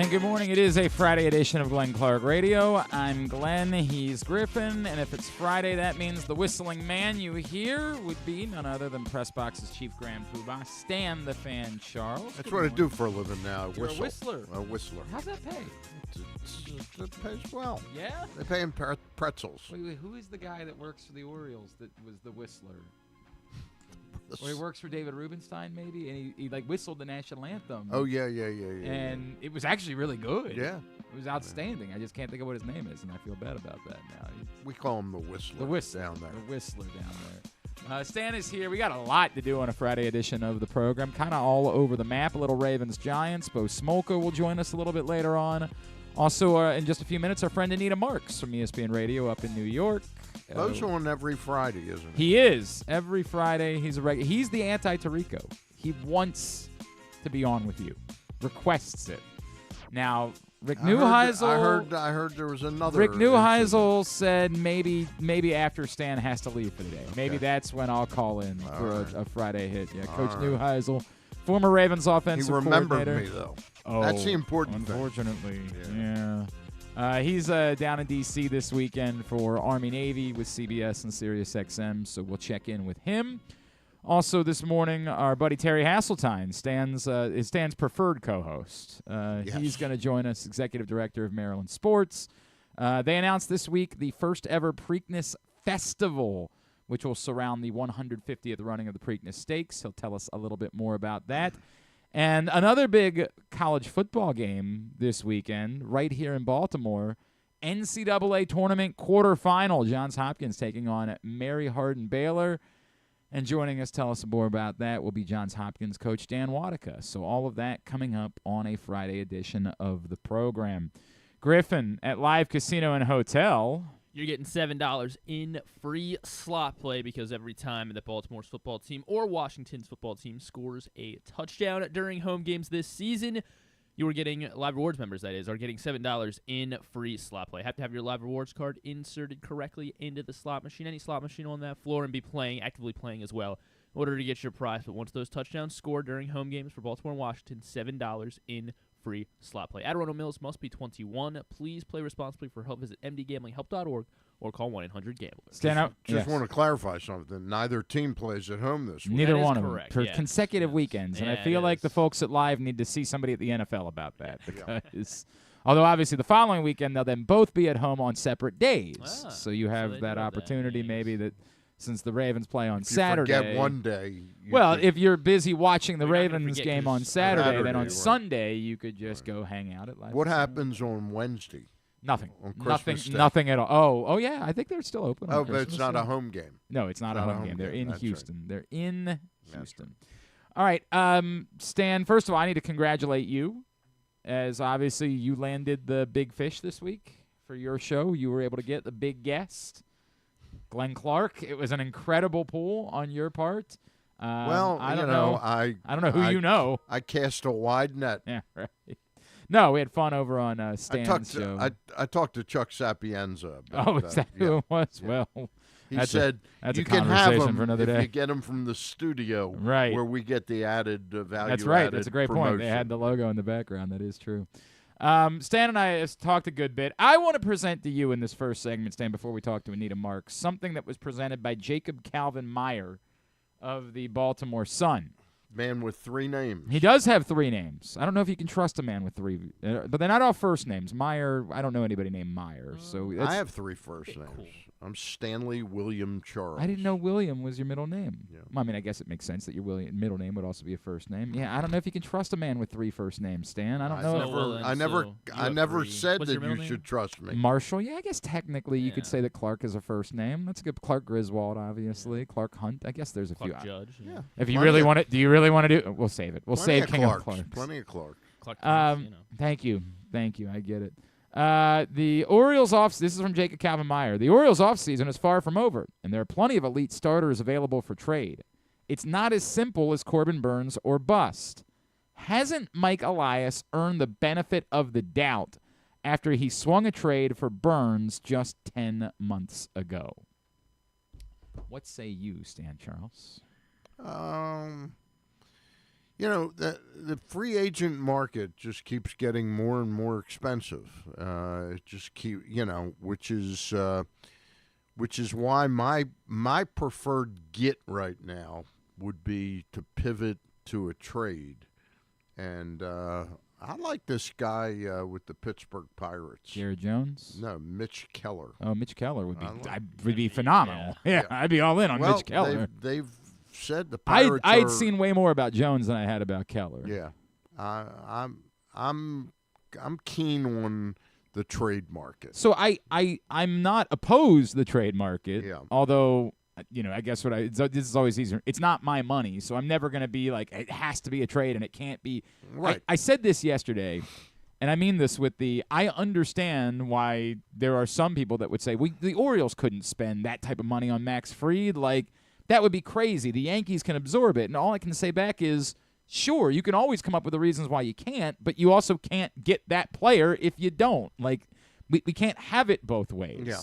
And good morning. It is a Friday edition of Glenn Clark Radio. I'm Glenn. He's Griffin. And if it's Friday, that means the whistling man you hear would be none other than PressBox's Chief Grand Poobah, Stan the Fan Charles. That's what I do for a living now. You're a whistler. A whistler. How's that pay? It pays well. Yeah? They pay in pretzels. Wait, who is the guy that works for the Orioles that was the whistler? Or he works for David Rubenstein, maybe, and he like whistled the national anthem. Oh, yeah. And it was actually really good. Yeah. It was outstanding. I just can't think of what his name is, and I feel bad about that now. We call him the Whistler. The Whistler. Down there. The Whistler down there. Stan is here. We got a lot to do on a Friday edition of the program, kind of all over the map. A little Ravens-Giants. Bo Smolka will join us a little bit later on. Also, in just a few minutes, our friend Anita Marks from ESPN Radio up in New York. Those are on every Friday, isn't it? He is. Every Friday, he's a regular. He's the anti-Tirico. He wants to be on with you. Requests it. Now, Rick Neuheisel. I heard there was another. Rick Neuheisel said maybe after Stan has to leave for the day. Maybe that's when I'll call in for a Friday hit. Yeah, Coach Neuheisel, former Ravens offensive coordinator. He remembered me, though. Oh, that's the important unfortunately, thing. Yeah. He's down in D.C. this weekend for Army-Navy with CBS and SiriusXM, so we'll check in with him. Also this morning, our buddy Terry Hasseltine, Stan's preferred co-host. He's going to join us, Executive Director of Maryland Sports. They announced this week the first ever Preakness Festival, which will surround the 150th running of the Preakness Stakes. He'll tell us a little bit more about that. And another big college football game this weekend, right here in Baltimore, NCAA Tournament Quarterfinal. Johns Hopkins taking on Mary Hardin Baylor. And joining us, tell us more about that, will be Johns Hopkins coach Dan Wodicka. So all of that coming up on a Friday edition of the program. Griffin at Live Casino and Hotel. You're getting $7 in free slot play because every time that Baltimore's football team or Washington's football team scores a touchdown during home games this season, you are getting Live Rewards members, that is, are getting $7 in free slot play. Have to have your Live Rewards card inserted correctly into the slot machine, any slot machine on that floor, and be actively playing as well in order to get your prize. But once those touchdowns score during home games for Baltimore and Washington, $7 in free slot play. Adderall Mills must be 21. Please play responsibly. For help, visit mdgamblinghelp.org or call 1-800-GAMBLER. Stand out. Just want to clarify something. Neither team plays at home this week. Neither one of them. Correct. For consecutive weekends. And I feel like the folks at Live need to see somebody at the NFL about that. Because, although obviously the following weekend they'll then both be at home on separate days. So you have that opportunity maybe that since the Ravens play on Saturday. You forget one day. If you're busy watching the Ravens game on Saturday, then on Sunday you could just go hang out at Live. What happens on Wednesday? Nothing. On Christmas Day. Nothing at all. Oh, yeah. I think they're still open. Oh, but it's not a home game. No, it's not a home game. They're in That's Houston. right. They're in Houston. All right. Stan, first of all, I need to congratulate you, as obviously you landed the big fish this week for your show. You were able to get the big guest, Glenn Clark. It was an incredible pull on your part. I don't know. I don't know who you know. I cast a wide net. Yeah, right. No, we had fun over on Stan's show. I talked to Chuck Sapienza about that. Is that who it was? Yeah. Well, he said that's you a can have conversation him for another if day. you get him from the studio, right? Where we get the added value. That's right. That's a great point. They had the logo in the background. That is true. Stan and I have talked a good bit. I want to present to you in this first segment, Stan, before we talk to Anita Marks, something that was presented by Jacob Calvin Meyer of the Baltimore Sun. Man with 3 names. He does have 3 names. I don't know if you can trust a man with 3, but they're not all first names. Meyer, I don't know anybody named Meyer. So I have 3 first names. Cool. I'm Stanley William Charles. I didn't know William was your middle name. Yeah. Well, I mean, I guess it makes sense that your middle name would also be a first name. Yeah, I don't know if you can trust a man with 3 first names, Stan. I don't know. I never said that you should trust me. Marshall. Yeah, I guess technically you could say that Clark is a first name. That's a good. Clark Griswold, obviously. Yeah. Clark Hunt. I guess there's a Clark few. Judge. Yeah. If you really want to, do you really want to do? We'll save it. We'll save King of Clark. Plenty of Clark. Thank you. I get it. The Orioles this is from Jacob Calvin Meyer. The Orioles offseason is far from over, and there are plenty of elite starters available for trade. It's not as simple as Corbin Burns or bust. Hasn't Mike Elias earned the benefit of the doubt after he swung a trade for Burns just 10 months ago? What say you, Stan Charles? The free agent market just keeps getting more and more expensive. It just which is why my preferred get right now would be to pivot to a trade. And I like this guy with the Pittsburgh Pirates. Jared Jones? No, Mitch Keller. Oh, Mitch Keller would be phenomenal. Yeah, I'd be all in on Mitch Keller. They've said the Pirates I'd seen way more about Jones than I had about Keller. Yeah. I'm keen on the trade market. So I'm not opposed to the trade market. Yeah. Although, I guess this is always easier. It's not my money, so I'm never going to be like, it has to be a trade and it can't be. Right. I said this yesterday, and I mean this I understand why there are some people that would say, the Orioles couldn't spend that type of money on Max Fried. Like, that would be crazy. The Yankees can absorb it. And all I can say back is, sure, you can always come up with the reasons why you can't, but you also can't get that player if you don't. Like, we can't have it both ways. Yeah.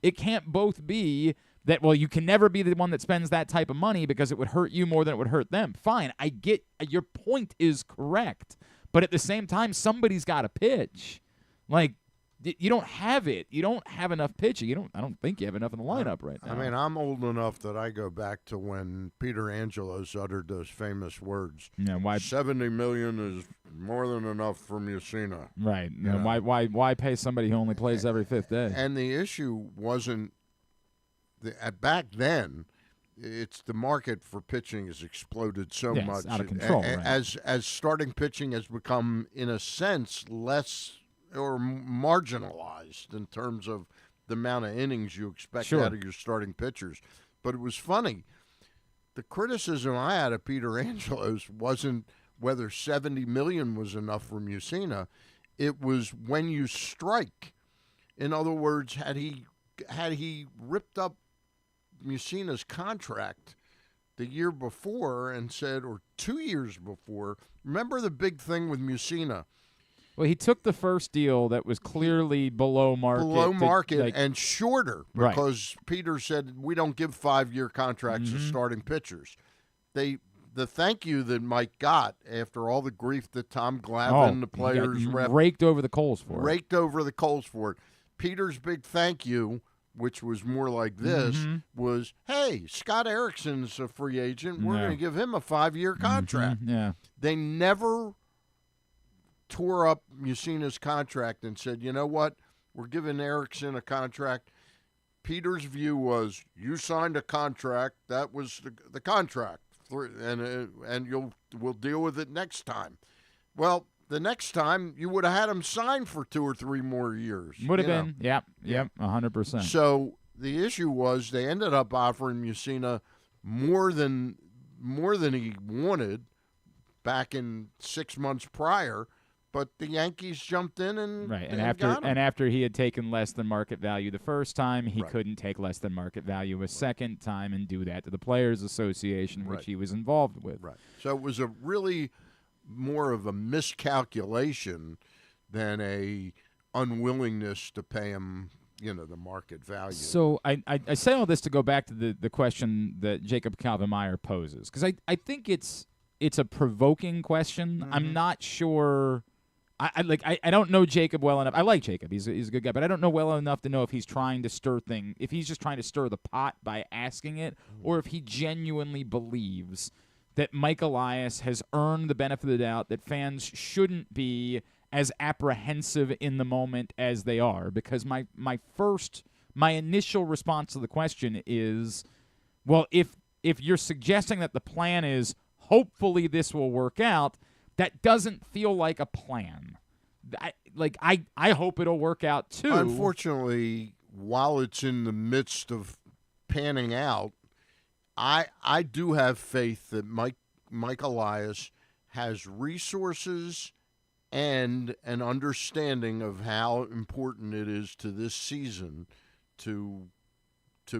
It can't both be that, you can never be the one that spends that type of money because it would hurt you more than it would hurt them. Fine, I get your point is correct. But at the same time, somebody's got to pitch. Like, you don't have it. You don't have enough pitching. I don't think you have enough in the lineup right now. I mean, I'm old enough that I go back to when Peter Angelos uttered those famous words. Yeah, why $70 million is more than enough for Mussina. Right. Yeah. Why pay somebody who only plays every fifth day? And the issue wasn't back then. It's the market for pitching has exploded so much. Out of control. Right. As starting pitching has become, in a sense, less or marginalized in terms of the amount of innings you expect out of your starting pitchers. But it was funny. The criticism I had of Peter Angelos wasn't whether $70 million was enough for Mussina. It was when you strike. In other words, had he ripped up Mussina's contract the year before and said, or 2 years before, remember the big thing with Mussina? Well, he took the first deal that was clearly below market. Below market and shorter because right. Peter said we don't give 5-year contracts to starting pitchers. The thank you that Mike got after all the grief that Tom Glavine, the players, raked over the coals for it. Peter's big thank you, which was more like this, was, hey, Scott Erickson's a free agent. We're going to give him a 5-year contract. Yeah. They never tore up Mussina's contract and said, you know what, we're giving Erickson a contract. Peter's view was, you signed a contract, that was the contract, and we'll deal with it next time. Well, the next time you would have had him sign for 2 or 3 more years. Would have been, yep, 100%. So the issue was they ended up offering Mussina more than he wanted back in 6 months prior. But the Yankees jumped in and got him. After he had taken less than market value the first time, he couldn't take less than market value a second time and do that to the Players Association, which he was involved with. Right. So it was a really more of a miscalculation than a unwillingness to pay him, the market value. So I say all this to go back to the question that Jacob Calvin-Meyer poses, because I think it's a provoking question. I'm not sure. I don't know Jacob well enough. I like Jacob. He's a good guy, but I don't know well enough to know if he's trying to if he's just trying to stir the pot by asking it, or if he genuinely believes that Mike Elias has earned the benefit of the doubt, that fans shouldn't be as apprehensive in the moment as they are. Because my initial response to the question is, well, if you're suggesting that the plan is hopefully this will work out, that doesn't feel like a plan. I hope it'll work out too. Unfortunately, while it's in the midst of panning out, I do have faith that Mike Elias has resources and an understanding of how important it is to this season to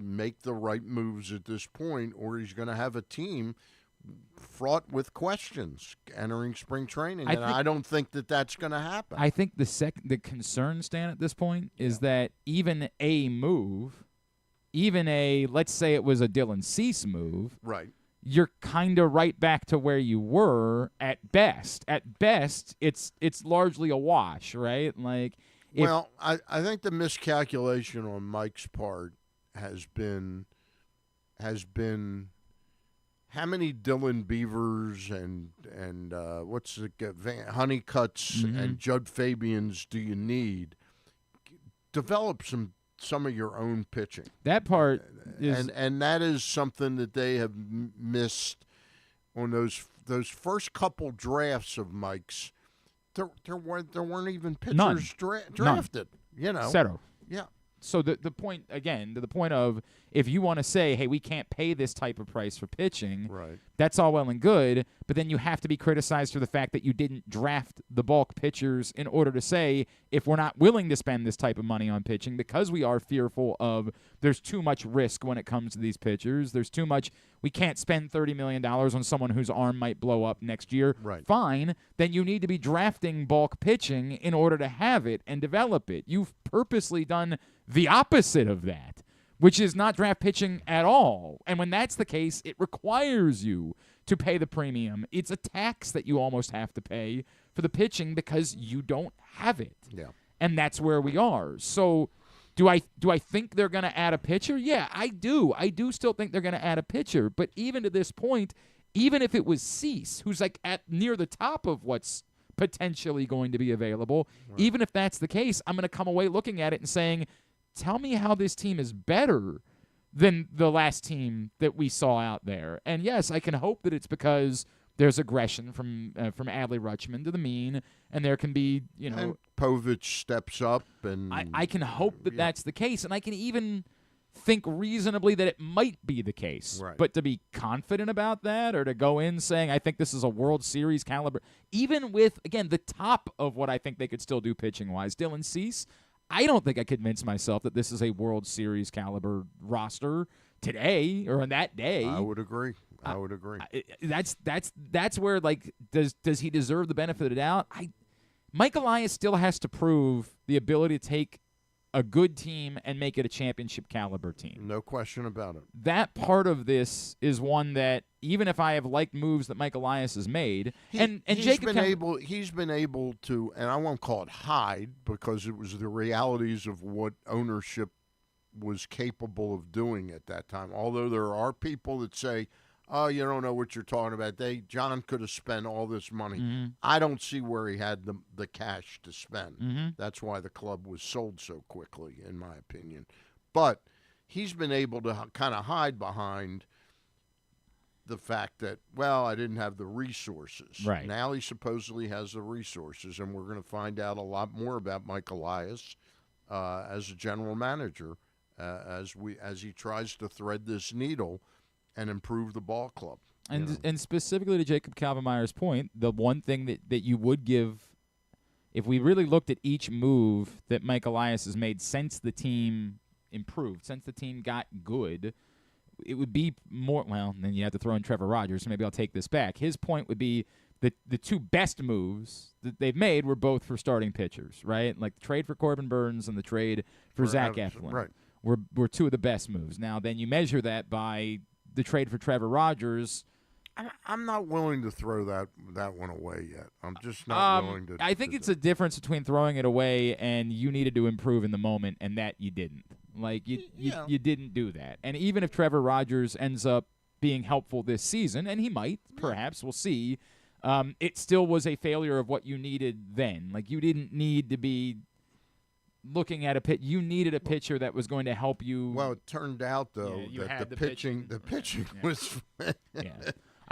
make the right moves at this point, or he's going to have a team fraught with questions entering spring training, I don't think that that's going to happen. I think the concern, Stan, at this point is that even a move, let's say it was a Dylan Cease move, right? you're kind of right back to where you were at best. At best, it's largely a wash, right? Like, well, I think the miscalculation on Mike's part has been how many Dylan Beavers and what's the Honeycutts and Judd Fabians do you need? Develop some of your own pitching. That part is, and that is something that they have missed on those first couple drafts of Mike's. There weren't even pitchers drafted. You know, Zero. Yeah. So the point, again, to the point of, if you want to say, hey, we can't pay this type of price for pitching, right, that's all well and good, but then you have to be criticized for the fact that you didn't draft the bulk pitchers in order to say, if we're not willing to spend this type of money on pitching because we are fearful of there's too much risk when it comes to these pitchers, there's too much, we can't spend $30 million on someone whose arm might blow up next year, right, fine, then you need to be drafting bulk pitching in order to have it and develop it. You've purposely done the opposite of that, which is not draft pitching at all. And when that's the case, it requires you to pay the premium. It's a tax that you almost have to pay for the pitching because you don't have it. Yeah. And that's where we are. So do I think they're going to add a pitcher? Yeah, I do. I do still think they're going to add a pitcher. But even to this point, even if it was Cease, who's like at near the top of what's potentially going to be available, right, even if that's the case, I'm going to come away looking at it and saying, tell me how this team is better than the last team that we saw out there. And yes, I can hope that it's because there's aggression from Adley Rutschman to the mean, and there can be, and Povich steps up, and I can hope that that's the case, and I can even think reasonably that it might be the case. Right. But to be confident about that, or to go in saying I think this is a World Series caliber, even with, again, the top of what I think they could still do pitching-wise, Dylan Cease, I don't think I convinced myself that this is a World Series caliber roster today or on that day. I would agree. That's where, like, does he deserve the benefit of the doubt? Mike Elias still has to prove the ability to take a good team and make it a championship caliber team. No question about it. That part of this is one that, even if I have liked moves that Mike Elias has made, he's been able to, and I won't call it hide because it was the realities of what ownership was capable of doing at that time. Although there are people that say, oh, you don't know what you're talking about. John could have spent all this money. Mm-hmm. I don't see where he had the cash to spend. Mm-hmm. That's why the club was sold so quickly, in my opinion. But he's been able to kind of hide behind the fact that, well, I didn't have the resources. Right. Now he supposedly has the resources, and we're going to find out a lot more about Mike Elias as a general manager as he tries to thread this needle and improve the ball club. And specifically to Jacob Kalvenmeyer's point, the one thing that you would give, if we really looked at each move that Mike Elias has made since the team improved, since the team got good, it would be more, well, then you have to throw in Trevor Rogers, so maybe I'll take this back. His point would be the two best moves that they've made were both for starting pitchers, right? Like the trade for Corbin Burns and the trade for Zach Eflin. Right. Were two of the best moves. Now, then you measure that by the trade for Trevor Rogers. I'm not willing to throw that one away yet. I'm just not willing to. I think it's a difference between throwing it away and you needed to improve in the moment, and that you didn't. Like, you didn't do that. And even if Trevor Rogers ends up being helpful this season, and he might, perhaps, we'll see, it still was a failure of what you needed then. Like, you didn't need to be looking at you needed a pitcher that was going to help you. Well, it turned out though that the pitching was. Yeah.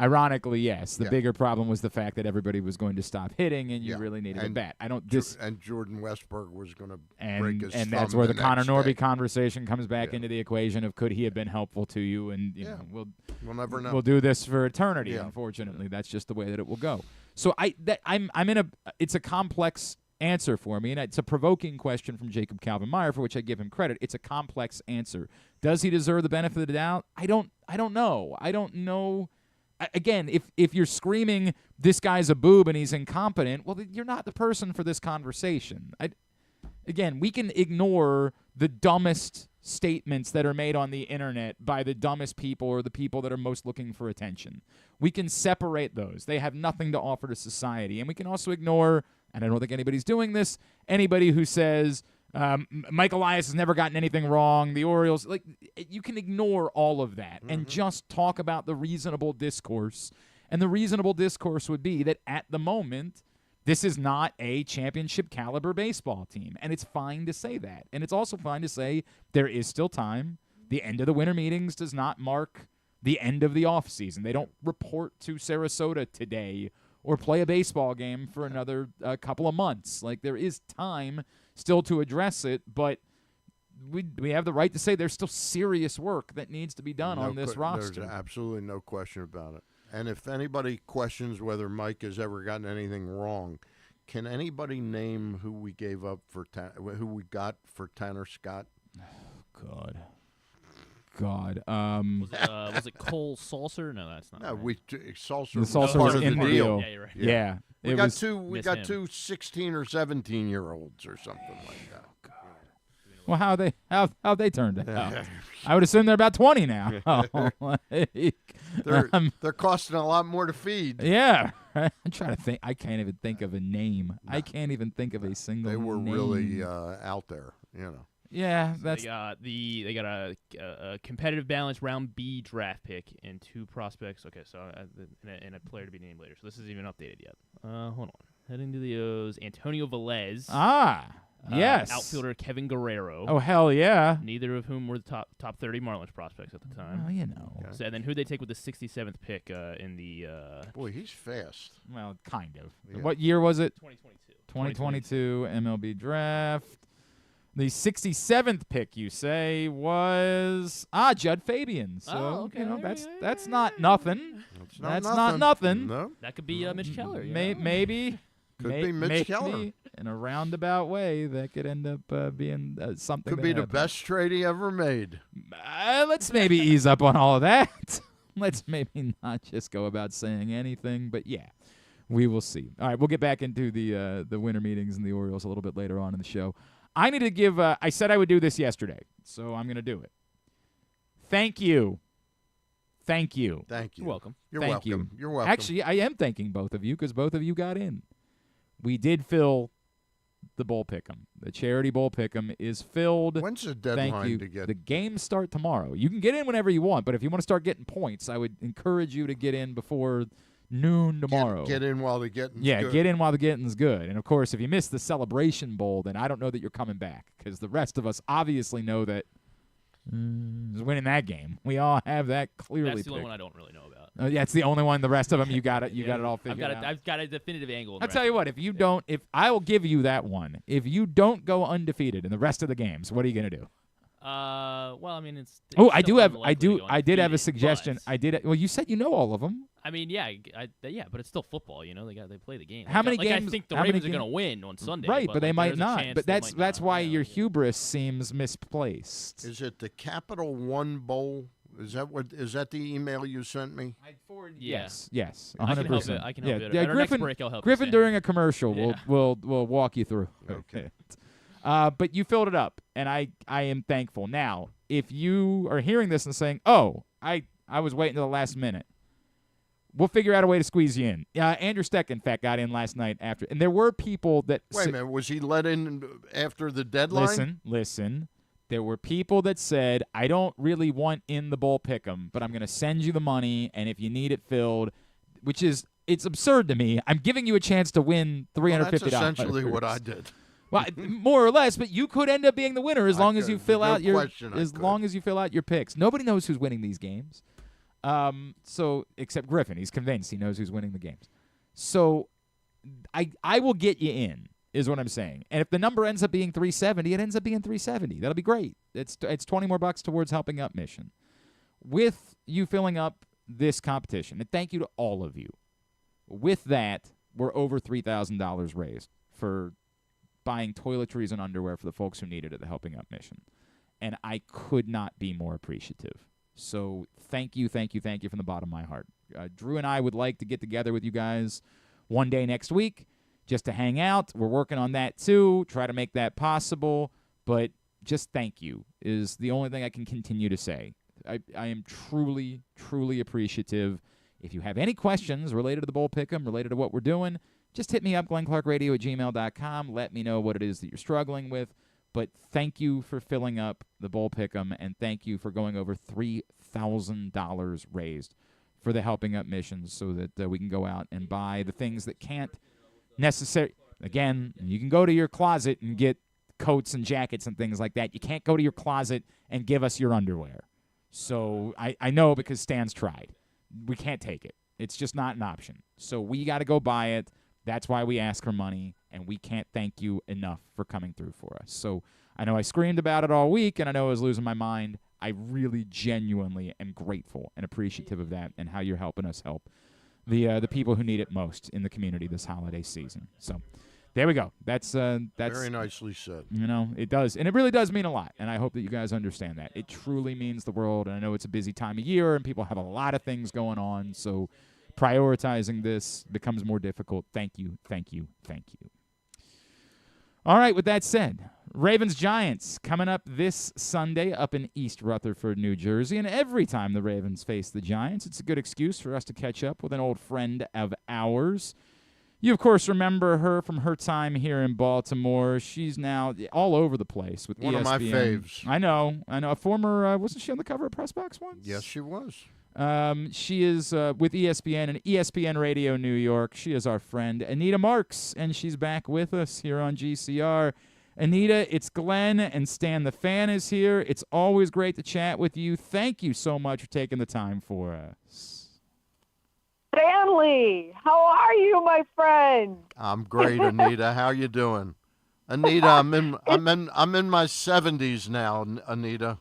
Ironically, yes. The bigger problem was the fact that everybody was going to stop hitting, and you really needed a bat. And Jordan Westberg was going to break his thumb. And that's where the Connor Norby conversation comes back into the equation of could he have been helpful to you? And you know, we'll never know. We'll do this for eternity. Unfortunately, that's just the way that it will go. So it's a complex answer for me, and it's a provoking question from Jacob Kalvenmeyer, for which I give him credit. It's a complex answer. Does he deserve the benefit of the doubt? I don't know. I don't know. Again, if you're screaming this guy's a boob and he's incompetent, well, you're not the person for this conversation. Again, we can ignore the dumbest statements that are made on the internet by the dumbest people or the people that are most looking for attention. We can separate those. They have nothing to offer to society. And we can also ignore, and I don't think anybody's doing this, anybody who says Mike Elias has never gotten anything wrong, the Orioles, like, you can ignore all of that and just talk about the reasonable discourse. And the reasonable discourse would be that at the moment, this is not a championship caliber baseball team, and it's fine to say that. And it's also fine to say there is still time. The end of the winter meetings does not mark the end of the offseason. They don't report to Sarasota today or play a baseball game for another couple of months. Like, there is time still to address it, but we have the right to say there's still serious work that needs to be done on this roster. There's absolutely no question about it. And if anybody questions whether Mike has ever gotten anything wrong, can anybody name who we gave up for who we got for Tanner Scott? God. Was it Cole Salser? No, that's not. No, right. Salser. The was Salser part was of in the deal. Yeah, you're right. Yeah. We got two 16 or 17-year-olds or something like that. Well, how they turned out? I would assume they're about 20 now. They're costing a lot more to feed. Yeah, I'm trying to think. I can't even think of a name. No. I can't even think of a single. They were name. really out there, you know. Yeah, that's. They got a competitive balance round B draft pick and 2 prospects. Okay, so and a player to be named later. So this isn't even updated yet. Hold on. Heading to the O's, Antonio Velez. Yes. Outfielder Kevin Guerrero. Oh, hell yeah. Neither of whom were the top 30 Marlins prospects at the time. Oh, you know. Yeah. So, and then who'd they take with the 67th pick in the... Boy, he's fast. Well, kind of. Yeah. What year was it? 2022. 2022 MLB draft. The 67th pick, you say, was Judd Fabian. So, okay. you know, that's not nothing. That's not nothing. No. That could be Mitch Keller. Maybe. Could be Mitch Keller. In a roundabout way, that could end up being something. Could be the best trade he ever made. Let's maybe ease up on all of that. Let's maybe not just go about saying anything, but yeah, we will see. All right, we'll get back into the winter meetings and the Orioles a little bit later on in the show. I need to give. I said I would do this yesterday, so I'm going to do it. Thank you. Thank you. You're welcome. You're welcome. You're welcome. Actually, I am thanking both of you because both of you got in. We did fill the bowl pick'em. The charity bowl pick'em is filled. When's the deadline Thank you. to get? The games start tomorrow. You can get in whenever you want, but if you want to start getting points, I would encourage you to get in before noon tomorrow. Get in while the getting's good. Get in while the getting's good. And, of course, if you miss the Celebration Bowl, then I don't know that you're coming back because the rest of us obviously know that is winning that game. We all have that clearly That's the only picked. one I don't really know about. Yeah, it's the only one. The rest of them, you got it. You got it all figured out. I've got a definitive angle. I'll tell you what. If you don't, I will give you that one. If you don't go undefeated in the rest of the games, what are you gonna do? Well, I mean, it's I did have a undefeated, suggestion. but- Well, you said you know all of them. I mean, yeah, but it's still football. You know, they play the game. How many games? I think the how many Ravens are games- going to win on Sunday, Right, but they might there's a not. chance But they that's might not. why Yeah, your yeah. hubris seems misplaced. Is it the Capital One Bowl? Is that the email you sent me? Yeah. Yes, I can help 100%. it. I can help yeah, it. yeah, At our Griffin, next break, I'll help Griffin you, Sam. during a commercial Yeah. will walk you through. Okay. But you filled it up, and I am thankful. Now, if you are hearing this and saying, "Oh, I was waiting till the last minute," we'll figure out a way to squeeze you in. Andrew Steck, in fact, got in last night after, and there were people that. Wait a minute, was he let in after the deadline? Listen. There were people that said, "I don't really want in the bowl pick'em, but I'm going to send you the money, and if you need it filled," which is it's absurd to me. I'm giving you a chance to win $350. That's essentially what I did. Well, more or less, but you could end up being the winner as long as you fill out your long as you fill out your picks. Nobody knows who's winning these games. So except Griffin, he's convinced he knows who's winning the games. So I will get you in, is what I'm saying. And if the number ends up being 370, it ends up being 370. That'll be great. It's $20 more towards helping up mission. With you filling up this competition, and thank you to all of you. With that, we're over $3,000 raised for buying toiletries and underwear for the folks who need it at the Helping Up mission. And I could not be more appreciative. So thank you from the bottom of my heart. Drew and I would like to get together with you guys one day next week just to hang out. We're working on that too, try to make that possible. But just thank you is the only thing I can continue to say. I am truly, truly appreciative. If you have any questions related to the Bowl Pick'em, related to what we're doing, just hit me up, glennclarkradio@gmail.com. Let me know what it is that you're struggling with. But thank you for filling up the Bowl Pick'em, and thank you for going over $3,000 raised for the Helping Up missions so that we can go out and buy the things that can't necessarily. Again, you can go to your closet and get coats and jackets and things like that. You can't go to your closet and give us your underwear. So I know because Stan's tried. We can't take it. It's just not an option. So we got to go buy it. That's why we ask for money, and we can't thank you enough for coming through for us. So I know I screamed about it all week, and I know I was losing my mind. I really genuinely am grateful and appreciative of that and how you're helping us help the people who need it most in the community this holiday season. So there we go. That's very nicely said. You know, it does. And it really does mean a lot, and I hope that you guys understand that. It truly means the world, and I know it's a busy time of year, and people have a lot of things going on, so prioritizing this becomes more difficult. Thank you, thank you, thank you. All right, with that said, Ravens-Giants coming up this Sunday up in East Rutherford, New Jersey. And every time the Ravens face the Giants, it's a good excuse for us to catch up with an old friend of ours. You, of course, remember her from her time here in Baltimore. She's now all over the place with One ESPN. of my faves. I know. A former, wasn't she on the cover of PressBox once? Yes, she was. She is with ESPN and ESPN Radio New York. She is our friend Anita Marks, and she's back with us here on GCR. Anita, it's Glenn, and Stan the Fan is here. It's always great to chat with you. Thank you so much for taking the time for us. Stanley, how are you, my friend? I'm great, Anita. How you doing? Anita, I'm in my 70s now, Anita.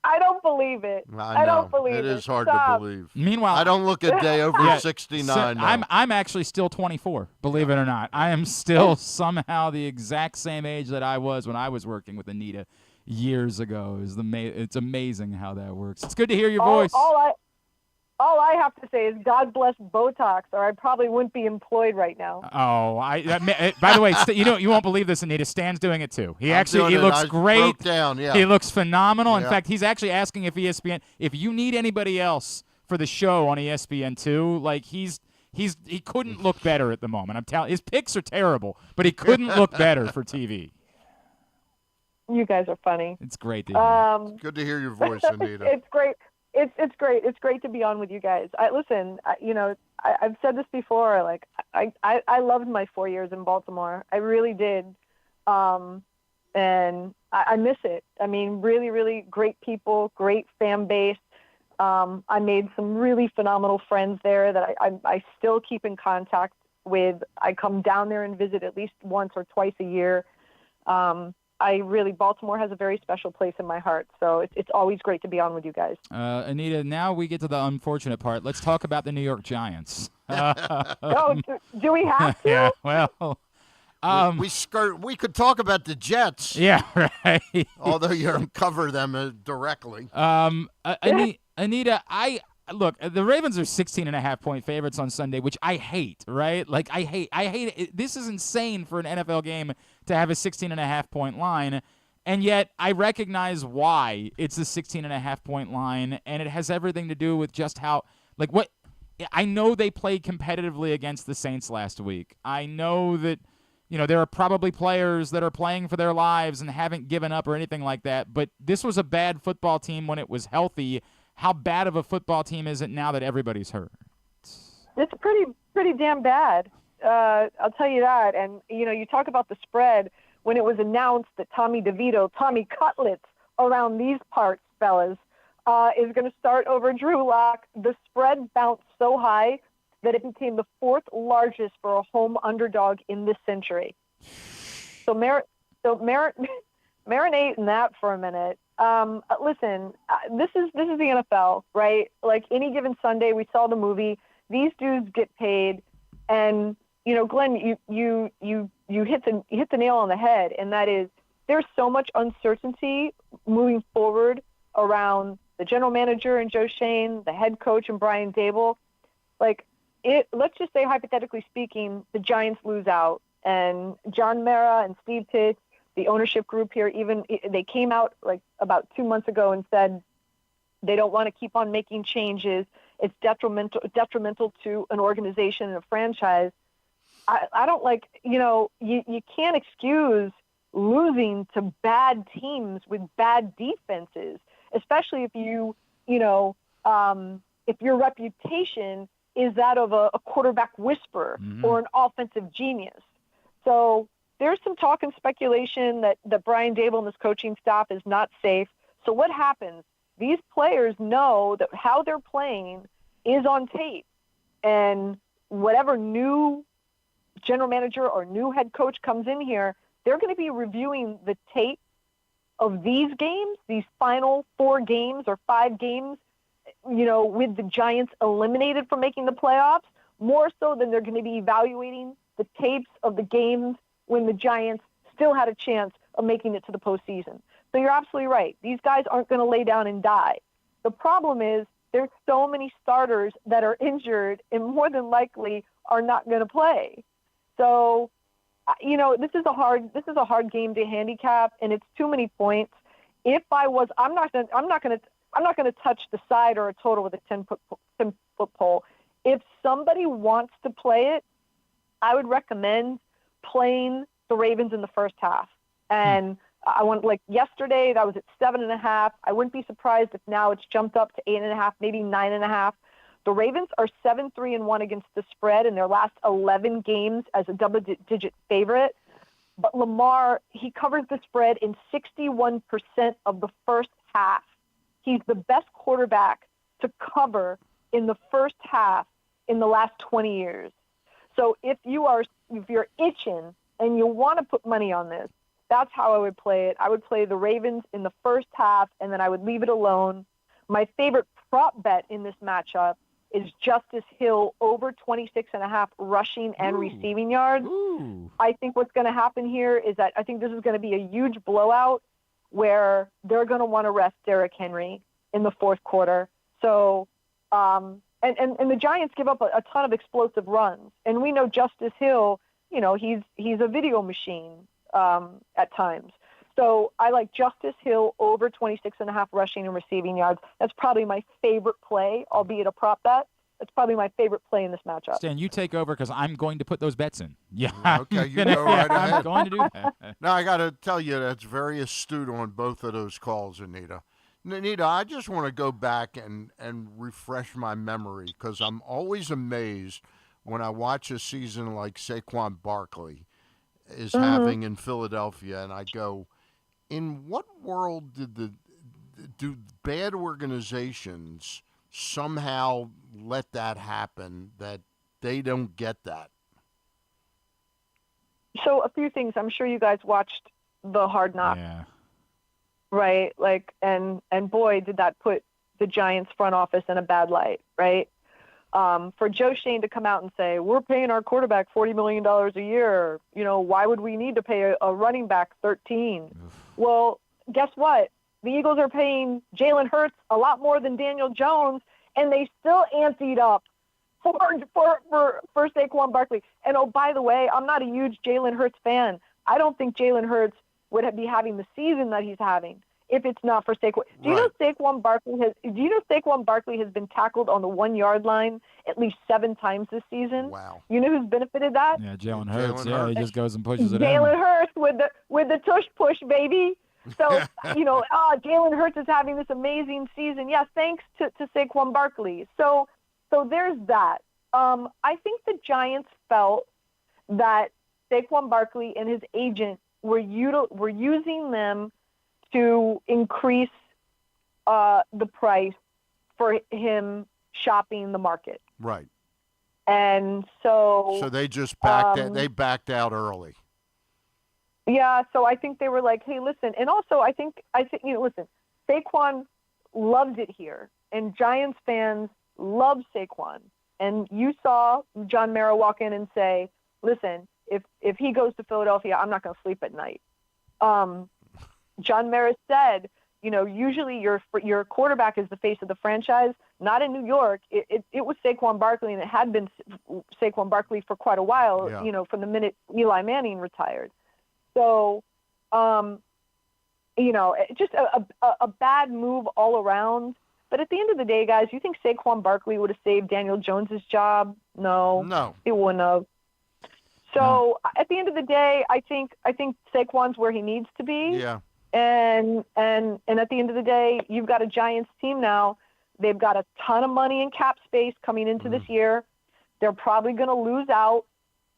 I don't believe it. I don't believe it. It is hard Stop. to believe. Meanwhile, I don't look a day over 69 so now. I'm actually still 24, believe it or not. I am still somehow the exact same age that I was when I was working with Anita years ago. It's amazing how that works. It's good to hear your voice. All I have to say is God bless Botox, or I probably wouldn't be employed right now. Oh, by the way, you won't believe this, Anita. Stan's doing it too. He looks great. Broke down, yeah. He looks phenomenal. In Yeah. fact, he's actually asking if ESPN, if you need anybody else for the show on ESPN2, like he couldn't look better at the moment. I'm telling, his picks are terrible, but he couldn't look better for TV. You guys are funny. It's great to hear. Good to hear your voice, Anita. It's great. It's great. It's great to be on with you guys. I've said this before. Like I loved my 4 years in Baltimore. I really did, and I miss it. I mean, really, really great people, great fan base. I made some really phenomenal friends there that I still keep in contact with. I come down there and visit at least once or twice a year. Baltimore has a very special place in my heart, so it's always great to be on with you guys. Anita, now we get to the unfortunate part. Let's talk about the New York Giants. Do we have to? Yeah, well. We could talk about the Jets. Yeah, right. Although you don't cover them directly. Anita, look, the Ravens are 16.5-point favorites on Sunday, which I hate, right? Like, I hate it. This is insane for an NFL game to have a 16.5-point line, and yet I recognize why it's a 16.5-point line, and it has everything to do with just how, like, what I know they played competitively against the Saints last week. I know that, there are probably players that are playing for their lives and haven't given up or anything like that, but this was a bad football team when it was healthy. How bad of a football team is it now that everybody's hurt? It's pretty damn bad. I'll tell you that. And, you talk about the spread. When it was announced that Tommy Cutlets around these parts, fellas, is going to start over Drew Lock, the spread bounced so high that it became the fourth largest for a home underdog in this century. So marinate in that for a minute. Listen, this is the NFL, right? Like any given Sunday, we saw the movie. These dudes get paid, and Glenn, you hit the nail on the head, and that is there's so much uncertainty moving forward around the general manager and Joe Shane, the head coach and Brian Dable. Like let's just say hypothetically speaking, the Giants lose out, and John Mara and Steve Pitts The ownership group here, even they came out like about 2 months ago and said they don't want to keep on making changes. It's detrimental to an organization and a franchise. I don't like, you can't excuse losing to bad teams with bad defenses, especially if if your reputation is that of a quarterback whisperer or an offensive genius. So there's some talk and speculation that Brian Daboll and his coaching staff is not safe. So what happens? These players know that how they're playing is on tape. And whatever new general manager or new head coach comes in here, they're going to be reviewing the tape of these games, these final 4 games or 5 games, with the Giants eliminated from making the playoffs, more so than they're going to be evaluating the tapes of the games when the Giants still had a chance of making it to the postseason. So you're absolutely right. These guys aren't going to lay down and die. The problem is there's so many starters that are injured and more than likely are not going to play. So, this is a hard game to handicap, and it's too many points. If I was, I'm not going to touch the side or a total with a 10-foot pole. If somebody wants to play it, I would recommend playing the Ravens in the first half. And I went yesterday, that was at 7.5. I wouldn't be surprised if now it's jumped up to 8.5, maybe 9.5. The Ravens are 7-3-1 against the spread in their last 11 games as a double-digit favorite. But Lamar, he covers the spread in 61% of the first half. He's the best quarterback to cover in the first half in the last 20 years. So if you're itching and you want to put money on this, that's how I would play it. I would play the Ravens in the first half, and then I would leave it alone. My favorite prop bet in this matchup is Justice Hill over 26.5 rushing and receiving yards. I think what's going to happen here is that I think this is going to be a huge blowout where they're going to want to rest Derrick Henry in the fourth quarter. So, and the Giants give up a ton of explosive runs, and we know Justice Hill, he's a video machine at times. So I like Justice Hill over 26.5 rushing and receiving yards. That's probably my favorite play, albeit a prop bet. That's probably my favorite play in this matchup. Stan, you take over because I'm going to put those bets in. Yeah. Okay, you go right ahead. I'm going to do that. Now, I got to tell you, that's very astute on both of those calls, Anita. Anita, I just want to go back and refresh my memory because I'm always amazed when I watch a season like Saquon Barkley is having in Philadelphia, and I go, in what world do bad organizations somehow let that happen, that they don't get that? So a few things. I'm sure you guys watched the Hard Knocks. Yeah. Right? And boy, did that put the Giants front office in a bad light, right? For Joe Shane to come out and say, we're paying our quarterback $40 million a year. Why would we need to pay a running back $13? Well, guess what? The Eagles are paying Jalen Hurts a lot more than Daniel Jones, and they still anteed up for Saquon Barkley. And, oh, by the way, I'm not a huge Jalen Hurts fan. I don't think Jalen Hurts would be having the season that he's having if it's not for Saquon. Do you know Saquon Barkley has been tackled on the 1-yard line at least 7 times this season? Wow. You know who's benefited that? Yeah, Jalen Hurts. He just goes and pushes it in. Jalen Hurts with the tush push, baby. So, Jalen Hurts is having this amazing season. Yeah, thanks to Saquon Barkley. So there's that. I think the Giants felt that Saquon Barkley and his agent were using them to increase the price for him shopping the market. Right. And so they just backed out early. Yeah, so I think they were like, hey, listen. And also I think listen, Saquon loves it here, and Giants fans love Saquon. And you saw John Mara walk in and say, listen, if he goes to Philadelphia, I'm not going to sleep at night. John Mara said, usually your quarterback is the face of the franchise. Not in New York. It was Saquon Barkley, and it had been Saquon Barkley for quite a while, from the minute Eli Manning retired. So Just a bad move all around. But at the end of the day, guys, you think Saquon Barkley would have saved Daniel Jones's job? No, it wouldn't have. So at the end of the day, I think Saquon's where he needs to be. Yeah. And at the end of the day, you've got a Giants team now. They've got a ton of money in cap space coming into this year. They're probably going to lose out.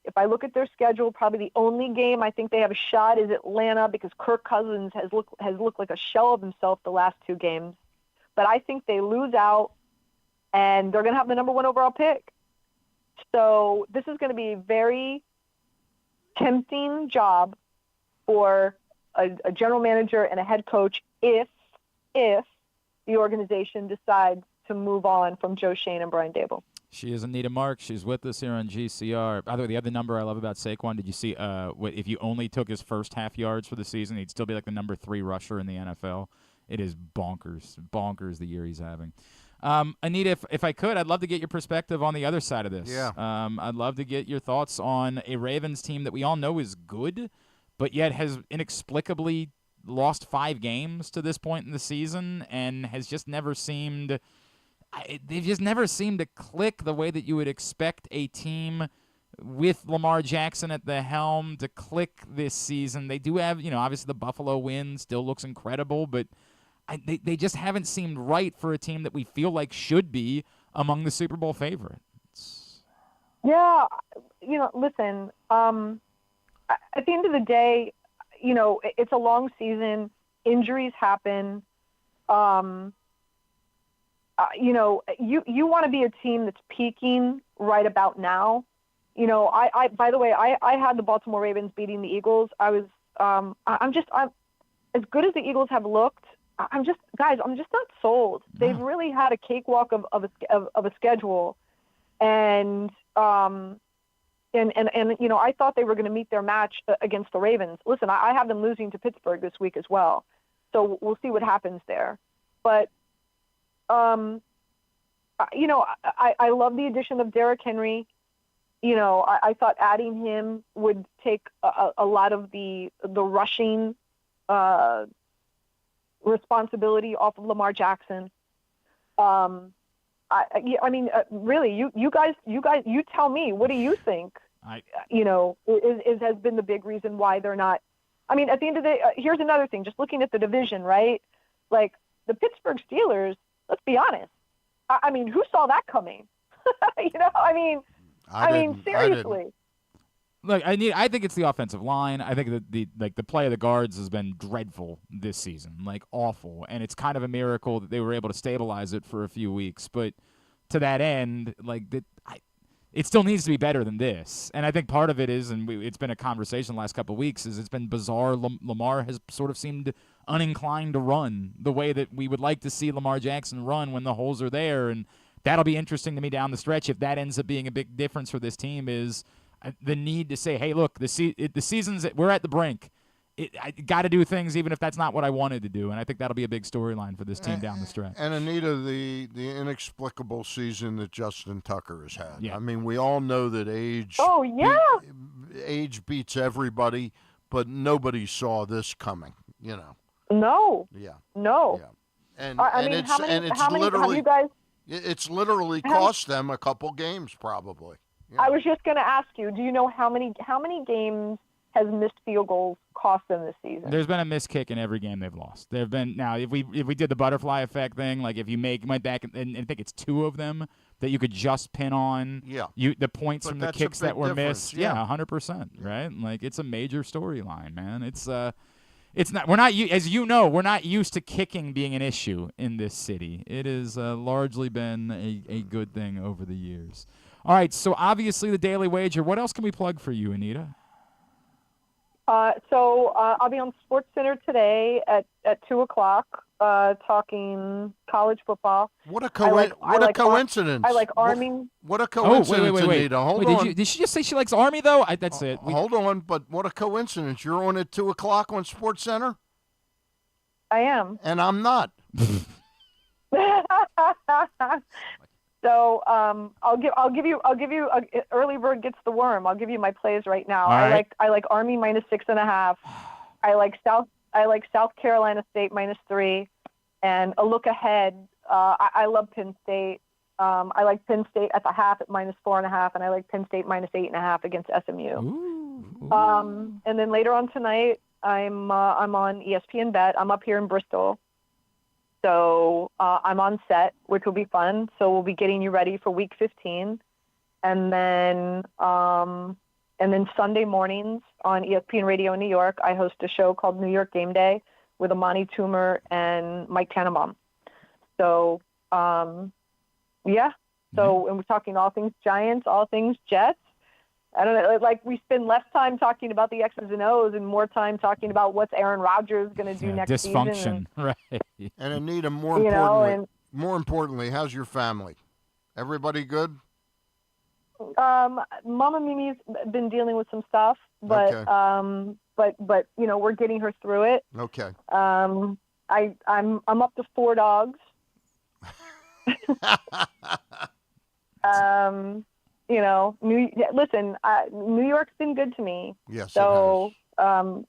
If I look at their schedule, probably the only game I think they have a shot is Atlanta, because Kirk Cousins has looked like a shell of himself the last 2 games. But I think they lose out, and they're going to have the number 1 overall pick. So this is going to be a very tempting job for a general manager and a head coach if the organization decides to move on from Joe Schoen and Brian Daboll. She is Anita Marks. She's with us here on GCR. By the way, the other number I love about Saquon, did you see if you only took his first half yards for the season, he'd still be like the number 3 rusher in the NFL. It is bonkers the year he's having. Anita, if I could, I'd love to get your perspective on the other side of this. Yeah. I'd love to get your thoughts on a Ravens team that we all know is good, but yet has inexplicably lost 5 games to this point in the season and has just never seemed – they've just never seemed to click the way that you would expect a team with Lamar Jackson at the helm to click this season. They do have, obviously the Buffalo win still looks incredible, but they just haven't seemed right for a team that we feel like should be among the Super Bowl favorites. Yeah, listen, at the end of the day, it's a long season. Injuries happen. You want to be a team that's peaking right about now. I by the way, I had the Baltimore Ravens beating the Eagles. I'm as good as the Eagles have looked. I'm just not sold. They've really had a cakewalk of a schedule, and I thought they were going to meet their match against the Ravens. Listen, I have them losing to Pittsburgh this week as well, so we'll see what happens there. But I love the addition of Derrick Henry. I thought adding him would take a lot of the rushing responsibility off of Lamar Jackson. Really, you guys, you tell me, what do you think? Has been the big reason why they're not. I mean, at the end of the day, here's another thing. Just looking at the division, right? Like the Pittsburgh Steelers. Let's be honest. I mean, who saw that coming? Seriously. Look, I think it's the offensive line. I think that the play of the guards has been dreadful this season, like awful, and it's kind of a miracle that they were able to stabilize it for a few weeks. But to that end, it still needs to be better than this. And I think part of it is, and it's been a conversation the last couple of weeks, is it's been bizarre. Lamar has sort of seemed uninclined to run the way that we would like to see Lamar Jackson run when the holes are there. And that'll be interesting to me down the stretch if that ends up being a big difference for this team is the need to say, hey, look, the season's we're at the brink. I got to do things even if that's not what I wanted to do, and I think that'll be a big storyline for this team down the stretch. And Anita, the inexplicable season that Justin Tucker has had. Yeah. I mean, we all know that age. Oh yeah. Age beats everybody, but nobody saw this coming. No. Yeah. No. Yeah. And how many have you guys? It's literally cost them a couple games, probably. I was just going to ask you. Do you know how many games has missed field goals cost them this season? There's been a missed kick in every game they've lost. There have been now. If we did the butterfly effect thing, like if you went back and I think it's 2 of them that you could just pin on. Yeah. The points from the kicks that were missed. Yeah, 100%. Right. Like it's a major storyline, man. It's not. We're not. As you know, we're not used to kicking being an issue in this city. It has largely been a good thing over the years. All right. So obviously the Daily Wager. What else can we plug for you, Anita? So I'll be on SportsCenter today at 2:00, talking college football. What a coincidence! I like Army. What a coincidence, wait. Anita. Hold on. Did she just say she likes Army though? That's it. Hold on, but what a coincidence! You're on at 2:00 on SportsCenter. I am, and I'm not. So I'll give you early bird gets the worm. I'll give you my plays right now. All right. I like Army -6.5. I like South Carolina State -3, and a look ahead. I love Penn State. I like Penn State at the half at -4.5, and I like Penn State -8.5 against SMU. Ooh. And then later on tonight, I'm on ESPN Bet. I'm up here in Bristol, so I'm on set, which will be fun. So we'll be getting you ready for Week 15, and then Sunday mornings on ESPN Radio in New York, I host a show called New York Game Day with Amani Toomer and Mike Tannenbaum. So, yeah. So, and we're talking all things Giants, all things Jets. I don't know, like we spend less time talking about the X's and O's and more time talking about what's Aaron Rodgers going to do next dysfunction, season. right? And Anita, more importantly, how's your family? Everybody good? Mama Mimi's been dealing with some stuff, but Okay. but we're getting her through it. Okay. I'm up to 4 dogs. New York's been good to me. Yes. So, I've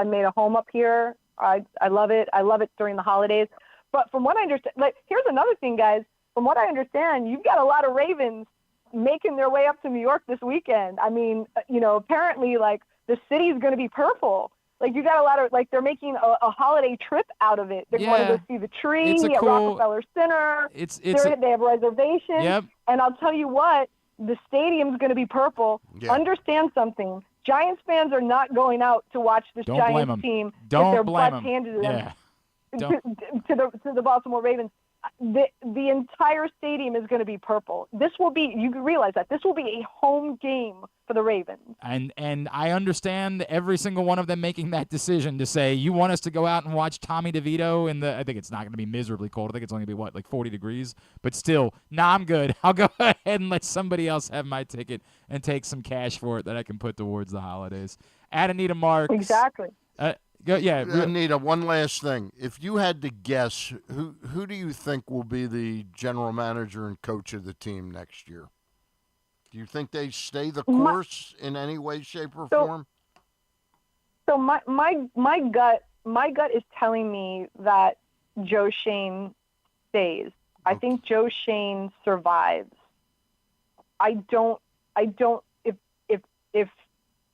made a home up here. I love it. I love it during the holidays. But from what I understand, here's another thing, guys. From what I understand, you've got a lot of Ravens making their way up to New York this weekend. I mean, apparently, the city's going to be purple. You got a lot of, they're making a holiday trip out of it. They're going to go see the tree at Rockefeller Center. They have reservations. Yep. And I'll tell you what, the stadium's going to be purple. Yeah. Understand something. Giants fans are not going out to watch this Giants team get their butts handed to them to the Baltimore Ravens. The entire stadium is going to be purple. This will be, you can realize that, this will be a home game for the Ravens. And I understand every single one of them making that decision to say, you want us to go out and watch Tommy DeVito I think it's not going to be miserably cold. I think it's only going to be, 40 degrees? But still, I'm good. I'll go ahead and let somebody else have my ticket and take some cash for it that I can put towards the holidays. At Anita Marks. Exactly. Anita, one last thing. If you had to guess, who do you think will be the general manager and coach of the team next year? Do you think they stay the course in any way, shape, or form? So my gut is telling me that Joe Shane stays. Okay. I think Joe Shane survives. I don't. If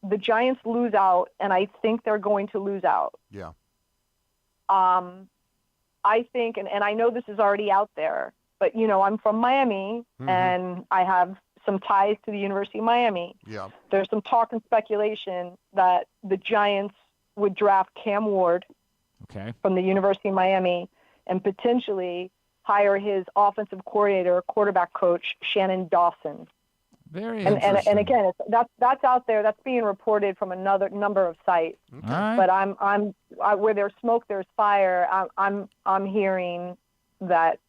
the Giants lose out, and I think they're going to lose out. Yeah. I think, and I know this is already out there, but, I'm from Miami, and I have some ties to the University of Miami. Yeah. There's some talk and speculation that the Giants would draft Cam Ward from the University of Miami and potentially hire his offensive coordinator, quarterback coach, Shannon Dawson. Very interesting. And again, that's out there. That's being reported from another number of sites. Okay. Right. But I'm where there's smoke, there's fire. I'm hearing that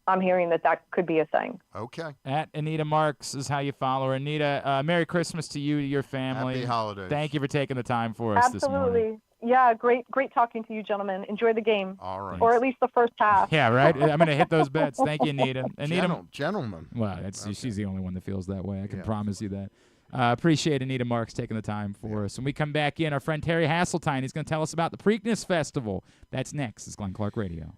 I'm hearing that could be a thing. Okay. At Anita Marks is how you follow her. Anita, Merry Christmas to you, to your family. Happy holidays. Thank you for taking the time for us this morning. Absolutely. Yeah, great talking to you, gentlemen. Enjoy the game. All right. Or at least the first half. Yeah, right? I'm going to hit those bets. Thank you, Anita. Gentlemen. Well, she's the only one that feels that way. I can promise you that. Appreciate Anita Marks taking the time for us. When we come back in, our friend Terry Hasseltine is going to tell us about the Preakness Festival. That's next. It's Glenn Clark Radio.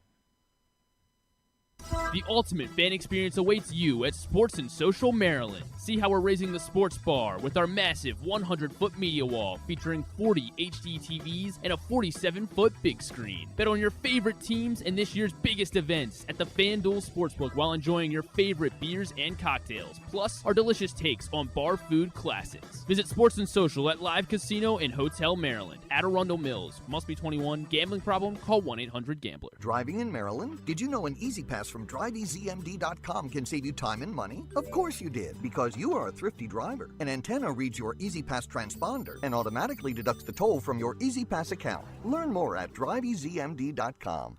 The ultimate fan experience awaits you at Sports and Social Maryland. See how we're raising the sports bar with our massive 100-foot media wall featuring 40 HD TVs and a 47-foot big screen. Bet on your favorite teams and this year's biggest events at the FanDuel Sportsbook while enjoying your favorite beers and cocktails, plus our delicious takes on bar food classics. Visit Sports and Social at Live Casino and Hotel Maryland at Arundel Mills. Must be 21. Gambling problem? Call 1-800-GAMBLER. Driving in Maryland? Did you know an Easy Pass from DriveEasyMD.com can save you time and money? Of course you did, because you are a thrifty driver. An antenna reads your Easy Pass transponder and automatically deducts the toll from your Easy Pass account. Learn more at DriveEasyMD.com.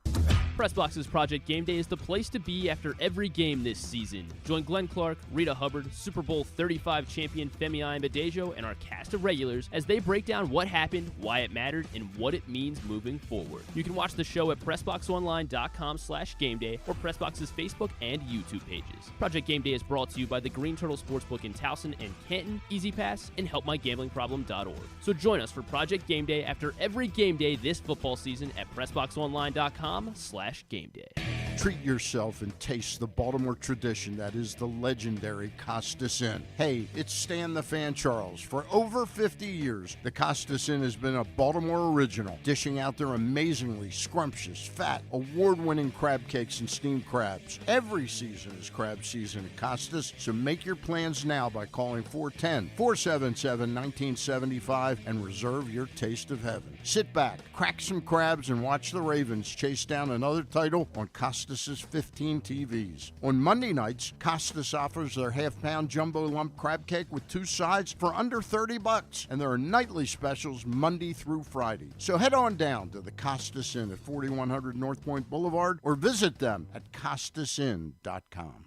PressBox's Project Game Day is the place to be after every game this season. Join Glenn Clark, Rita Hubbard, Super Bowl 35 champion Femi Ayanbadejo, and our cast of regulars as they break down what happened, why it mattered, and what it means moving forward. You can watch the show at PressBoxOnline.com/gameday or PressBox's Facebook and YouTube pages. Project Game Day is brought to you by the Green Turtle Sportsbook in Towson and Canton, EasyPass, and HelpMyGamblingProblem.org. So join us for Project Game Day after every game day this football season at PressBoxOnline.com/game day. Treat yourself and taste the Baltimore tradition that is the legendary Costas Inn. Hey, it's Stan the Fan Charles. For over 50 years, the Costas Inn has been a Baltimore original, dishing out their amazingly scrumptious, fat, award-winning crab cakes and steamed crabs. Every season is crab season at Costas, so make your plans now by calling 410-477-1975 and reserve your taste of heaven. Sit back, crack some crabs, and watch the Ravens chase down another title on Costas' 15 TVs. On Monday nights, Costas offers their half-pound jumbo lump crab cake with 2 sides for under $30, and there are nightly specials Monday through Friday. So head on down to the Costas Inn at 4100 North Point Boulevard or visit them at costasinn.com.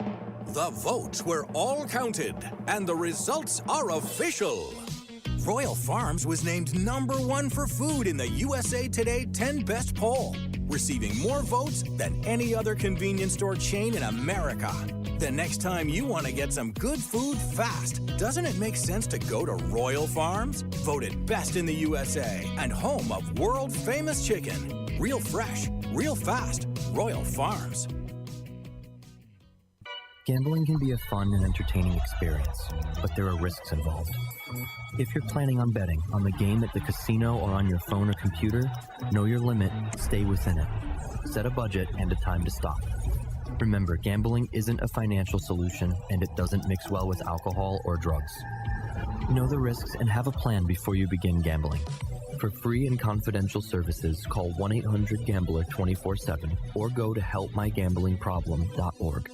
The votes were all counted, and the results are official. Royal Farms was named #1 for food in the USA Today 10 Best poll, receiving more votes than any other convenience store chain in America. The next time you want to get some good food fast, doesn't it make sense to go to Royal Farms? Voted best in the USA and home of world-famous chicken. Real fresh, real fast. Royal Farms. Gambling can be a fun and entertaining experience, but there are risks involved. If you're planning on betting on the game at the casino or on your phone or computer, know your limit, stay within it. Set a budget and a time to stop. Remember, gambling isn't a financial solution, and it doesn't mix well with alcohol or drugs. Know the risks and have a plan before you begin gambling. For free and confidential services, call 1-800-GAMBLER 24/7 or go to helpmygamblingproblem.org.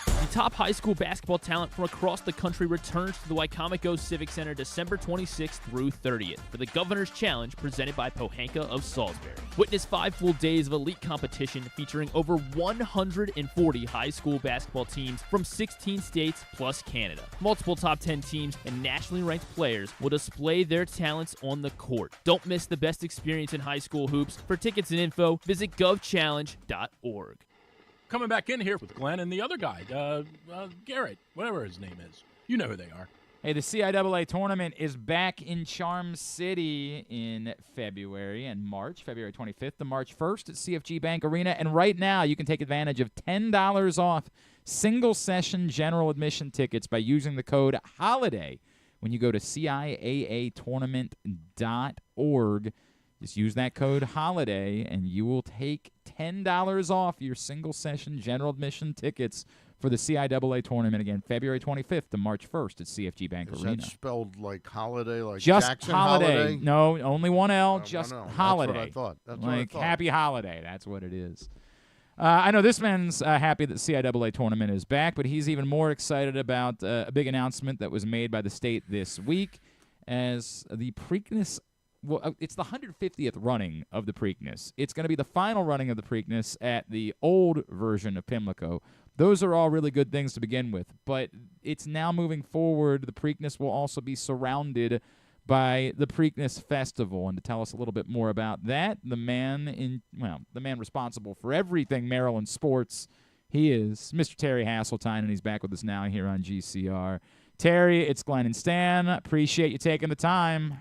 The top high school basketball talent from across the country returns to the Wycomico Civic Center December 26th through 30th for the Governor's Challenge presented by Pohanka of Salisbury. Witness 5 full days of elite competition featuring over 140 high school basketball teams from 16 states plus Canada. Multiple top 10 teams and nationally ranked players will display their talents on the court. Don't miss the best experience in high school hoops. For tickets and info, visit govchallenge.org. Coming back in here with Glenn and the other guy, Garrett, whatever his name is. You know who they are. Hey, the CIAA tournament is back in Charm City in February and March, February 25th to March 1st at CFG Bank Arena. And right now you can take advantage of $10 off single-session general admission tickets by using the code HOLIDAY when you go to CIAAtournament.org. Just use that code HOLIDAY, and you will take $10 off your single-session general admission tickets for the CIAA tournament again, February 25th to March 1st at CFG Bank Arena. Is that spelled like holiday, like just Jackson holiday? No, only one L, just 1 L. holiday. That's what I thought. That's like what I thought. happy holiday. That's what it is. I know this man's happy that the CIAA tournament is back, but he's even more excited about a big announcement that was made by the state this week as the Preakness. Well, it's the 150th running of the Preakness. It's going to be the final running of the Preakness at the old version of Pimlico. Those are all really good things to begin with, but it's now moving forward. The Preakness will also be surrounded by the Preakness Festival. And to tell us a little bit more about that, the man responsible for everything Maryland sports, he is Mr. Terry Hasseltine, and he's back with us now here on GCR. Terry, it's Glenn and Stan. Appreciate you taking the time.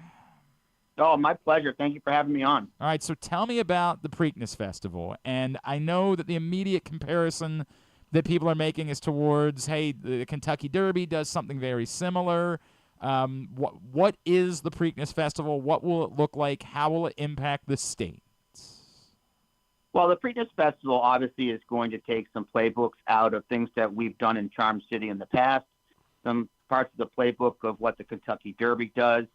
Oh, my pleasure. Thank you for having me on. All right, so tell me about the Preakness Festival. And I know that the immediate comparison that people are making is towards, hey, the Kentucky Derby does something very similar. What is the Preakness Festival? What will it look like? How will it impact the state? Well, the Preakness Festival obviously is going to take some playbooks out of things that we've done in Charm City in the past, some parts of the playbook of what the Kentucky Derby does,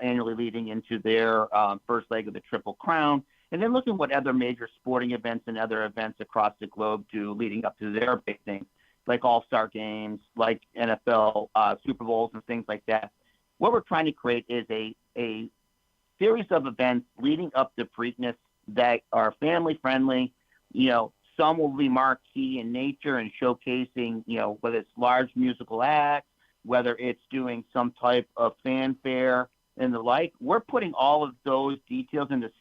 annually leading into their first leg of the Triple Crown, and then looking what other major sporting events and other events across the globe do leading up to their big things, like All-Star Games, like NFL Super Bowls and things like that. What we're trying to create is a series of events leading up to Preakness that are family-friendly, Some will be marquee in nature and showcasing, whether it's large musical acts, whether it's doing some type of fanfare and the like. We're putting all of those details into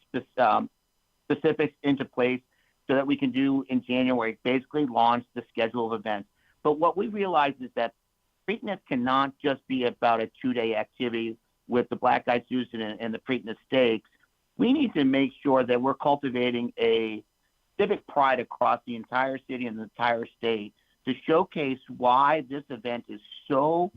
specifics into place so that we can do in January, basically launch the schedule of events. But what we realize is that Preakness cannot just be about a 2-day activity with the Black Eyed Susan and the Preakness Stakes. We need to make sure that we're cultivating a civic pride across the entire city and the entire state to showcase why this event is so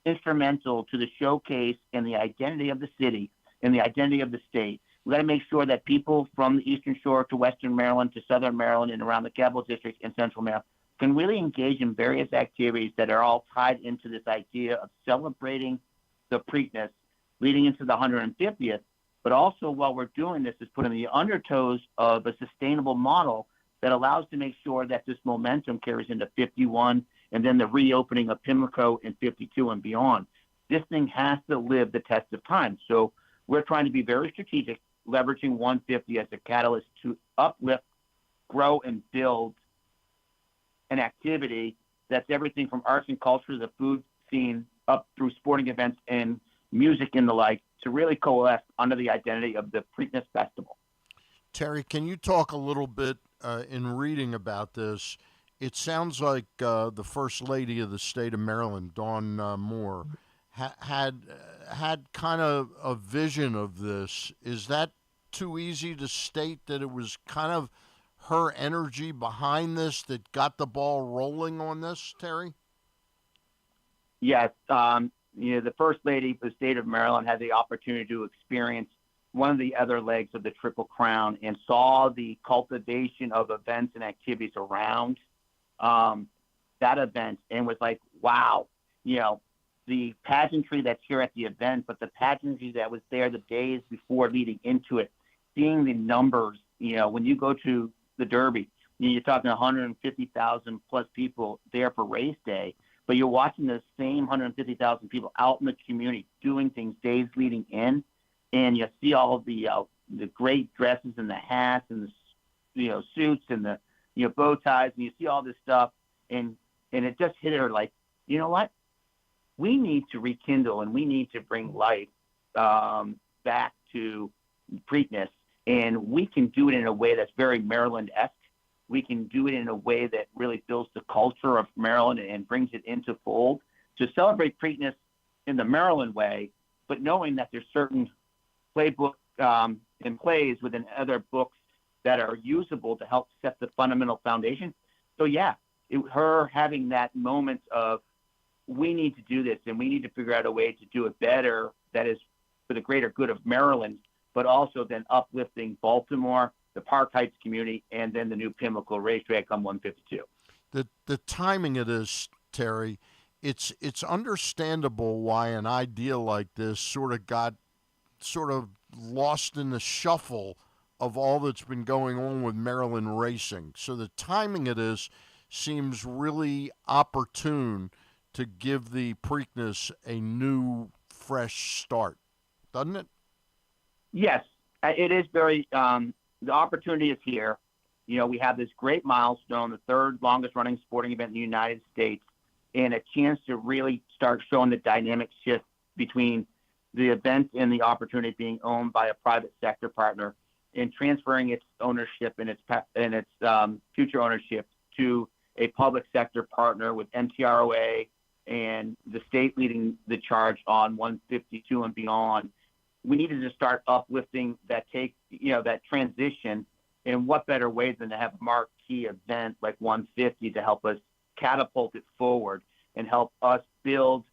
instrumental to the showcase and the identity of the city and the identity of the state. We've got to make sure that people from the Eastern Shore to Western Maryland to Southern Maryland and around the Capital District and Central Maryland can really engage in various activities that are all tied into this idea of celebrating the Preakness leading into the 150th. But also, while we're doing this, is putting the undertows of a sustainable model that allows to make sure that this momentum carries into 51 and then the reopening of Pimlico in 52 and beyond. This thing has to live the test of time. So we're trying to be very strategic, leveraging 150 as a catalyst to uplift, grow, and build an activity that's everything from arts and culture, the food scene, up through sporting events and music and the like, to really coalesce under the identity of the Preakness Festival. Terry, can you talk a little bit in reading about this? It sounds like the First Lady of the state of Maryland, Dawn Moore, had kind of a vision of this. Is that too easy to state that it was kind of her energy behind this that got the ball rolling on this, Terry? Yes. The First Lady of the state of Maryland had the opportunity to experience one of the other legs of the Triple Crown and saw the cultivation of events and activities around that event and was like, wow, the pageantry that's here at the event, but the pageantry that was there the days before leading into it, seeing the numbers, when you go to the Derby, you're talking 150,000 plus people there for race day, but you're watching the same 150,000 people out in the community doing things days leading in, and you see all of the great dresses and the hats and the suits and the bow ties, and you see all this stuff, and it just hit her like, you know what? We need to rekindle and we need to bring life back to Preakness, and we can do it in a way that's very Maryland-esque. We can do it in a way that really builds the culture of Maryland and brings it into fold to celebrate Preakness in the Maryland way, but knowing that there's certain playbook and plays within other books that are usable to help set the fundamental foundation. So yeah, her having that moment of, we need to do this and we need to figure out a way to do it better that is for the greater good of Maryland, but also then uplifting Baltimore, the Park Heights community, and then the new Pimlico racetrack on 152. The timing of this, Terry, it's understandable why an idea like this sort of got lost in the shuffle of all that's been going on with Maryland racing. So the timing of this seems really opportune to give the Preakness a new, fresh start, doesn't it? Yes, it is very. The opportunity is here. We have this great milestone, the third longest running sporting event in the United States, and a chance to really start showing the dynamic shift between the event and the opportunity being owned by a private sector partner and transferring its ownership and its future ownership to a public sector partner with MTROA and the state leading the charge on 152 and beyond. We needed to start uplifting that that transition, and what better way than to have a marquee event like 150 to help us catapult it forward and help us build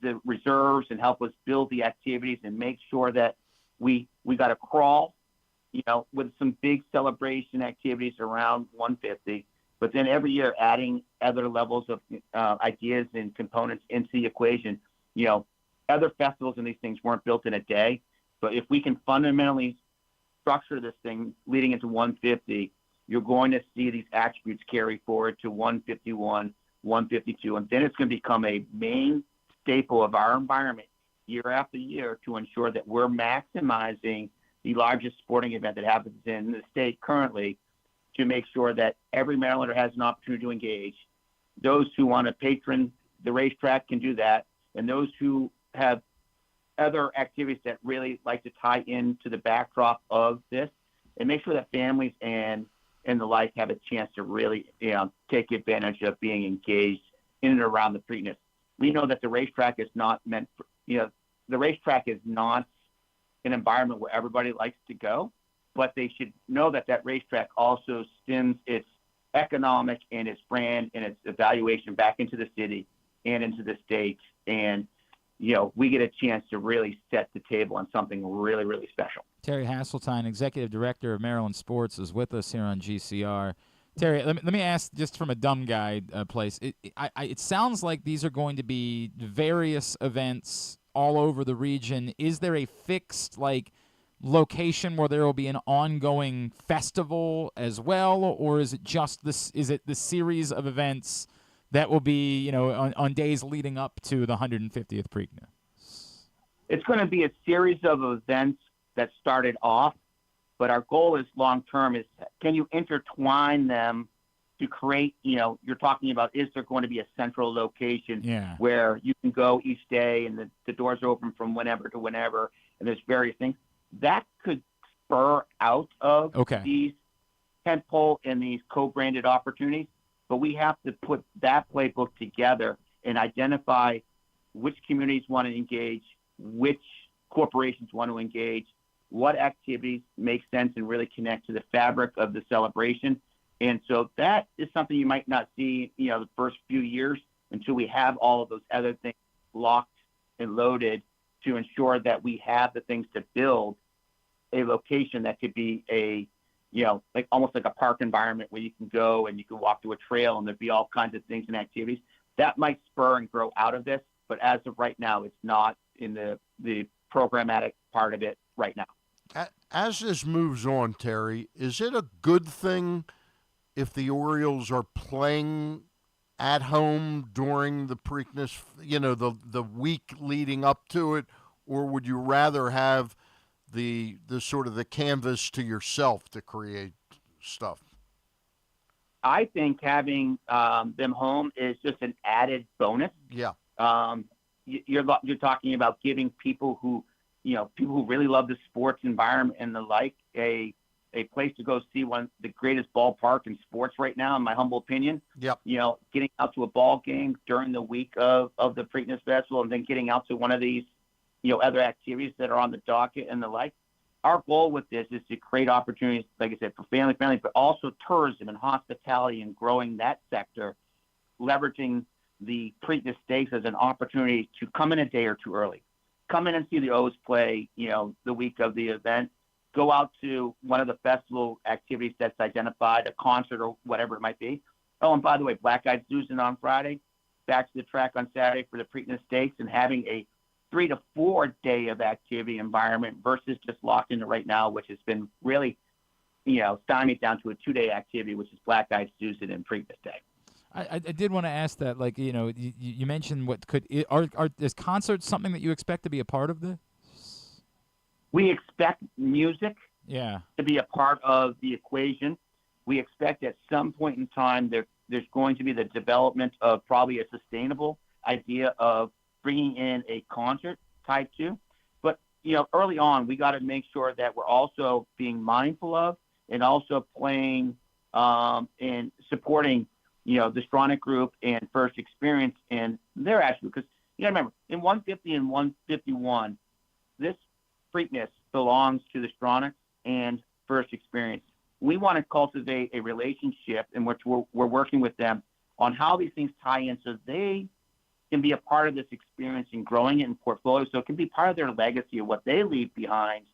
the reserves and help us build the activities and make sure that we got to crawl, with some big celebration activities around 150, but then every year adding other levels of ideas and components into the equation. Other festivals and these things weren't built in a day, but if we can fundamentally structure this thing leading into 150, you're going to see these attributes carry forward to 151, 152, and then it's going to become a main staple of our environment year after year to ensure that we're maximizing the largest sporting event that happens in the state currently to make sure that every Marylander has an opportunity to engage. Those who want to patron the racetrack can do that, and those who have other activities that really like to tie into the backdrop of this, and make sure that families and the like have a chance to really take advantage of being engaged in and around the Preakness. We know that the racetrack is not meant for, the racetrack is not an environment where everybody likes to go, but they should know that that racetrack also stems its economic and its brand and its evaluation back into the city and into the state. And, we get a chance to really set the table on something really, really special. Terry Hasseltine, Executive Director of Maryland Sports, is with us here on GCR. Terry, let me ask, just from a dumb guy place, it sounds like these are going to be various events all over the region. Is there a fixed, location where there will be an ongoing festival as well, or is it just this? Is it the series of events that will be, on days leading up to the 150th Preakness? It's going to be a series of events that started off, but our goal is long-term is, can you intertwine them to create, you're talking about, is there going to be a central location where you can go each day and the doors are open from whenever to whenever, and there's various things that could spur out of these tentpole and these co-branded opportunities. But we have to put that playbook together and identify which communities want to engage, which corporations want to engage, what activities make sense and really connect to the fabric of the celebration. And so that is something you might not see, the first few years until we have all of those other things locked and loaded to ensure that we have the things to build a location that could be almost like a park environment where you can go and you can walk to a trail and there'd be all kinds of things and activities that might spur and grow out of this. But as of right now, it's not in the programmatic part of it right now. As this moves on, Terry, is it a good thing if the Orioles are playing at home during the Preakness, the week leading up to it, or would you rather have the sort of the canvas to yourself to create stuff? I think having them home is just an added bonus. Yeah. You're talking about giving people who really love the sports environment and the like a place to go see one of the greatest ballpark in sports right now, in my humble opinion. Yep. Getting out to a ball game during the week of the Preakness Festival, and then getting out to one of these, other activities that are on the docket and the like. Our goal with this is to create opportunities, like I said, for family, but also tourism and hospitality and growing that sector, leveraging the Preakness Stakes as an opportunity to come in a day or two early. Come in and see the O's play, the week of the event. Go out to one of the festival activities that's identified, a concert or whatever it might be. Oh, and by the way, Black Eyed Susan on Friday, back to the track on Saturday for the Preakness Stakes, and having a 3 to 4 day of activity environment versus just locked into right now, which has been really, stymied down to a 2-day activity, which is Black Eyed Susan and Preakness Day. I did want to ask that, you mentioned is concerts something that you expect to be a part of this? We expect music to be a part of the equation. We expect at some point in time there's going to be the development of probably a sustainable idea of bringing in a concert type to. But, early on, we got to make sure that we're also being mindful of and also playing and supporting, the Stronach Group and First Experience and their attribute. Because, remember, in 150 and 151, this Preakness belongs to the Stronach and First Experience. We want to cultivate a relationship in which we're working with them on how these things tie in so they can be a part of this experience and growing it in portfolio, so it can be part of their legacy of what they leave behind,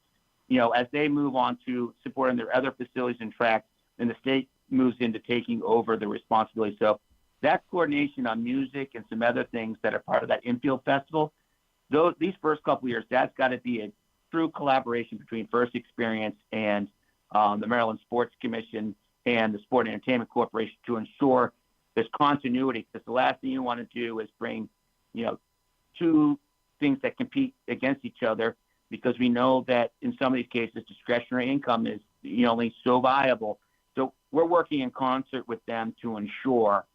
as they move on to supporting their other facilities and tracks, and the state moves into taking over the responsibility. So that coordination on music and some other things that are part of that infield festival, these first couple of years, that's got to be a true collaboration between First Experience and the Maryland Sports Commission and the Sport and Entertainment Corporation to ensure there's continuity, because the last thing you want to do is bring, two things that compete against each other, because we know that in some of these cases, discretionary income is only so viable. So we're working in concert with them to ensure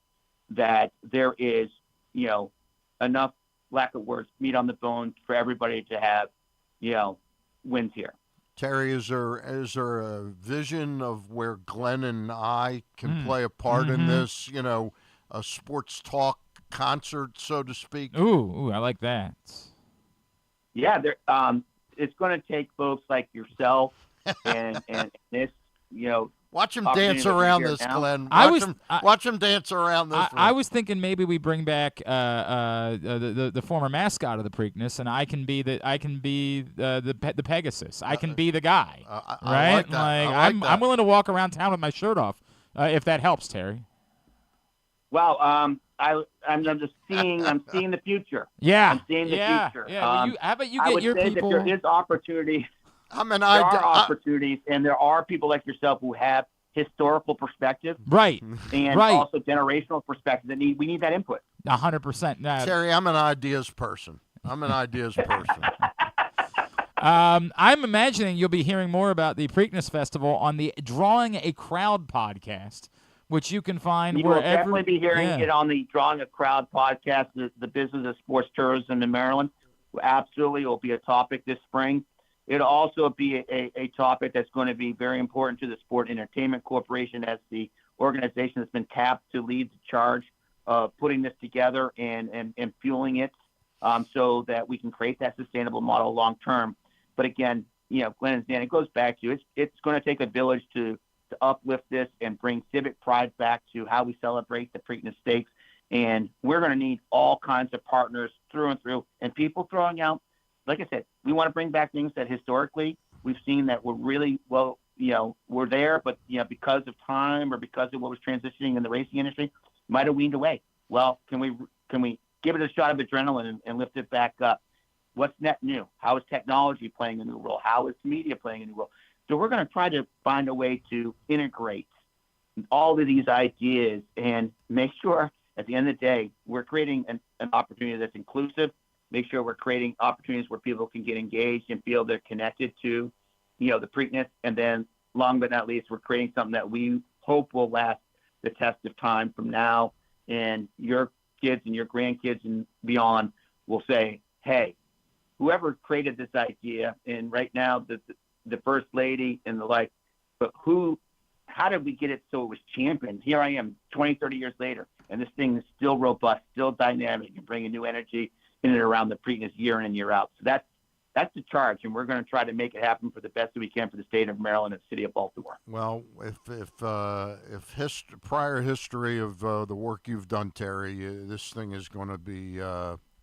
that there is, enough, lack of words, meat on the bone for everybody to have, wins here. Terry, is there a vision of where Glenn and I can play a part in this, a sports talk concert, so to speak? Ooh, I like that. Yeah, it's going to take folks like yourself and this, Watch him dance around this, now. Glenn. Watch him dance around this. I was thinking maybe we bring back the former mascot of the Preakness, and I can be the Pegasus. I can be the guy, right? I like that. I'm willing to walk around town with my shirt off, if that helps, Terry. Well, I'm just seeing. I'm seeing the future. Yeah, I'm seeing the future. Yeah. How about you get your people? That there is opportunity. There are opportunities, and there are people like yourself who have historical perspective, right, and also generational perspective. We need that input. 100%. Terry, I'm an ideas person. I'm imagining you'll be hearing more about the Preakness Festival on the Drawing a Crowd podcast, which you can find you wherever. You will definitely be hearing it on the Drawing a Crowd podcast, the business of sports tourism in Maryland. Absolutely, it will be a topic this spring. It'll also be a topic that's going to be very important to the Sport Entertainment Corporation as the organization that's been tapped to lead the charge of putting this together and fueling it so that we can create that sustainable model long term. But again, Glenn and Dan, it goes back to it's going to take a village to uplift this and bring civic pride back to how we celebrate the Preakness Stakes. And we're going to need all kinds of partners through and through, and people throwing out. Like I said, we want to bring back things that historically we've seen that were really, were there, but, because of time or because of what was transitioning in the racing industry, might have weaned away. Well, can we give it a shot of adrenaline and lift it back up? What's net new? How is technology playing a new role? How is media playing a new role? So we're going to try to find a way to integrate all of these ideas and make sure at the end of the day, we're creating an opportunity that's inclusive. Make sure we're creating opportunities where people can get engaged and feel they're connected to, the Preakness. And then, long but not least, we're creating something that we hope will last the test of time from now. And your kids and your grandkids and beyond will say, hey, whoever created this idea, and right now the First Lady and the like, but how did we get it so it was championed? Here I am 20, 30 years later, and this thing is still robust, still dynamic, and bringing new energy in and around the Preakness year in and year out. So that's the charge, and we're going to try to make it happen for the best that we can for the state of Maryland and the city of Baltimore. Well, if prior history of the work you've done, Terry, this thing is going to be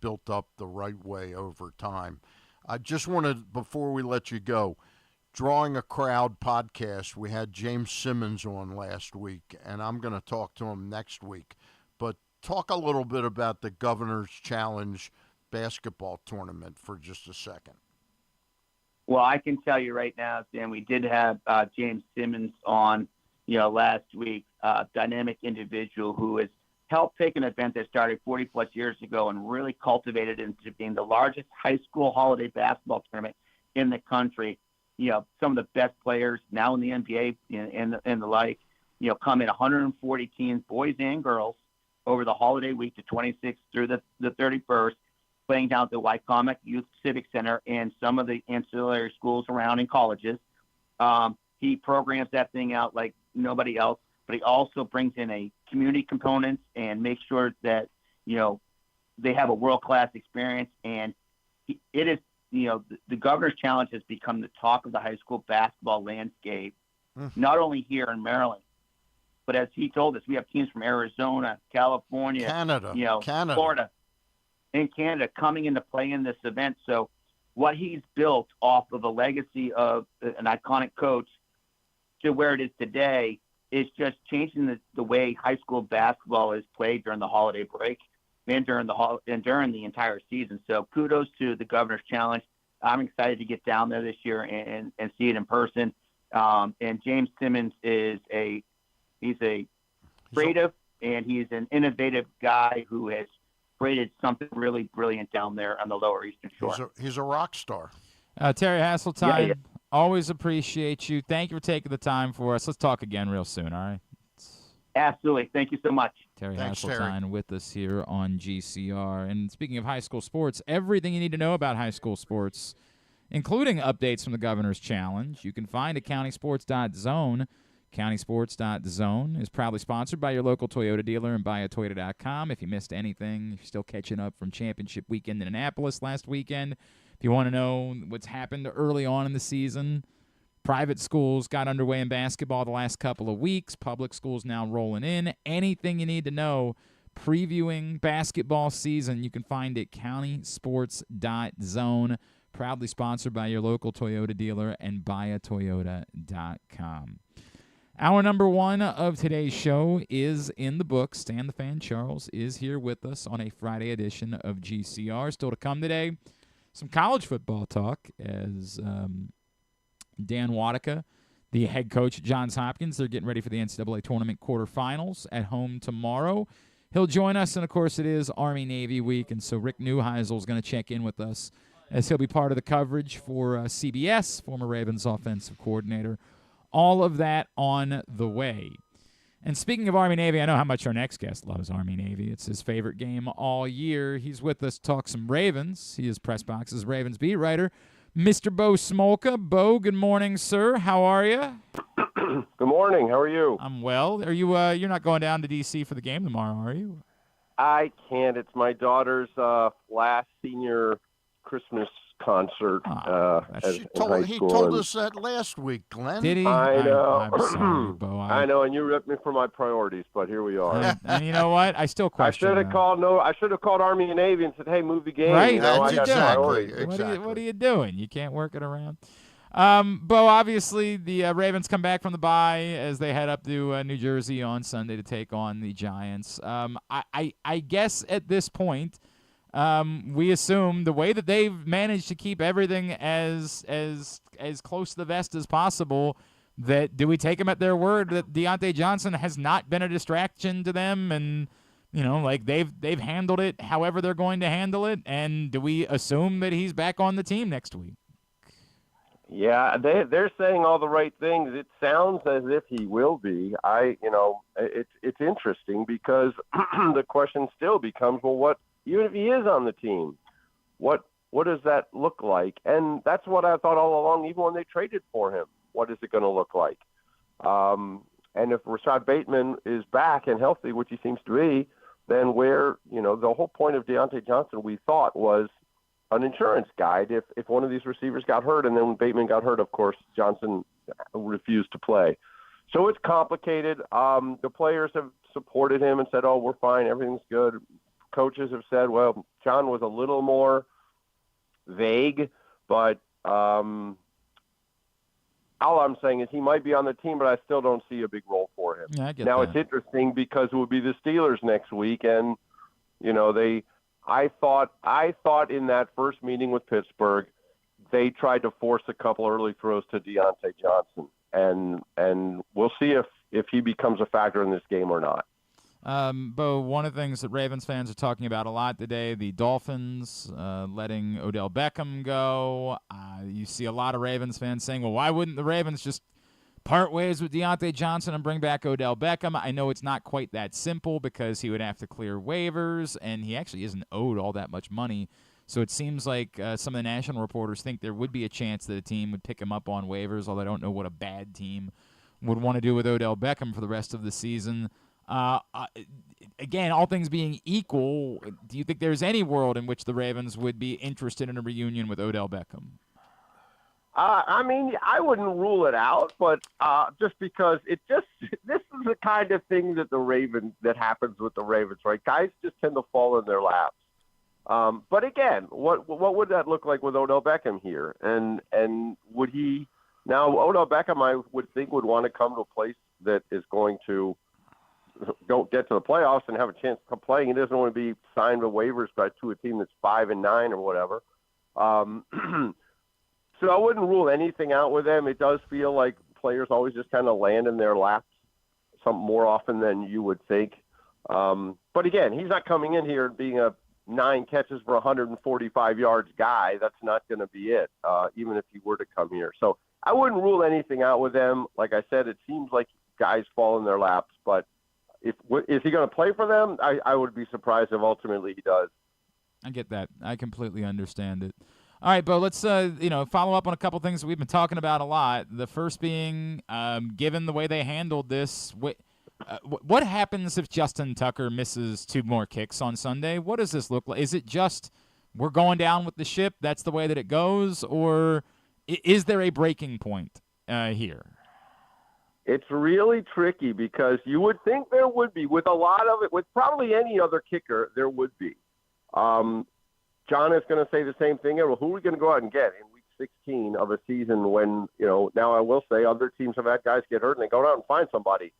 built up the right way over time. I just wanted, before we let you go, Drawing a Crowd podcast, we had James Simmons on last week, and I'm going to talk to him next week. But talk a little bit about the Governor's Challenge basketball tournament for just a second. Well, I can tell you right now, Sam, we did have James Simmons on, last week, dynamic individual who has helped take an event that started 40-plus years ago and really cultivated it into being the largest high school holiday basketball tournament in the country. Some of the best players now in the NBA and the like, come in 140 teams, boys and girls, over the holiday week, the 26th through the 31st, playing down at the Wycomic Youth Civic Center and some of the ancillary schools around in colleges. He programs that thing out like nobody else, but he also brings in a community component and makes sure that, they have a world-class experience. And it is, the Governor's Challenge has become the talk of the high school basketball landscape, not only here in Maryland, but as he told us, we have teams from Arizona, California, Canada, Florida, and Canada coming into play in this event. So what he's built off of a legacy of an iconic coach to where it is today is just changing the way high school basketball is played during the holiday break and during the entire season. So kudos to the Governor's Challenge. I'm excited to get down there this year and see it in person. And James Simmons he's a creative and he's an innovative guy who has created something really brilliant down there on the Lower Eastern Shore. He's a rock star. Terry Hasseltine, Always appreciate you. Thank you for taking the time for us. Let's talk again real soon, all right? Absolutely. Thank you so much. Terry Thanks, Hasseltine Terry. with us here on GCR. And speaking of high school sports, everything you need to know about high school sports, including updates from the Governor's Challenge, you can find at countysports.zone. Countysports.zone is proudly sponsored by your local Toyota dealer and buyatoyota.com. If you missed anything, if you're still catching up from championship weekend in Annapolis last weekend, if you want to know what's happened early on in the season, private schools got underway in basketball the last couple of weeks. Public schools now rolling in. Anything you need to know previewing basketball season, you can find it countysports.zone, proudly sponsored by your local Toyota dealer and buyatoyota.com. Hour number 1 of today's show is in the books. Stan the Fan Charles is here with us on a Friday edition of GCR. Still to come today, some college football talk as Dan Wodicka, the head coach at Johns Hopkins, they're getting ready for the NCAA tournament quarterfinals at home tomorrow. He'll join us, and, of course, it is Army-Navy week, and so Rick Neuheisel is going to check in with us as he'll be part of the coverage for CBS, former Ravens offensive coordinator. All of that on the way. And speaking of Army-Navy, I know how much our next guest loves Army-Navy. It's his favorite game all year. He's with us to talk some Ravens. He is PressBox's Ravens beat writer, Mr. Bo Smolka. Bo, good morning, sir. How are you? Good morning. How are you? I'm well. Are you? You're not going down to D.C. for the game tomorrow, are you? I can't. It's my daughter's last senior Christmas concert in high school. He told us that last week, Glenn. Did he? I know. I'm sorry, Bo. I know, and you ripped me for my priorities, but here we are. And you know what? I still question. I should have called Army and Navy and said, "Hey, move the game." Right? You know, That's I got priorities. Exactly. What are you doing? You can't work it around. Bo, obviously, the Ravens come back from the bye as they head up to New Jersey on Sunday to take on the Giants. I guess at this point, we assume the way that they've managed to keep everything as close to the vest as possible, that do we take them at their word that Deontay Johnson has not been a distraction to them, and like they've handled it however they're going to handle it, and do we assume that he's back on the team next week? Yeah, they're saying all the right things. It sounds as if he will be. It's interesting because the question still becomes, well, what? Even if he is on the team, what does that look like? And that's what I thought all along, even when they traded for him. What is it going to look like? And if Rashad Bateman is back and healthy, which he seems to be, then the whole point of Deontay Johnson, we thought, was an insurance guide. If one of these receivers got hurt, and then when Bateman got hurt, of course, Johnson refused to play. So it's complicated. The players have supported him and said, oh, we're fine, everything's good. Coaches have said, well, John was a little more vague, but all I'm saying is he might be on the team, but I still don't see a big role for him. Yeah, I get now, that. It's interesting because it will be the Steelers next week, and I thought in that first meeting with Pittsburgh, they tried to force a couple early throws to Deontay Johnson, and we'll see if he becomes a factor in this game or not. Bo, one of the things that Ravens fans are talking about a lot today, the Dolphins letting Odell Beckham go. You see a lot of Ravens fans saying, well, why wouldn't the Ravens just part ways with Deontay Johnson and bring back Odell Beckham? I know it's not quite that simple because he would have to clear waivers, and he actually isn't owed all that much money. So it seems like some of the national reporters think there would be a chance that a team would pick him up on waivers, although I don't know what a bad team would want to do with Odell Beckham for the rest of the season. Again, all things being equal, do you think there's any world in which the Ravens would be interested in a reunion with Odell Beckham? I wouldn't rule it out, but just because this is the kind of thing that happens with the Ravens, right? Guys just tend to fall in their laps. But again, what would that look like with Odell Beckham here? And would he now? Odell Beckham, I would think, would want to come to a place that is going to don't get to the playoffs and have a chance of playing. He doesn't want to be signed with waivers to a team that's 5-9 or whatever. So I wouldn't rule anything out with them. It does feel like players always just kind of land in their laps some more often than you would think. But again, he's not coming in here being a 9 catches for 145 yards guy. That's not going to be it, even if he were to come here. So I wouldn't rule anything out with them. Like I said, it seems like guys fall in their laps, but is he going to play for them? I would be surprised if ultimately he does. I get that. I completely understand it. All right, Bo, let's follow up on a couple things that we've been talking about a lot. The first being, given the way they handled this, what happens if Justin Tucker misses 2 more kicks on Sunday? What does this look like? Is it just we're going down with the ship, that's the way that it goes, or is there a breaking point here? It's really tricky because you would think there would be. With a lot of it, with probably any other kicker, there would be. John is going to say the same thing. Well, who are we going to go out and get in week 16 of a season when, now I will say other teams have had guys get hurt and they go out and find somebody.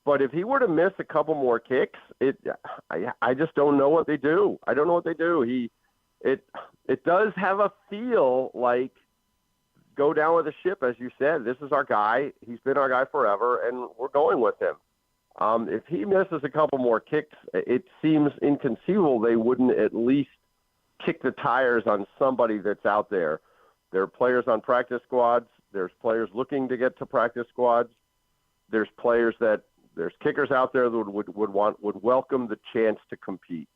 But if he were to miss a couple more kicks, I just don't know what they do. I don't know what they do. It does have a feel like go down with the ship, as you said. This is our guy. He's been our guy forever, and we're going with him. If he misses a couple more kicks, it seems inconceivable they wouldn't at least kick the tires on somebody that's out there. There are players on practice squads. There's players looking to get to practice squads. There's kickers out there that would welcome the chance to compete.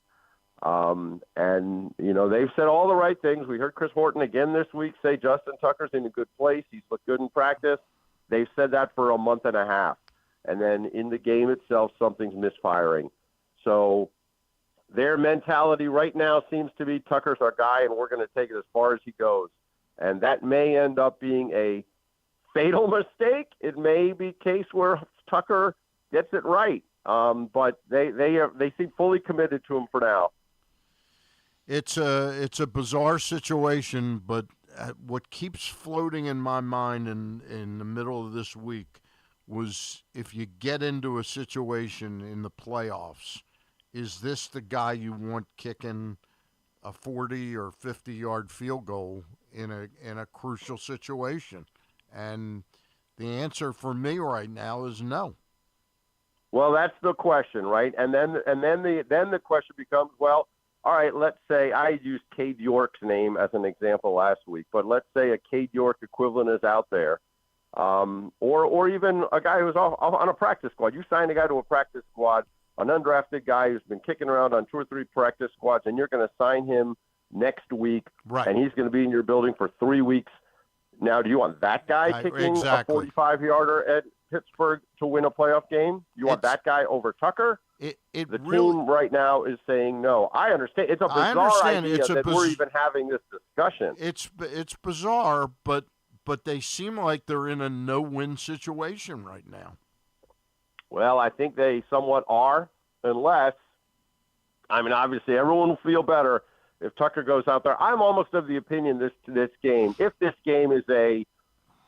They've said all the right things. We heard Chris Horton again this week say Justin Tucker's in a good place. He's looked good in practice. They've said that for a month and a half. And then in the game itself, something's misfiring. So their mentality right now seems to be Tucker's our guy, and we're going to take it as far as he goes. And that may end up being a fatal mistake. It may be a case where Tucker gets it right. But they seem fully committed to him for now. It's a bizarre situation, but what keeps floating in my mind in the middle of this week was if you get into a situation in the playoffs, is this the guy you want kicking a 40 or 50-yard field goal in a crucial situation? And the answer for me right now is no. Well, that's the question, right? And then the question becomes, well, all right, let's say I used Cade York's name as an example last week, but let's say a Cade York equivalent is out there, or even a guy who's on a practice squad. You sign a guy to a practice squad, an undrafted guy who's been kicking around on 2 or 3 practice squads, and you're going to sign him next week, right? And he's going to be in your building for 3 weeks. Now, do you want that guy kicking a 45-yarder at Pittsburgh to win a playoff game? You want that guy over Tucker? The team right now is saying no. I understand. It's a bizarre idea that we're even having this discussion. It's bizarre, but they seem like they're in a no-win situation right now. Well, I think they somewhat are, unless, obviously everyone will feel better if Tucker goes out there. I'm almost of the opinion this game, if this game is a,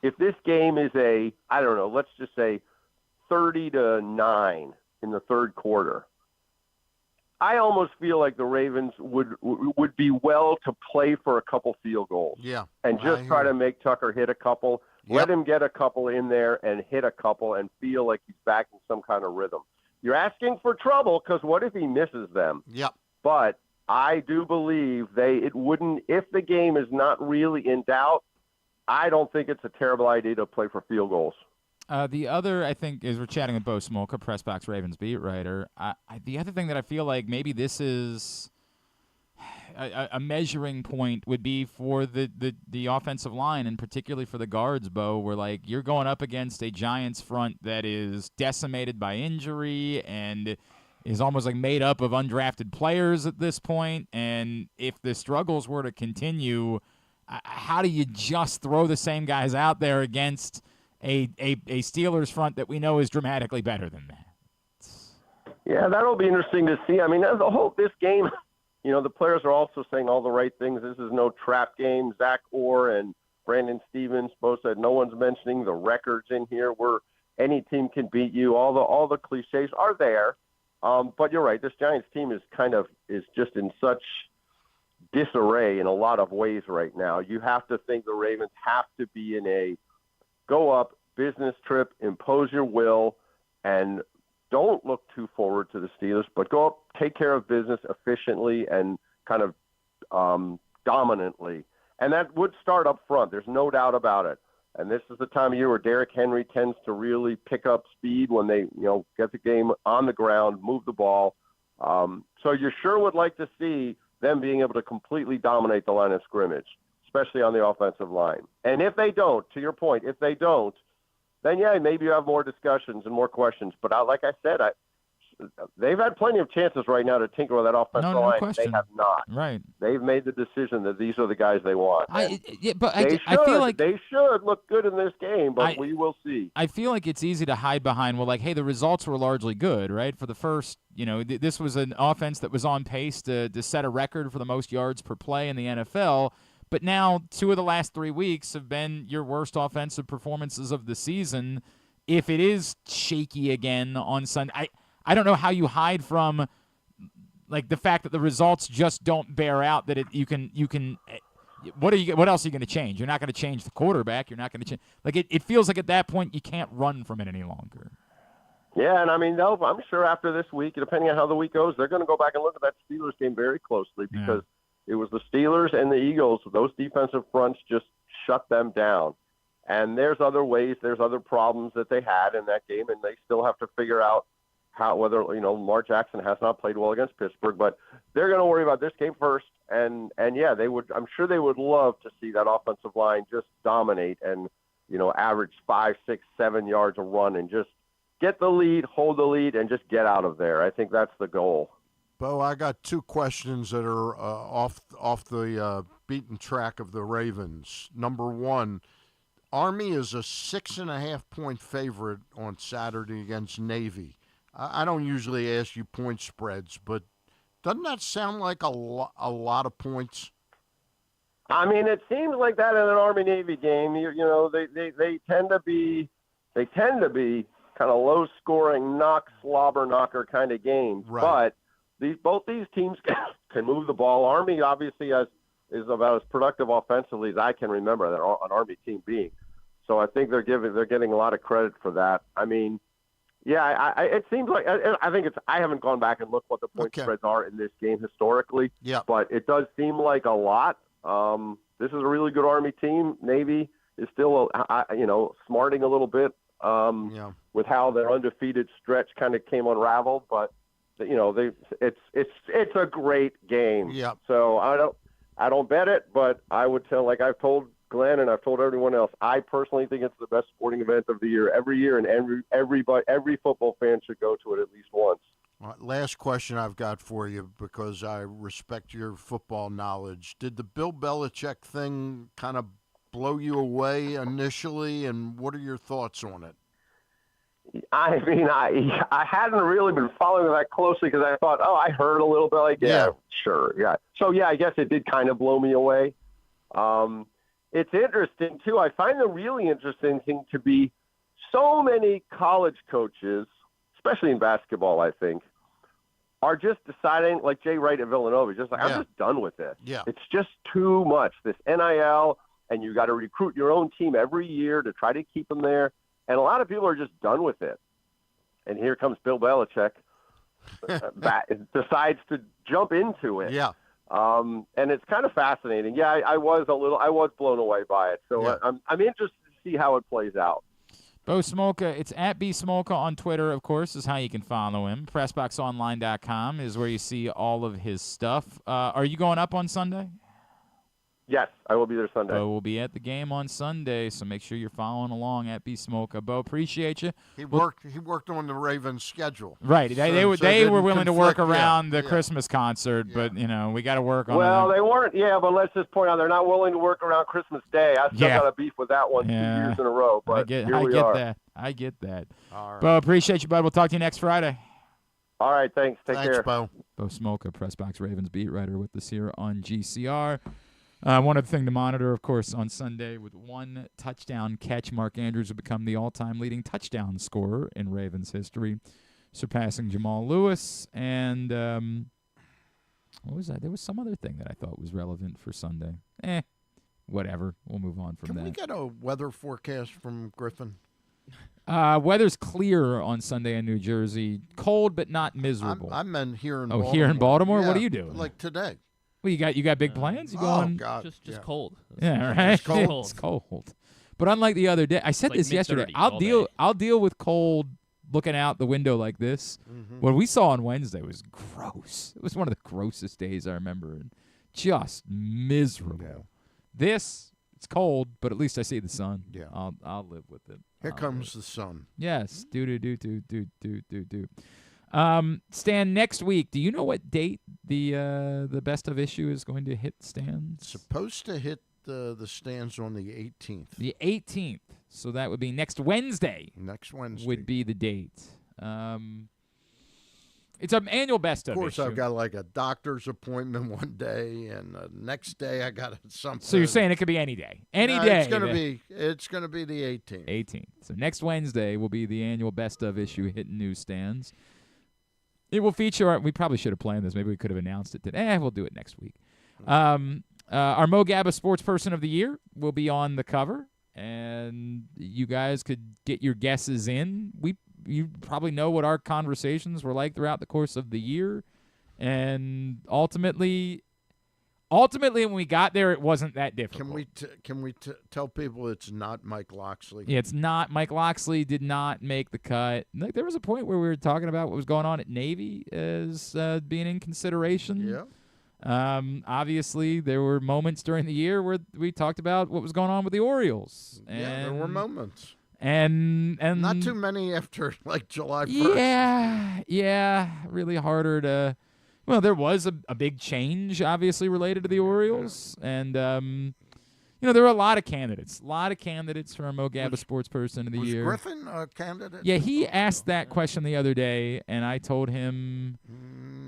I don't know, let's just say 30-9 in the third quarter, I almost feel like the Ravens would be well to play for a couple field goals. Yeah. And just try to make Tucker hit a couple, let him get a couple in there and hit a couple and feel like he's back in some kind of rhythm. You're asking for trouble because what if he misses them? Yep. But I do believe it wouldn't, if the game is not really in doubt, I don't think it's a terrible idea to play for field goals. The other, I think, is we're chatting with Bo Smolka, PressBox Ravens beat writer. The other thing that I feel like maybe this is a measuring point would be for the offensive line, and particularly for the guards, Bo, where you're going up against a Giants front that is decimated by injury and is almost made up of undrafted players at this point. And if the struggles were to continue, how do you just throw the same guys out there against a Steelers front that we know is dramatically better than that? Yeah, that'll be interesting to see. This game, the players are also saying all the right things. This is no trap game. Zach Orr and Brandon Stevens both said no one's mentioning the records in here where any team can beat you. All the cliches are there. But you're right. This Giants team is just in such disarray in a lot of ways right now. You have to think the Ravens have to be in a go up business trip, impose your will, and don't look too forward to the Steelers, but go up, take care of business efficiently and kind of dominantly. And that would start up front. There's no doubt about it. And this is the time of year where Derrick Henry tends to really pick up speed when they, get the game on the ground, move the ball. So you sure would like to see them being able to completely dominate the line of scrimmage, especially on the offensive line. And if they don't, to your point, if they don't, then, maybe you have more discussions and more questions. But like I said, they've had plenty of chances right now to tinker with that offensive line. Question. They have not. Right. They've made the decision that these are the guys they want. I feel like they should look good in this game, but we will see. I feel like it's easy to hide behind, hey, the results were largely good, right? For the first, this was an offense that was on pace to set a record for the most yards per play in the NFL. But now 2 of the last 3 weeks have been your worst offensive performances of the season. If it is shaky again on Sunday, I don't know how you hide from the fact that the results just don't bear out that you can what else are you going to change? You're not going to change the quarterback. You're not going to change it feels like at that point you can't run from it any longer. Yeah, and I'm sure after this week, depending on how the week goes, they're going to go back and look at that Steelers game very closely because it was the Steelers and the Eagles. Those defensive fronts just shut them down. And there's other ways, there's other problems that they had in that game, and they still have to figure out whether Lamar Jackson has not played well against Pittsburgh, but they're going to worry about this game first. And they would, I'm sure they would love to see that offensive line just dominate and, average 5, 6, 7 yards a run and just get the lead, hold the lead, and just get out of there. I think that's the goal. Bo, I got 2 questions that are off the beaten track of the Ravens. Number 1, Army is a 6.5-point favorite on Saturday against Navy. I don't usually ask you point spreads, but doesn't that sound like a lot of points? I mean, it seems like that in an Army-Navy game. They tend to be kind of low-scoring, slobber knocker kind of games. Right. But both these teams can move the ball. Army obviously is about as productive offensively as I can remember an Army team being. So I think they're getting a lot of credit for that. I mean, it seems like I haven't gone back and looked what the point spreads are in this game historically. Yeah. But it does seem like a lot. This is a really good Army team. Navy is still smarting a little bit with how their undefeated stretch kind of came unraveled, but it's a great game. Yeah. So I don't bet it, but I would tell, like I've told Glenn and I've told everyone else, I personally think it's the best sporting event of the year every year, and every football fan should go to it at least once. Last question I've got for you, because I respect your football knowledge. Did the Bill Belichick thing kind of blow you away initially, and what are your thoughts on it? I mean, I hadn't really been following that closely because I thought, I heard a little bit, sure, yeah. So, I guess it did kind of blow me away. It's interesting, too. I find the really interesting thing to be so many college coaches, especially in basketball, I think, are just deciding, like Jay Wright at Villanova, just like, I'm just done with this. Yeah. It's just too much, this NIL, and you got to recruit your own team every year to try to keep them there. And a lot of people are just done with it. And here comes Bill Belichick, decides to jump into it. Yeah. And it's kind of fascinating. Yeah, I was blown away by it. So I'm interested to see how it plays out. Bo Smolka, it's at B Smolka on Twitter, of course, is how you can follow him. PressBoxOnline.com is where you see all of his stuff. Are you going up on Sunday? Yes, I will be there Sunday. Bo will be at the game on Sunday, so make sure you're following along at B Smolka. Bo, appreciate you. He worked on the Ravens' schedule. Right. They were willing to work around the Christmas concert, but we got to work on it. Well, they weren't. Yeah, but let's just point out they're not willing to work around Christmas Day. I still got a beef with that one 2 years in a row. But I get that. All right. Bo, appreciate you, bud. We'll talk to you next Friday. All right. Thanks. Take care. Bo. Bo Smolka, PressBox Ravens beat writer, with us here on GCR. One other thing to monitor, of course, on Sunday, with 1 touchdown catch, Mark Andrews will become the all-time leading touchdown scorer in Ravens history, surpassing Jamal Lewis. And what was that? There was some other thing that I thought was relevant for Sunday. Whatever. We'll move on from that. Can we get a weather forecast from Griffin? Weather's clear on Sunday in New Jersey. Cold, but not miserable. I meant here in Baltimore. Here in Baltimore? Yeah, what are you doing? Like today. Well, you got big plans? You going? God. Just cold. Yeah, right. It's cold. It's cold. But unlike the other day, I said Like this yesterday. mid-30s I'll deal with cold looking out the window like this. Mm-hmm. What we saw on Wednesday was gross. It was one of the grossest days I remember, and just miserable. Yeah. This, it's cold, but at least I see the sun. Yeah. I'll live with it. Here comes the sun. Yes. Do. Stan, next week, do you know what date the best of issue is going to hit stands? Supposed to hit the stands on the 18th. The 18th. So that would be next Wednesday. Next Wednesday would be the date. It's an annual best of. Of course, issue. I've got like a doctor's appointment one day, and the next day I got something. So you're saying it could be any day? Any No, day. It's gonna be the 18th. 18th. So next Wednesday will be the annual best of issue hitting newsstands. It will feature. We probably should have planned this. Maybe we could have announced it today. We'll do it next week. Our Mo Gabba Sports Person of the Year will be on the cover, and you guys could get your guesses in. You probably know what our conversations were like throughout the course of the year, and ultimately, when we got there, it wasn't that difficult. Can we tell people it's not Mike Loxley? Yeah, it's not. Mike Loxley did not make the cut. Like, there was a point where we were talking about what was going on at Navy as being in consideration. Yeah. Obviously, there were moments during the year where we talked about what was going on with the Orioles. And, yeah, there were moments. And not too many after like July 1st. Yeah, really harder to. Well, there was a big change, obviously related to the Orioles, and there were a lot of candidates. For our Mo Gabba Sports Person of the Year. Was Griffin a candidate? Yeah, he asked that question the other day, and I told him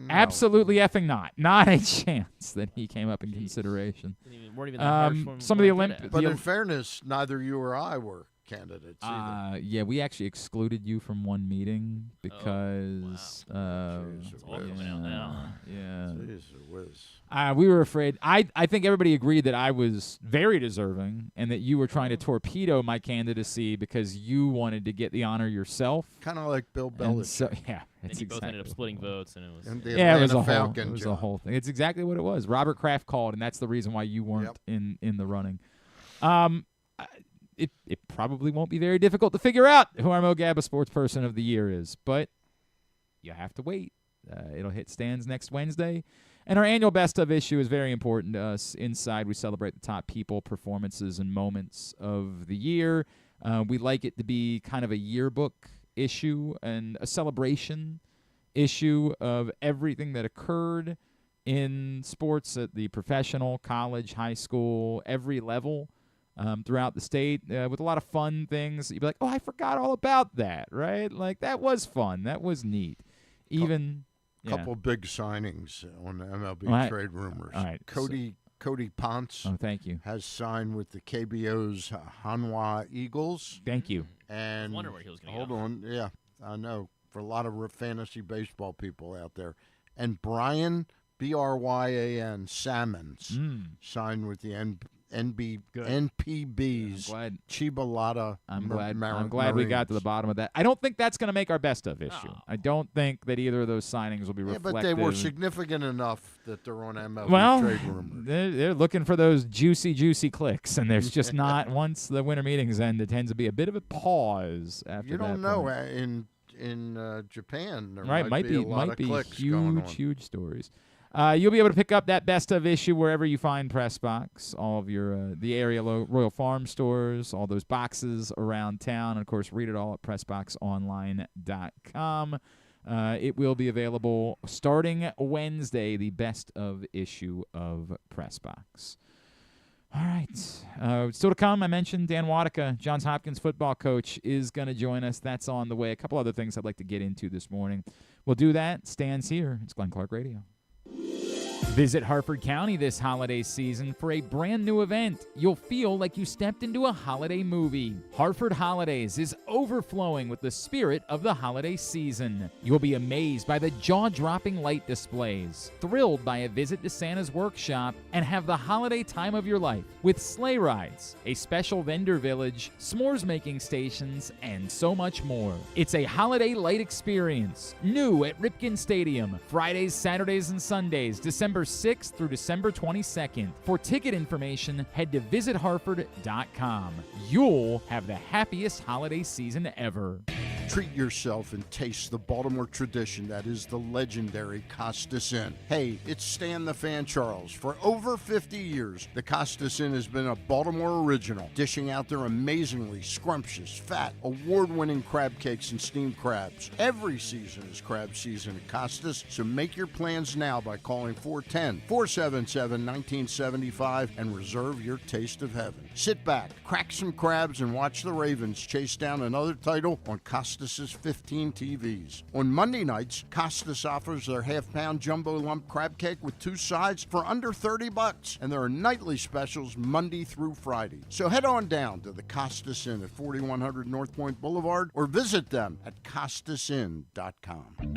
absolutely effing not. Not a chance that he came up in consideration. Weren't even that harsh when some of the Olympic. But in fairness, neither you or I were candidates either. Yeah, we actually excluded you from one meeting because It's all coming out now. Yeah. Jeez, it was. We were afraid. I think everybody agreed that I was very deserving and that you were trying to torpedo my candidacy because you wanted to get the honor yourself. Kind of like Bill And Belichick. so, yeah, And you both ended up splitting votes, and it was. And the it was Atlanta it was a job. whole thing. It's exactly what it was. Robert Kraft called, and that's the reason why you weren't in the running. It probably won't be very difficult to figure out who our Mo Gabba Sports Person of the Year is, but you have to wait. It'll hit stands next Wednesday. And our annual best of issue is very important to us. Inside, we celebrate the top people, performances, and moments of the year. We like it to be kind of a yearbook issue and a celebration issue of everything that occurred in sports at the professional, college, high school, every level throughout the state, with a lot of fun things. You'd be like, oh, I forgot all about that, right? Like, that was fun. That was neat. Even... Couple big signings on MLB Trade Rumors. All right. Cody Ponce thank you. has signed with the KBO's Hanwha Eagles. Thank you. And I was wondering where he was going to hold go. on. Yeah, I know. For a lot of fantasy baseball people out there. And Brian, Bryan Salmons, signed with the NPB's Chibalata. I'm glad we got to the bottom of that. I don't think that's going to make our best of issue. Oh. I don't think that either of those signings will be reflective. But they were significant enough that they're on MLB Trade Rumors. They're looking for those juicy clicks, and there's just not. Once the winter meetings end, it tends to be a bit of a pause after that. You don't know point. in Japan. There might be a lot of clicks going on. Huge stories. You'll be able to pick up that best of issue wherever you find PressBox, all of your the area Royal Farm stores, all those boxes around town, and of course read it all at PressBoxOnline.com. It will be available starting Wednesday, the best of issue of PressBox. All right. Still to come, I mentioned Dan Wodicka, Johns Hopkins football coach, is going to join us. That's on the way. A couple other things I'd like to get into this morning. We'll do that. Stan's here. It's Glenn Clark Radio. Visit Harford County this holiday season for a brand new event. You'll feel like you stepped into a holiday movie. Harford Holidays is overflowing with the spirit of the holiday season. You'll be amazed by the jaw-dropping light displays, thrilled by a visit to Santa's workshop, and have the holiday time of your life with sleigh rides, a special vendor village, s'mores making stations, and so much more. It's a holiday light experience, new at Ripken Stadium, Fridays, Saturdays, and Sundays, December November 6th through December 22nd. For ticket information, head to visithartford.com. You'll have the happiest holiday season ever. Treat yourself and taste the Baltimore tradition that is the legendary Costas Inn. Hey, it's Stan the Fan Charles. For over 50 years, the Costas Inn has been a Baltimore original, dishing out their amazingly scrumptious, fat, award-winning crab cakes and steamed crabs. Every season is crab season at Costas, so make your plans now by calling 410-477-1975 and reserve your taste of heaven. Sit back, crack some crabs, and watch the Ravens chase down another title on Costas' 15 TVs. On Monday nights, Costas offers their half-pound jumbo lump crab cake with 2 sides for under $30, and there are nightly specials Monday through Friday. So head on down to the Costas Inn at 4100 North Point Boulevard or visit them at CostasInn.com.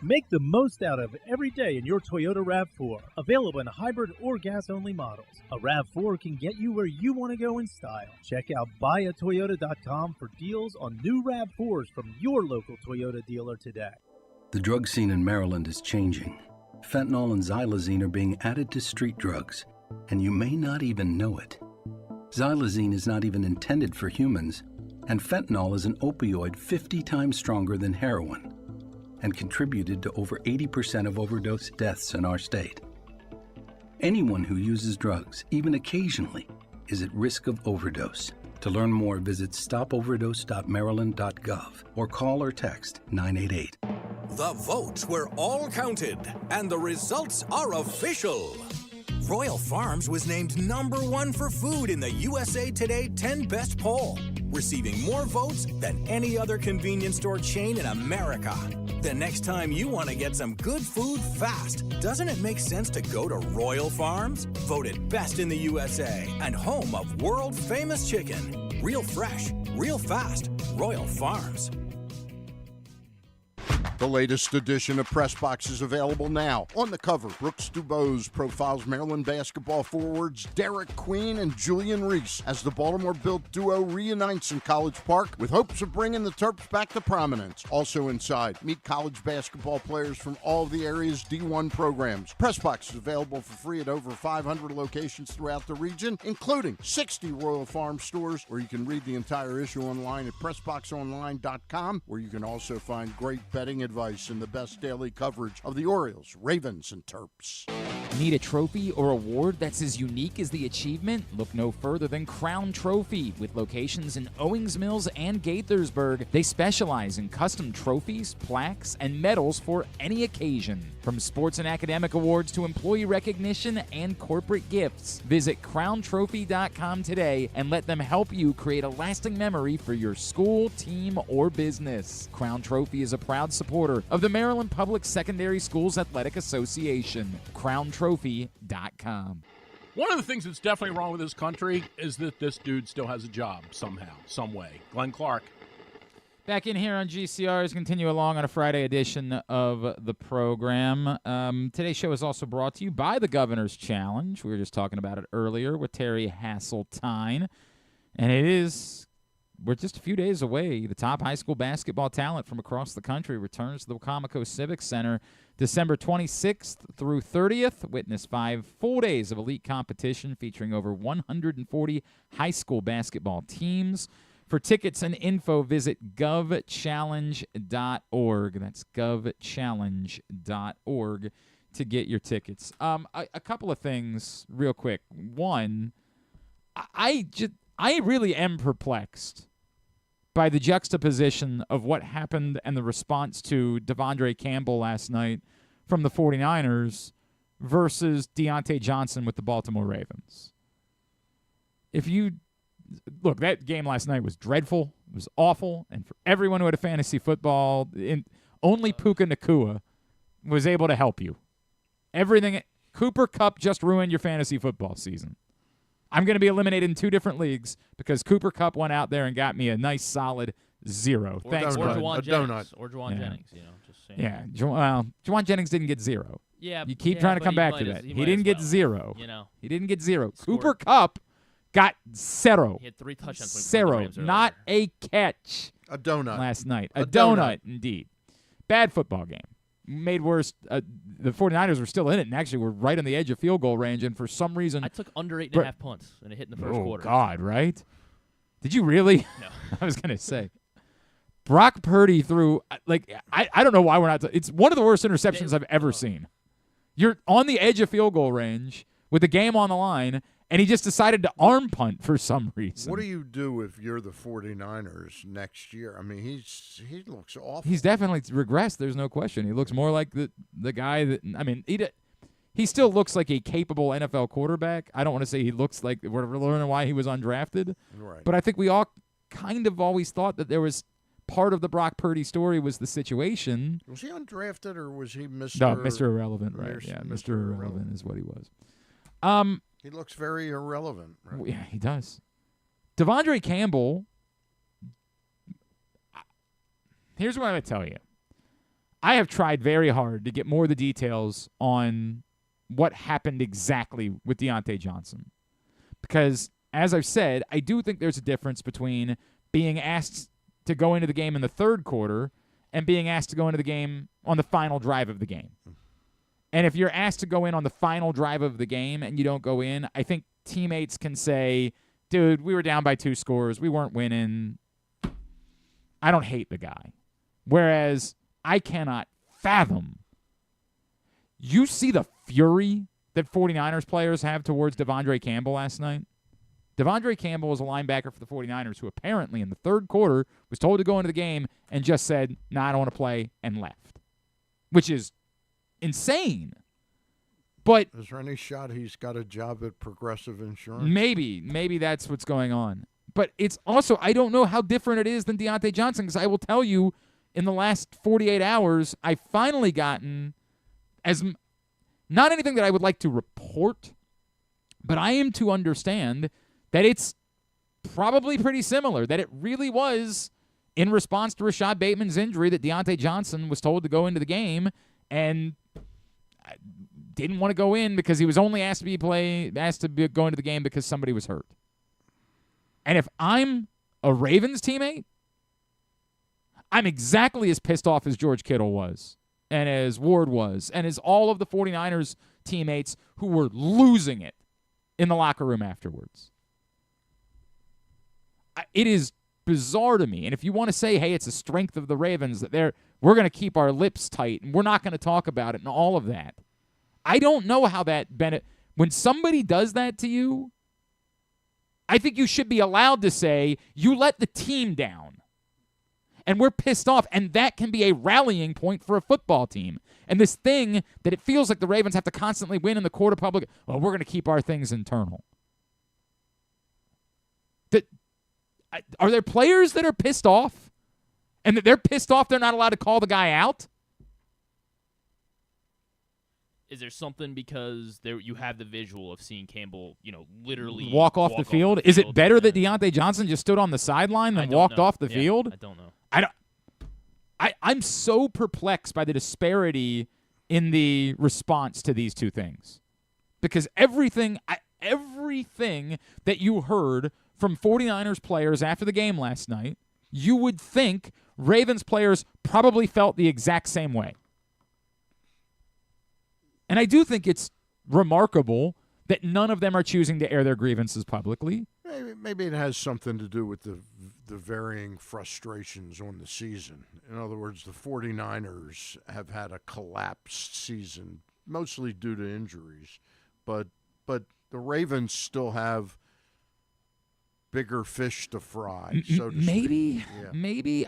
Make the most out of every day in your Toyota RAV4. Available in hybrid or gas-only models. A RAV4 can get you where you want to go in style. Check out buyatoyota.com for deals on new RAV4s from your local Toyota dealer today. The drug scene in Maryland is changing. Fentanyl and xylazine are being added to street drugs, and you may not even know it. Xylazine is not even intended for humans, and fentanyl is an opioid 50 times stronger than heroin, and contributed to over 80% of overdose deaths in our state. Anyone who uses drugs, even occasionally, is at risk of overdose. To learn more, visit stopoverdose.maryland.gov or call or text 988. The votes were all counted, and the results are official. Royal Farms was named #1 for food in the USA Today 10 Best poll, receiving more votes than any other convenience store chain in America. The next time you want to get some good food fast, doesn't it make sense to go to Royal Farms? Voted best in the USA and home of world-famous chicken. Real fresh, real fast, Royal Farms. The latest edition of PressBox is available now. On the cover, Brooks Dubose profiles Maryland basketball forwards Derek Queen and Julian Reese as the Baltimore-built duo reunites in College Park with hopes of bringing the Terps back to prominence. Also inside, meet college basketball players from all of the area's D1 programs. PressBox is available for free at over 500 locations throughout the region, including 60 Royal Farm stores, where you can read the entire issue online at PressBoxOnline.com, where you can also find great betting advice and the best daily coverage of the Orioles, Ravens, and Terps. Need a trophy or award that's as unique as the achievement? Look no further than Crown Trophy. With locations in Owings Mills and Gaithersburg, they specialize in custom trophies, plaques, and medals for any occasion. From sports and academic awards to employee recognition and corporate gifts, visit crowntrophy.com today and let them help you create a lasting memory for your school, team, or business. Crown Trophy is a proud supporter of the Maryland Public Secondary Schools Athletic Association. crowntrophy.com. One of the things that's definitely wrong with this country is that this dude still has a job somehow, some way. Glenn Clark. Back in here on GCR's continue along on a Friday edition of the program. Today's show is also brought to you by the Governor's Challenge. We were just talking about it earlier with Terry Hasseltine. And we're just a few days away. The top high school basketball talent from across the country returns to the Wacomico Civic Center December 26th through 30th. Witness 5 full days of elite competition featuring over 140 high school basketball teams. For tickets and info, visit govchallenge.org. That's govchallenge.org to get your tickets. A couple of things real quick. One, I really am perplexed by the juxtaposition of what happened and the response to Devondre Campbell last night from the 49ers versus Deontay Johnson with the Baltimore Ravens. Look, that game last night was dreadful. It was awful. And for everyone who had a fantasy football, only Puka Nacua was able to help you. Cooper Kupp just ruined your fantasy football season. I'm going to be eliminated in 2 different leagues because Cooper Kupp went out there and got me a nice solid 0. Thanks, bud. Juwan Jennings. Just saying. Yeah, Juwan Jennings didn't get 0. Yeah, you keep trying to come back to that. He didn't get 0. He didn't get 0. Cooper Kupp got 0. He had 3 touchdowns. 0, not a catch. A donut. Last night. A donut, indeed. Bad football game. made worse, the 49ers were still in it and actually were right on the edge of field goal range, and for some reason... I took under 8.5 punts, and it hit in the first quarter. Oh, God, right? Did you really? No. I was going to say. Brock Purdy threw, I don't know why we're not... It's one of the worst interceptions I've ever seen. You're on the edge of field goal range with the game on the line, and he just decided to arm punt for some reason. What do you do if you're the 49ers next year? I mean, he looks awful. He's definitely regressed. There's no question. He looks more like the guy that, I mean, he still looks like a capable NFL quarterback. I don't want to say he looks like we're learning why he was undrafted. Right. But I think we all kind of always thought that there was part of the Brock Purdy story was the situation. Was he undrafted or was he Mr. No, Mr. Irrelevant, right? Yeah, Mr. Irrelevant is what he was. He looks very irrelevant. Right? Yeah, he does. Devondre Campbell, here's what I'm going to tell you. I have tried very hard to get more of the details on what happened exactly with Deontay Johnson. Because, as I've said, I do think there's a difference between being asked to go into the game in the third quarter and being asked to go into the game on the final drive of the game. And if you're asked to go in on the final drive of the game and you don't go in, I think teammates can say, dude, we were down by 2 scores. We weren't winning. I don't hate the guy. Whereas I cannot fathom. You see the fury that 49ers players have towards Devondre Campbell last night? Devondre Campbell was a linebacker for the 49ers who apparently in the third quarter was told to go into the game and just said, I don't want to play, and left. Which is insane. But is there any shot he's got a job at Progressive Insurance? Maybe that's what's going on. But it's also, I don't know how different it is than Deontay Johnson, because I will tell you, in the last 48 hours, I've finally gotten not anything that I would like to report, but I am to understand that it's probably pretty similar, that it really was in response to Rashad Bateman's injury that Deontay Johnson was told to go into the game and didn't want to go in because he was only asked to go into the game because somebody was hurt. And if I'm a Ravens teammate, I'm exactly as pissed off as George Kittle was and as Ward was and as all of the 49ers teammates who were losing it in the locker room afterwards. It is bizarre to me. And if you want to say, hey, it's a strength of the Ravens that we're going to keep our lips tight and we're not going to talk about it and all of that, I don't know how that when somebody does that to you, I think you should be allowed to say, you let the team down. And we're pissed off, and that can be a rallying point for a football team. And this thing that it feels like the Ravens have to constantly win in the court of public, we're going to keep our things internal. Are there players that are pissed off? And that they're pissed off they're not allowed to call the guy out? Is there something because you have the visual of seeing Campbell, literally walk off the field? Is it better that Deontay Johnson just stood on the sideline than walked off the field? I don't know. I'm so perplexed by the disparity in the response to these two things. Because everything that you heard from 49ers players after the game last night, you would think Ravens players probably felt the exact same way. And I do think it's remarkable that none of them are choosing to air their grievances publicly. Maybe it has something to do with the varying frustrations on the season. In other words, the 49ers have had a collapsed season, mostly due to injuries. But the Ravens still have bigger fish to fry, so to maybe, speak. Yeah. Maybe.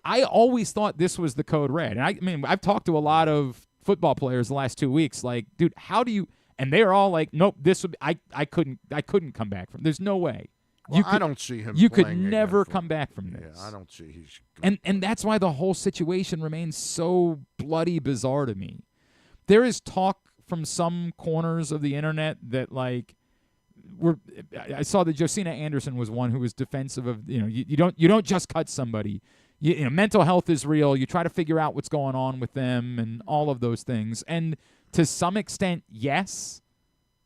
I always thought this was the code red. And I mean, I've talked to a lot of football players the last 2 weeks, like, dude, how do you? And they're all like, nope, this would. I couldn't come back from. There's no way. Well, I don't see him. You could never come back from this. Yeah, I don't see he's. And that's why the whole situation remains so bloody bizarre to me. There is talk from some corners of the internet that I saw that Josina Anderson was one who was defensive of you don't just cut somebody. Mental health is real. You try to figure out what's going on with them and all of those things. And to some extent, yes.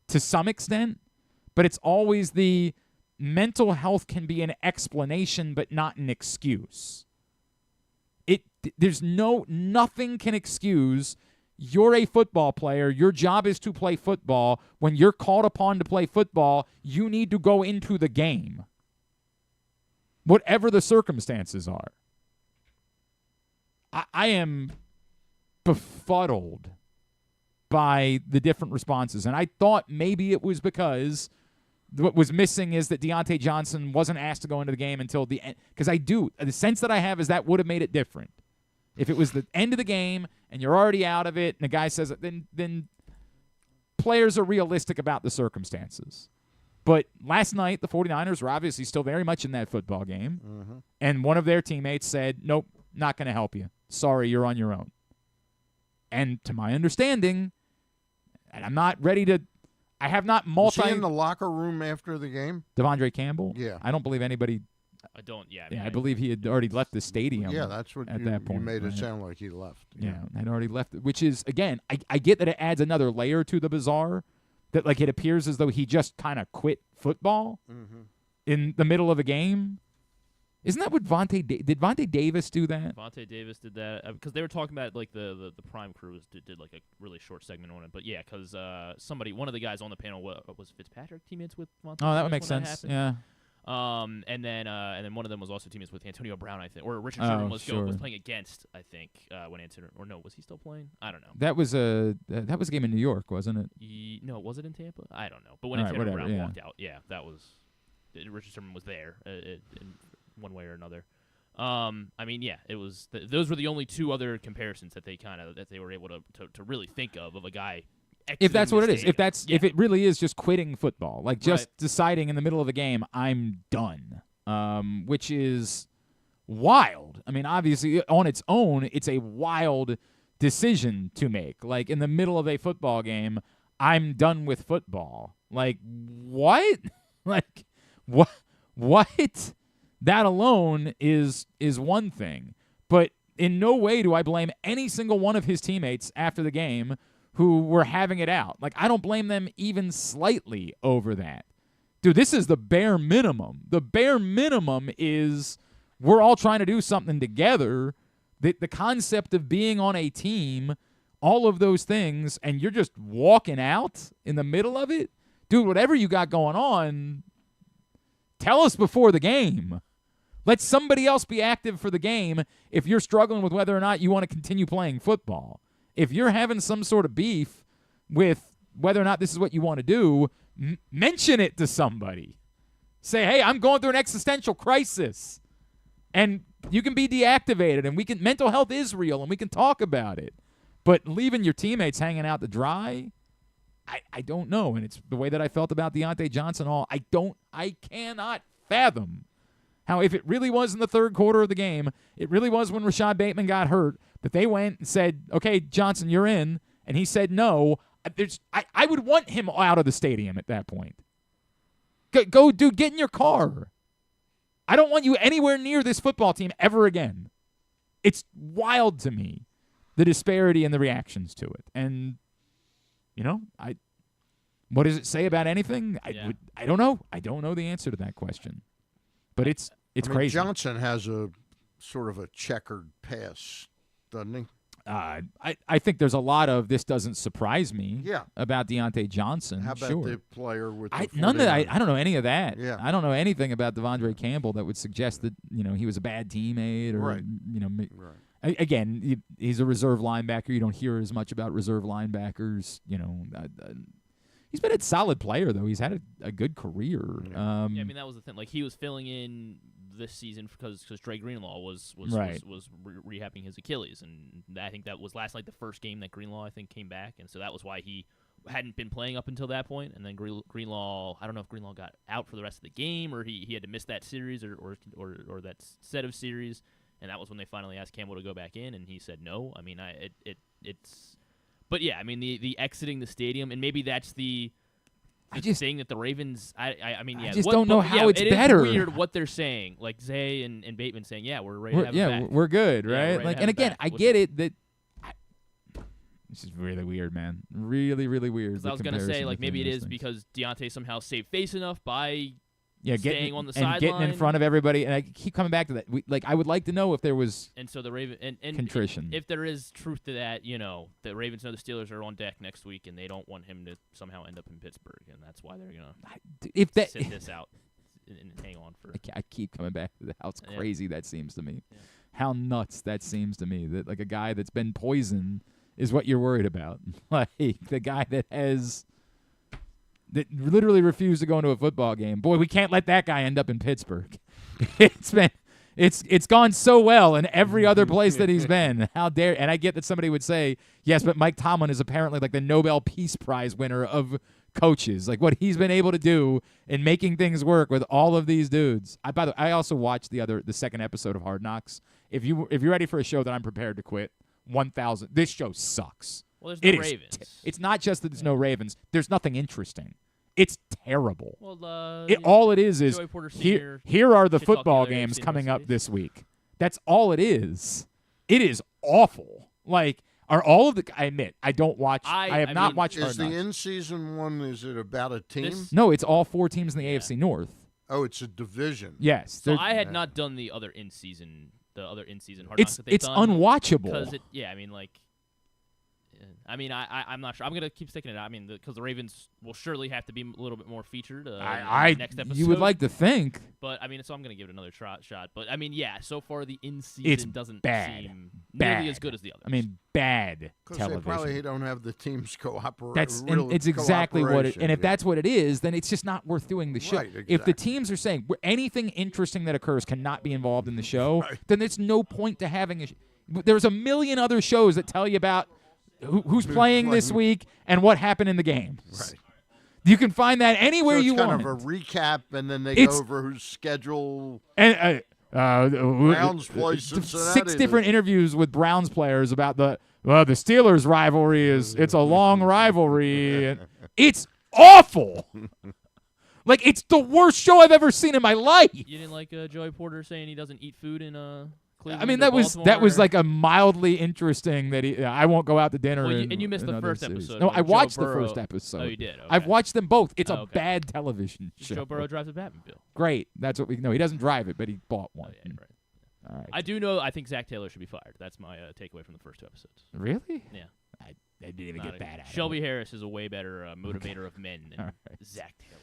To some extent. But it's always the mental health can be an explanation but not an excuse. There's nothing can excuse you're a football player. Your job is to play football. When you're called upon to play football, you need to go into the game, whatever the circumstances are. I am befuddled by the different responses, and I thought maybe it was because what was missing is that Deontay Johnson wasn't asked to go into the game until the end. Because the sense that I have is that would have made it different. If it was the end of the game and you're already out of it and the guy says it, then players are realistic about the circumstances. But last night, the 49ers were obviously still very much in that football game, and one of their teammates said, nope, not going to help you. Sorry, you're on your own. And to my understanding, and I'm not ready to – I have not Was he in the locker room after the game? Devondre Campbell? Yeah. I don't believe anybody – I don't. Yeah. I believe he had already left the stadium. Yeah, that's what at that point. You made it sound like he left. Yeah, had already left. Which is, again, I get that it adds another layer to the bizarre, that like it appears as though he just kind of quit football in the middle of a game. Isn't that what did Vontae Davis do that? Vontae Davis did that because they were talking about like the Prime Crew did like a really short segment on it. But yeah, because one of the guys on the panel was Fitzpatrick teammates with Vontae. Oh, that would make sense. Yeah. And then one of them was also teammates with Antonio Brown, I think, or Richard Sherman was playing against, I think, when Antonio, or no, was he still playing? I don't know. That was a game in New York, wasn't it? No, was it in Tampa? I don't know. But when Antonio Brown walked out, that was Richard Sherman was there in one way or another. I mean, yeah, it was. Those were the only two other comparisons that they were able to really think of a guy. If that's what it is, if it really is just quitting football, like just deciding in the middle of the game, I'm done, which is wild. I mean, obviously, on its own, it's a wild decision to make. Like, in the middle of a football game, I'm done with football. Like, what? Like, what? That alone is one thing. But in no way do I blame any single one of his teammates after the game who were having it out. Like, I don't blame them even slightly over that. Dude, this is the bare minimum. The bare minimum is we're all trying to do something together. The concept of being on a team, all of those things, and you're just walking out in the middle of it? Dude, whatever you got going on, tell us before the game. Let somebody else be active for the game if you're struggling with whether or not you want to continue playing football. If you're having some sort of beef with whether or not this is what you want to do, mention it to somebody. Say, hey, I'm going through an existential crisis. And you can be deactivated, and mental health is real, and we can talk about it. But leaving your teammates hanging out to dry, I don't know. And it's the way that I felt about Deontay Johnson I cannot fathom how, if it really was in the third quarter of the game, it really was when Rashad Bateman got hurt, that they went and said, okay, Johnson, you're in, and he said no. I would want him out of the stadium at that point. Go, dude, get in your car. I don't want you anywhere near this football team ever again. It's wild to me, the disparity and the reactions to it. And, what does it say about anything? I don't know. I don't know the answer to that question. But it's crazy. Johnson has a sort of a checkered past, doesn't he? I think there's a lot of this doesn't surprise me about Deontay Johnson. How about the player with the none of that? I don't know any of that. Yeah. I don't know anything about Devondre Campbell that would suggest that he was a bad teammate or Again, he's a reserve linebacker. You don't hear as much about reserve linebackers. He's been a solid player, though. He's had a good career. I mean, that was the thing. Like, he was filling in this season because Dre Greenlaw was rehabbing his Achilles, and I think that was last night the first game that Greenlaw, I think, came back, and so that was why he hadn't been playing up until that point. And then Greenlaw, I don't know if Greenlaw got out for the rest of the game or he had to miss that series or that set of series, and that was when they finally asked Campbell to go back in, and he said no. I mean, it's. But yeah, I mean the exiting the stadium, and maybe that's the thing that the Ravens. I mean, yeah, I just don't know how it's better. It's weird what they're saying, like Zay and Bateman saying, "Yeah, we're ready to have him back. We're good, right?" We're and again, I get it that. This is really weird, man. Really, really weird. I was gonna say, like, maybe it is because Deontay somehow saved face enough by staying on the and sideline. getting in front of everybody. And I keep coming back to that. I would like to know if there was and so the Raven and contrition. If there is truth to that, the Ravens know the Steelers are on deck next week, and they don't want him to somehow end up in Pittsburgh, and that's why they're gonna sit this out and hang on for. I keep coming back to how crazy that seems to me. Yeah. How nuts that seems to me. That like a guy that's been poisoned is what you're worried about. Like the guy that literally refused to go into a football game. Boy, we can't let that guy end up in Pittsburgh. It's gone so well in every other place that he's been. How dare? And I get that somebody would say, yes, but Mike Tomlin is apparently like the Nobel Peace Prize winner of coaches. Like what he's been able to do in making things work with all of these dudes. By the way, I also watched the second episode of Hard Knocks. If you're ready for a show that I'm prepared to quit, 1,000. This show sucks. Well, there's no Ravens. It's not just that there's no Ravens. There's nothing interesting. It's terrible. Well, all it is here are the should football talk to games the coming up universities. this week. That's all it is. It is awful. Like, are all of the – I admit, I don't watch – I have not watched Hard Is Knocks. the in-season one, is it about a team? No, it's all 4 teams in the AFC North. Oh, it's a division. Yes. So I had not done the other in-season Hard Knocks that they've it's done. Unwatchable. Because I'm not sure. I'm gonna keep sticking it out. Because the Ravens will surely have to be a little bit more featured in the next episode. You would like to think. But so I'm gonna give it another shot. But so far the in-season doesn't seem nearly as good as the other. Bad Because television. they probably don't have the teams cooperate. It's exactly what it. And if yeah. that's what it is, then it's just not worth doing the show. Right, exactly. If the teams are saying anything interesting that occurs cannot be involved in the show, then there's no point to having a. There's a million other shows that tell you about who's playing this week and what happened in the games. Right. You can find that anywhere you want. It's kind of a recap, and then they go over whose schedule. And Browns play Cincinnati. 6 different interviews with Browns players about the Steelers rivalry it's a long rivalry. It's awful. Like it's the worst show I've ever seen in my life. You didn't like Joey Porter saying he doesn't eat food in Cleveland? I mean, that was like a mildly interesting that I won't go out to dinner. Well, and you missed the first cities. episode. No, I watched Joe the Burrow. first episode. Oh, you did? Okay. I've watched them both. It's a bad television show. Joe Burrow drives a Batmobile. Great. That's what we know. He doesn't drive it, but he bought one. Oh, yeah, right. All right. I do know. I think Zach Taylor should be fired. That's my takeaway from the first 2 episodes. Really? Yeah. I didn't even get that out. Shelby Harris is a way better motivator of men than Zach Taylor.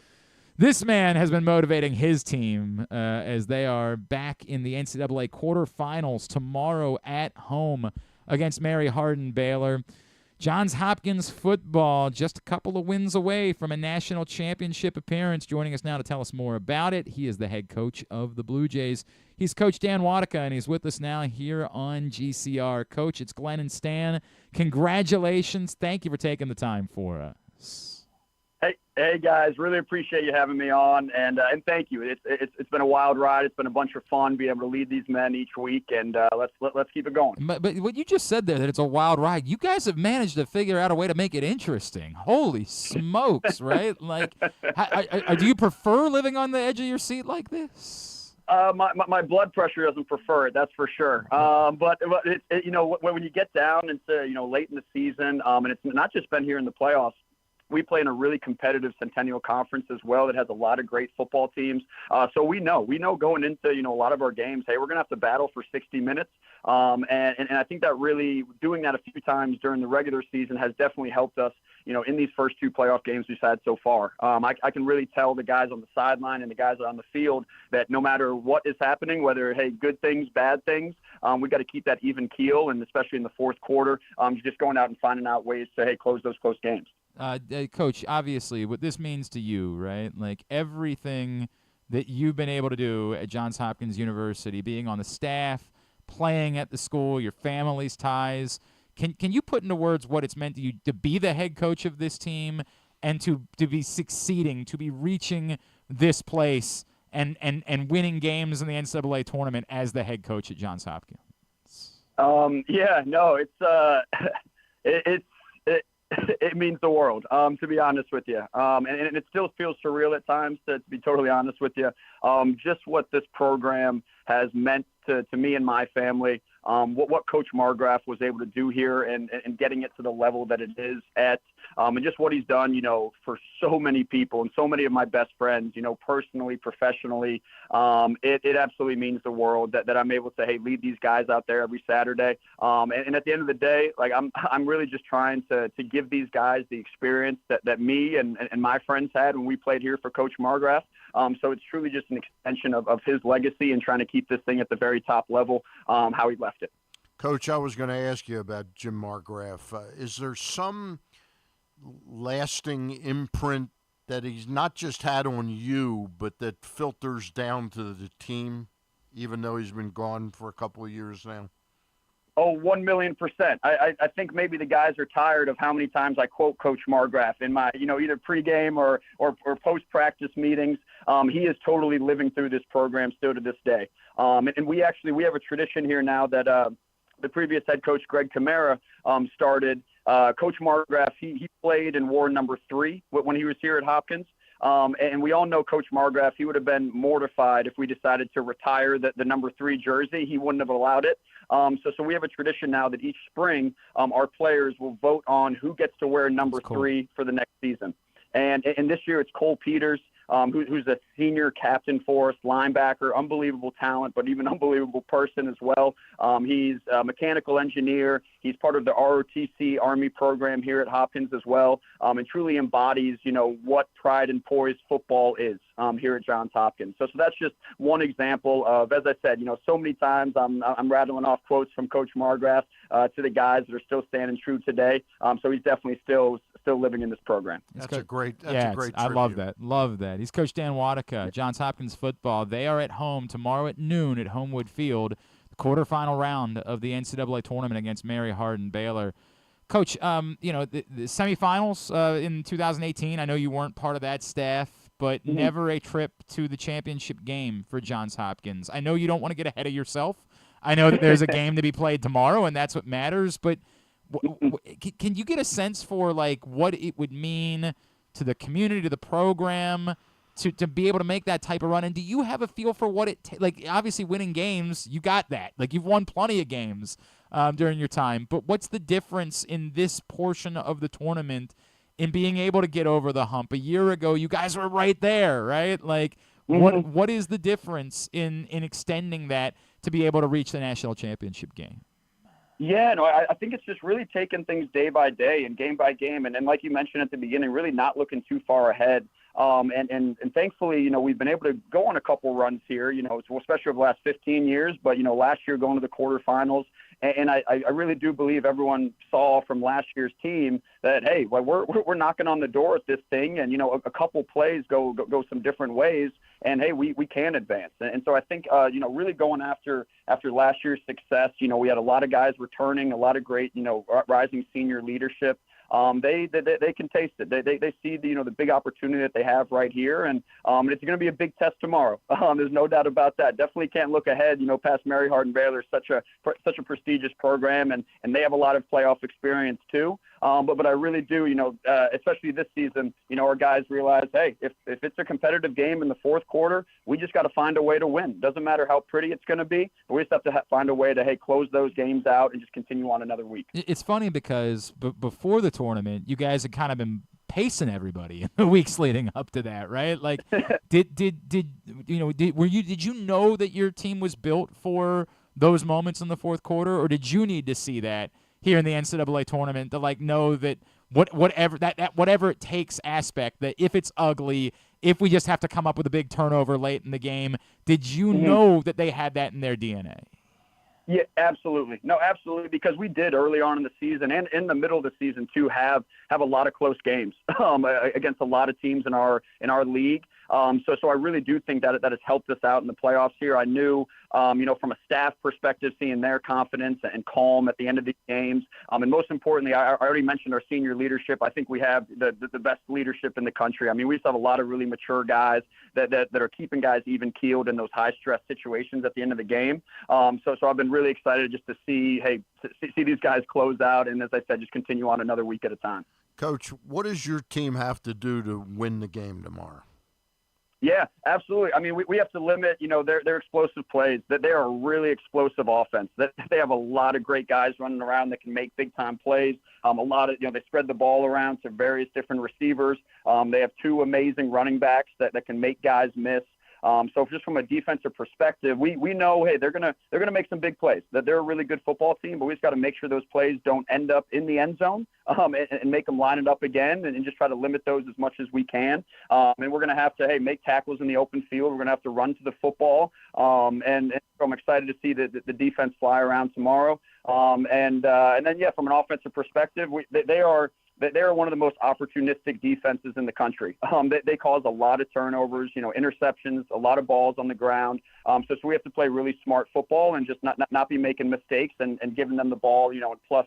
This man has been motivating his team as they are back in the NCAA quarterfinals tomorrow at home against Mary Hardin Baylor. Johns Hopkins football just a couple of wins away from a national championship appearance. Joining us now to tell us more about it, he is the head coach of the Blue Jays. He's Coach Dan Wodicka, and he's with us now here on GCR. Coach, it's Glenn and Stan. Congratulations. Thank you for taking the time for us. Hey guys, really appreciate you having me on, and thank you. It's been a wild ride. It's been a bunch of fun being able to lead these men each week, and let's keep it going. But what you just said there, that it's a wild ride. You guys have managed to figure out a way to make it interesting. Holy smokes, right? Like, do you prefer living on the edge of your seat like this? My blood pressure doesn't prefer it, that's for sure. But when you get down into late in the season, and it's not just been here in the playoffs. We play in a really competitive Centennial Conference as well that has a lot of great football teams. So we know going into, a lot of our games, hey, we're going to have to battle for 60 minutes. And I think that really doing that a few times during the regular season has definitely helped us, in these first 2 playoff games we've had so far. I can really tell the guys on the sideline and the guys on the field that no matter what is happening, whether, hey, good things, bad things, we've got to keep that even keel. And especially in the fourth quarter, just going out and finding out ways to, hey, close those close games. Coach, obviously, what this means to you, right? Like everything that you've been able to do at Johns Hopkins University, being on the staff, playing at the school, your family's ties. Can you put into words what it's meant to you to be the head coach of this team and to be succeeding, to be reaching this place and winning games in the NCAA tournament as the head coach at Johns Hopkins? It means the world, to be honest with you. And it still feels surreal at times, to be totally honest with you. Just what this program has meant to me and my family, what Coach Margraf was able to do here and getting it to the level that it is at, and just what he's done, for so many people and so many of my best friends, personally, professionally. It absolutely means the world that I'm able to, lead these guys out there every Saturday. And at the end of the day, like I'm really just trying to give these guys the experience that me and my friends had when we played here for Coach Margraf. So it's truly just an extension of his legacy and trying to keep this thing at the very top level, how he left it. Coach, I was going to ask you about Jim Margraf. Is there some lasting imprint that he's not just had on you, but that filters down to the team, even though he's been gone for a couple of years now? Oh, 1,000,000%. I think maybe the guys are tired of how many times I quote Coach Margraf in my, either pregame or post-practice meetings. He is totally living through this program still to this day. And we have a tradition here now that the previous head coach, Greg Camara, started. Coach Margraf, he played and wore number 3 when he was here at Hopkins. And we all know Coach Margraf, he would have been mortified if we decided to retire the number 3 jersey. He wouldn't have allowed it. So we have a tradition now that each spring our players will vote on who gets to wear number 3 for the next season. And this year it's Cole Peters, who's a senior captain for us, linebacker, unbelievable talent, but even unbelievable person as well. He's a mechanical engineer. He's part of the ROTC Army program here at Hopkins as well, and truly embodies, what pride and poise football is here at Johns Hopkins. So that's just one example of, as I said, so many times I'm rattling off quotes from Coach Margraf to the guys that are still standing true today. So he's definitely still living in this program. That's a great I love that. He's Coach Dan Wodicka, Johns Hopkins football. They are at home tomorrow at noon at Homewood Field, the quarterfinal round of the NCAA tournament against Mary Hardin Baylor. Coach, the semifinals in 2018, I know you weren't part of that staff, but never a trip to the championship game for Johns Hopkins. I know you don't want to get ahead of yourself. I know that there's a game to be played tomorrow, and that's what matters, but can you get a sense for, what it would mean to the community, to the program, to be able to make that type of run? And do you have a feel for what it obviously winning games, you got that. You've won plenty of games during your time. But what's the difference in this portion of the tournament in being able to get over the hump? A year ago, you guys were right there, right? What is the difference in extending that to be able to reach the national championship game? Yeah, no, I think it's just really taking things day by day and game by game. And then, like you mentioned at the beginning, really not looking too far ahead. And thankfully, we've been able to go on a couple runs here, especially over the last 15 years. But, last year going to the quarterfinals. And I really do believe everyone saw from last year's team that, hey, we're knocking on the door at this thing. And, a couple plays go some different ways. And, hey, we can advance. And so I think, really going after last year's success, we had a lot of guys returning, a lot of great, rising senior leadership. They can taste it. They see the big opportunity that they have right here, and it's going to be a big test tomorrow. There's no doubt about that. Definitely can't look ahead. Past Mary Hardin Baylor, such a prestigious program, and they have a lot of playoff experience too. But I really do, especially this season, our guys realize, hey, if it's a competitive game in the fourth quarter, we just got to find a way to win. Doesn't matter how pretty it's going to be, but we just have to find a way to, close those games out and just continue on another week. It's funny because before the tournament, you guys had kind of been pacing everybody in the weeks leading up to that, right? Did you know that your team was built for those moments in the fourth quarter, or did you need to see that here in the NCAA tournament to know that whatever it takes aspect, that if it's ugly, if we just have to come up with a big turnover late in the game, did you know that they had that in their DNA? Yeah, absolutely. No, absolutely, because we did early on in the season and in the middle of the season too have a lot of close games against a lot of teams in our league. So I really do think that has helped us out in the playoffs here. I knew, from a staff perspective, seeing their confidence and calm at the end of these games. And most importantly, I already mentioned our senior leadership. I think we have the best leadership in the country. I mean, we just have a lot of really mature guys that are keeping guys even keeled in those high stress situations at the end of the game. So I've been really excited just to see these guys close out. And as I said, just continue on another week at a time. Coach, what does your team have to do to win the game tomorrow? Yeah, absolutely. I mean, we have to limit, their explosive plays. That they are a really explosive offense. That they have a lot of great guys running around that can make big time plays. A lot of, they spread the ball around to various different receivers. They have 2 amazing running backs that can make guys miss. So just from a defensive perspective, we know, hey, they're gonna make some big plays. That they're a really good football team, but we just got to make sure those plays don't end up in the end zone, and make them line it up again, and just try to limit those as much as we can. And we're gonna have to, make tackles in the open field. We're gonna have to run to the football. And so I'm excited to see the defense fly around tomorrow. And then from an offensive perspective, they are one of the most opportunistic defenses in the country. They cause a lot of turnovers, interceptions, a lot of balls on the ground. So we have to play really smart football and just not be making mistakes and giving them the ball, in plus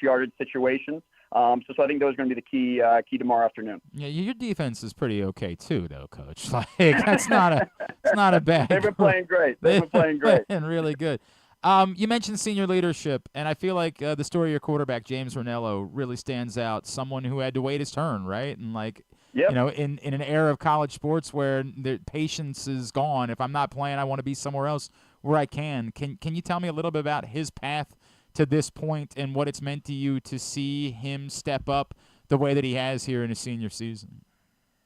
yardage situations. So I think those are going to be the key tomorrow afternoon. Yeah, your defense is pretty okay too, though, Coach. Like it's not a bad. They've been playing great. They've been playing great and really good. You mentioned senior leadership, and I feel like the story of your quarterback, James Ranello, really stands out. Someone who had to wait his turn, right? And in an era of college sports where the patience is gone, if I'm not playing, I want to be somewhere else where I can. Can you tell me a little bit about his path to this point and what it's meant to you to see him step up the way that he has here in his senior season?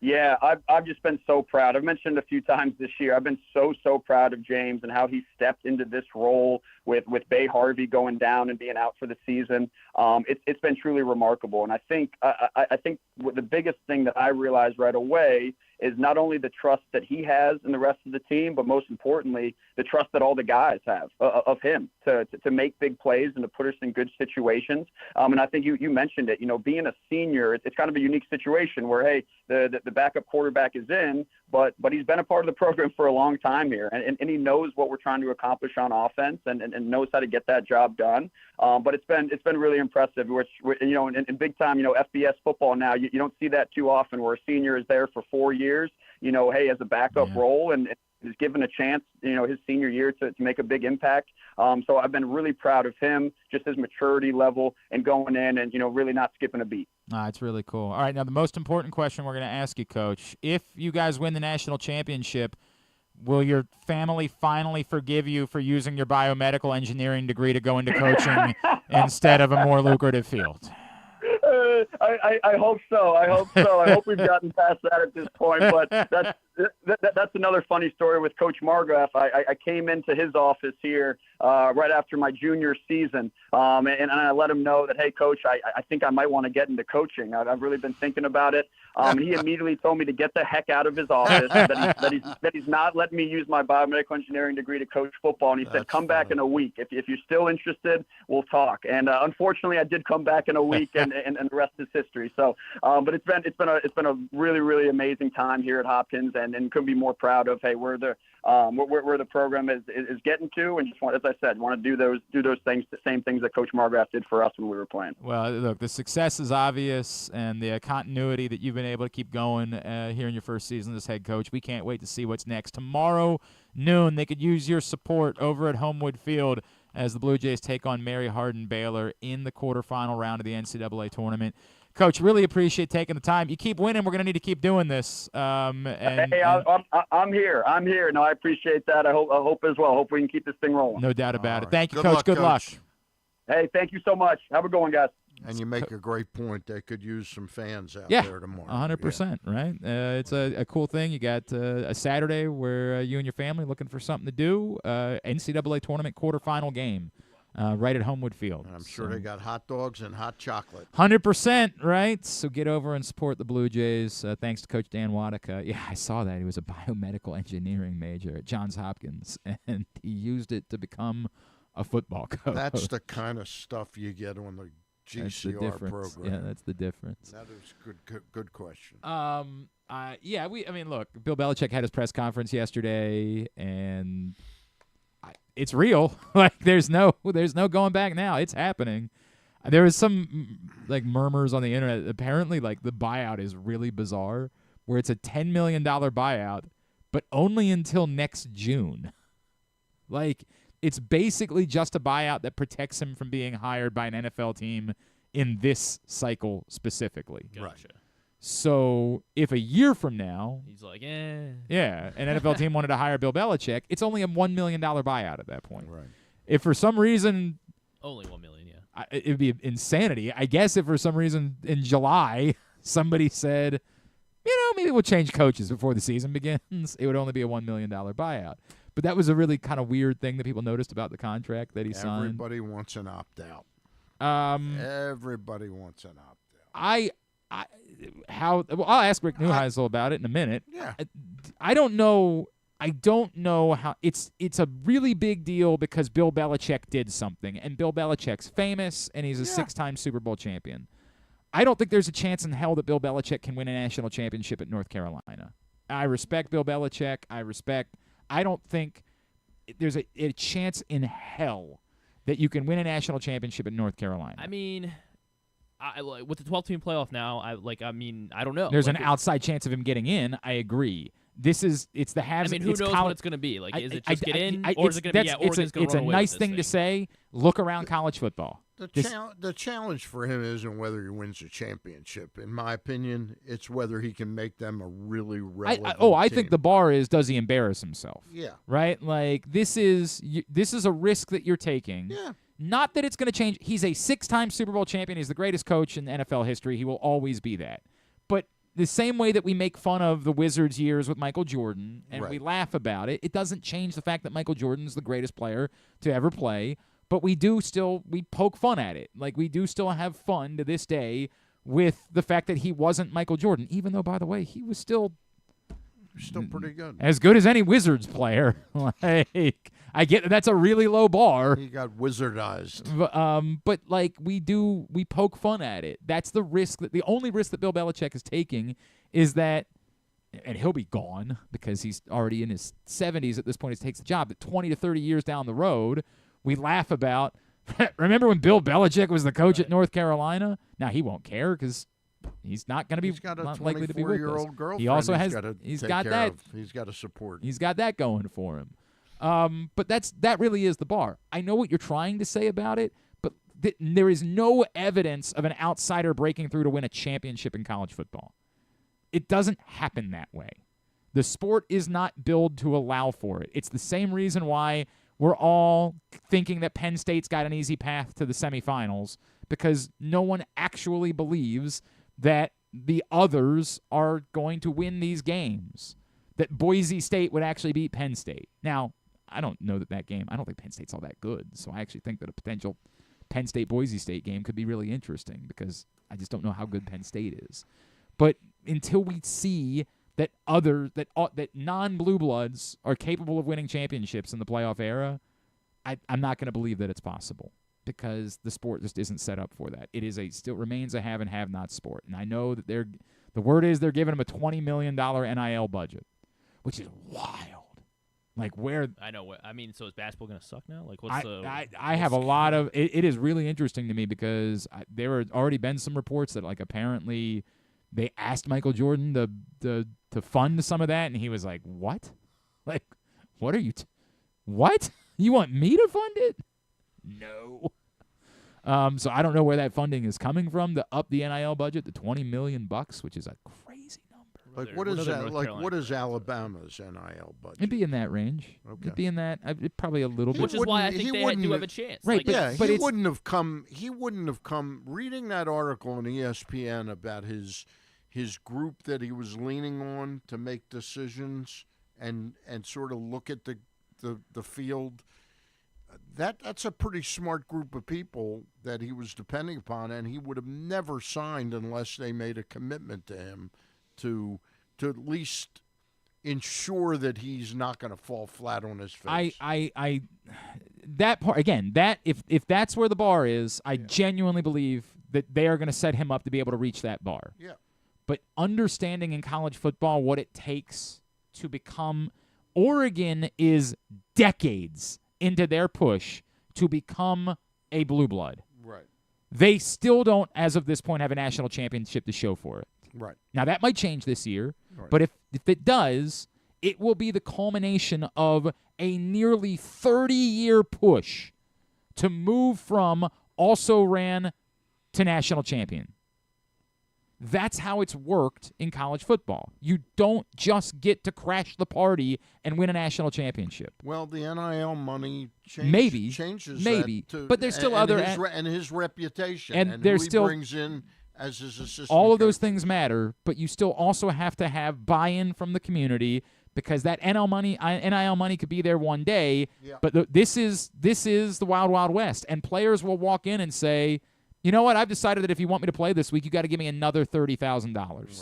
Yeah, I've just been so proud. I've mentioned a few times this year, I've been so proud of James and how he stepped into this role with Bay Harvey going down and being out for the season. It's been truly remarkable. And I think the biggest thing that I realized right away is not only the trust that he has in the rest of the team, but most importantly, the trust that all the guys have of him to make big plays and to put us in good situations. And I think you mentioned it, being a senior, it's kind of a unique situation where, hey, the backup quarterback is in, but he's been a part of the program for a long time here. And he knows what we're trying to accomplish on offense and knows how to get that job done. But it's been really impressive, which, in big time, FBS football now, you don't see that too often where a senior is there for 4 years, as a backup role and is given a chance, his senior year to make a big impact. So I've been really proud of him, just his maturity level and going in and, really not skipping a beat. It's really cool. All right, now the most important question we're going to ask you, Coach. If you guys win the national championship, will your family finally forgive you for using your biomedical engineering degree to go into coaching instead of a more lucrative field? I hope so. I hope we've gotten past that at this point. But that's another funny story with Coach Margraf. I came into his office here right after my junior season, and I let him know that, hey, Coach, I think I might want to get into coaching. I've really been thinking about it. And he immediately told me to get the heck out of his office, that he's not letting me use my biomedical engineering degree to coach football. And he said, come back in a week. If you're still interested, we'll talk. And unfortunately, I did come back in a week, and the rest is history. So, but it's been a really, really amazing time here at Hopkins, and couldn't be more proud of, hey, where the program is getting to, and just want, as I said, want to do those things, the same things that Coach Margraf did for us when we were playing. Well, look, the success is obvious, and the continuity that you've been able to keep going here in your first season as head coach. We can't wait to see what's next. Tomorrow noon, they could use your support over at Homewood Field as the Blue Jays take on Mary Hardin Baylor in the quarterfinal round of the NCAA tournament. Coach, really appreciate taking the time. You keep winning. We're going to need to keep doing this. I'm here. No, I appreciate that. I hope as well. Hope we can keep this thing rolling. No doubt about it. Thank you, Coach. Good luck. Hey, thank you so much. Have a good one, guys. And you make a great point. They could use some fans out there tomorrow. 100%, right? It's a cool thing. You got a Saturday where you and your family looking for something to do. NCAA tournament quarterfinal game. Right at Homewood Field. And I'm sure they got hot dogs and hot chocolate. 100%, right? So get over and support the Blue Jays. Thanks to Coach Dan Wodicka. Yeah, I saw that. He was a biomedical engineering major at Johns Hopkins, and he used it to become a football coach. That's the kind of stuff you get on the GCR program. Yeah, that's the difference. That is good question. Look, Bill Belichick had his press conference yesterday, and it's real. Like there's no going back now. It's happening. There was some murmurs on the internet. Apparently, the buyout is really bizarre, where it's a $10 million buyout, but only until next June. It's basically just a buyout that protects him from being hired by an NFL team in this cycle specifically. Gotcha. So if a year from now, he's like, an NFL team wanted to hire Bill Belichick, it's only a $1 million buyout at that point. Right. If for some reason, only $1 million, it would be insanity. I guess if for some reason in July somebody said, maybe we'll change coaches before the season begins, it would only be a $1 million buyout. But that was a really kind of weird thing that people noticed about the contract that he signed. Everybody wants an opt-out. Everybody wants an opt-out. I'll ask Rick Neuheisel about it in a minute. Yeah. I don't know how it's a really big deal because Bill Belichick did something, and Bill Belichick's famous, and he's a 6-time Super Bowl champion. I don't think there's a chance in hell that Bill Belichick can win a national championship at North Carolina. I respect Bill Belichick. I don't think there's a chance in hell that you can win a national championship at North Carolina. I mean, with the 12-team playoff now, I don't know. There's an outside chance of him getting in. I agree. It's the haves. I mean, who knows what it's going to be? Like, is it just get in, or is it going to be Oregon's going to run away with this thing? It's a nice thing to say. Look around college football. The challenge for him isn't whether he wins a championship. In my opinion, it's whether he can make them a really relevant I team. think the bar is, does he embarrass himself? Yeah. Right? Like, this is a risk that you're taking. Yeah. Not that it's going to change. He's a 6-time Super Bowl champion. He's the greatest coach in NFL history. He will always be that. But the same way that we make fun of the Wizards' years with Michael Jordan and we laugh about it, it doesn't change the fact that Michael Jordan's the greatest player to ever play. But we poke fun at it. Like, we do still have fun to this day with the fact that he wasn't Michael Jordan, even though, by the way, he was still pretty good. As good as any Wizards player. Like, I get that's a really low bar. He got wizardized. But like, we poke fun at it. That's the risk the only risk that Bill Belichick is taking is that, and he'll be gone because he's already in his 70s at this point. He takes the job. That 20 to 30 years down the road, we laugh about. Remember when Bill Belichick was the coach at North Carolina? Now he won't care because he's not going to be likely to be with us. 24-year-old girlfriend. He also has. He's got that. He's got to support. He's got that going for him. But that really is the bar. I know what you're trying to say about it, but there is no evidence of an outsider breaking through to win a championship in college football. It doesn't happen that way. The sport is not built to allow for it. It's the same reason why we're all thinking that Penn State's got an easy path to the semifinals, because no one actually believes that the others are going to win these games, that Boise State would actually beat Penn State. Now, I don't know that game, I don't think Penn State's all that good, so I actually think that a potential Penn State-Boise State game could be really interesting because I just don't know how good Penn State is. But until we see that that non-blue bloods are capable of winning championships in the playoff era, I'm not going to believe that it's possible because the sport just isn't set up for that. It still remains a have and have-not sport, and I know that the word is they're giving them a $20 million NIL budget, which is wild. Like where I know. I mean, so is basketball going to suck now? Like, what's I have a lot of. It is really interesting to me because there have already been some reports that like apparently they asked Michael Jordan to fund some of that, and he was like, "What? Like, what are you? What? You want me to fund it? No." So I don't know where that funding is coming from to up the NIL budget to $20 million, which is a crazy number. Like what is that? Like what is Alabama's NIL budget? It'd be in that range. Okay. It'd be in that. Probably a little bit. Which is why I think they do have a chance. Right? Like, yeah, but he wouldn't have come. He wouldn't have come. Reading that article on ESPN about his group that he was leaning on to make decisions and sort of look at the field. That's a pretty smart group of people that he was depending upon, and he would have never signed unless they made a commitment to him to at least ensure that he's not going to fall flat on his face. I that part again. That if that's where the bar is, I genuinely believe that they are going to set him up to be able to reach that bar. Yeah. But understanding in college football what it takes to become, Oregon is decades into their push to become a blue blood. Right. They still don't, as of this point, have a national championship to show for it. Right. Now, that might change this year, right. But if it does, it will be the culmination of a nearly 30-year push to move from also ran to national champion. That's how it's worked in college football. You don't just get to crash the party and win a national championship. Well, the NIL money changes maybe, that but there's still and his reputation and there's who he still brings in as his assistant. All of coach. those things matter, but you still also have to have buy-in from the community because that NIL money could be there one day. Yeah. But this is the wild, wild west, and players will walk in and say, you know what? I've decided that if you want me to play this week, you got to give me another $30,000. Right.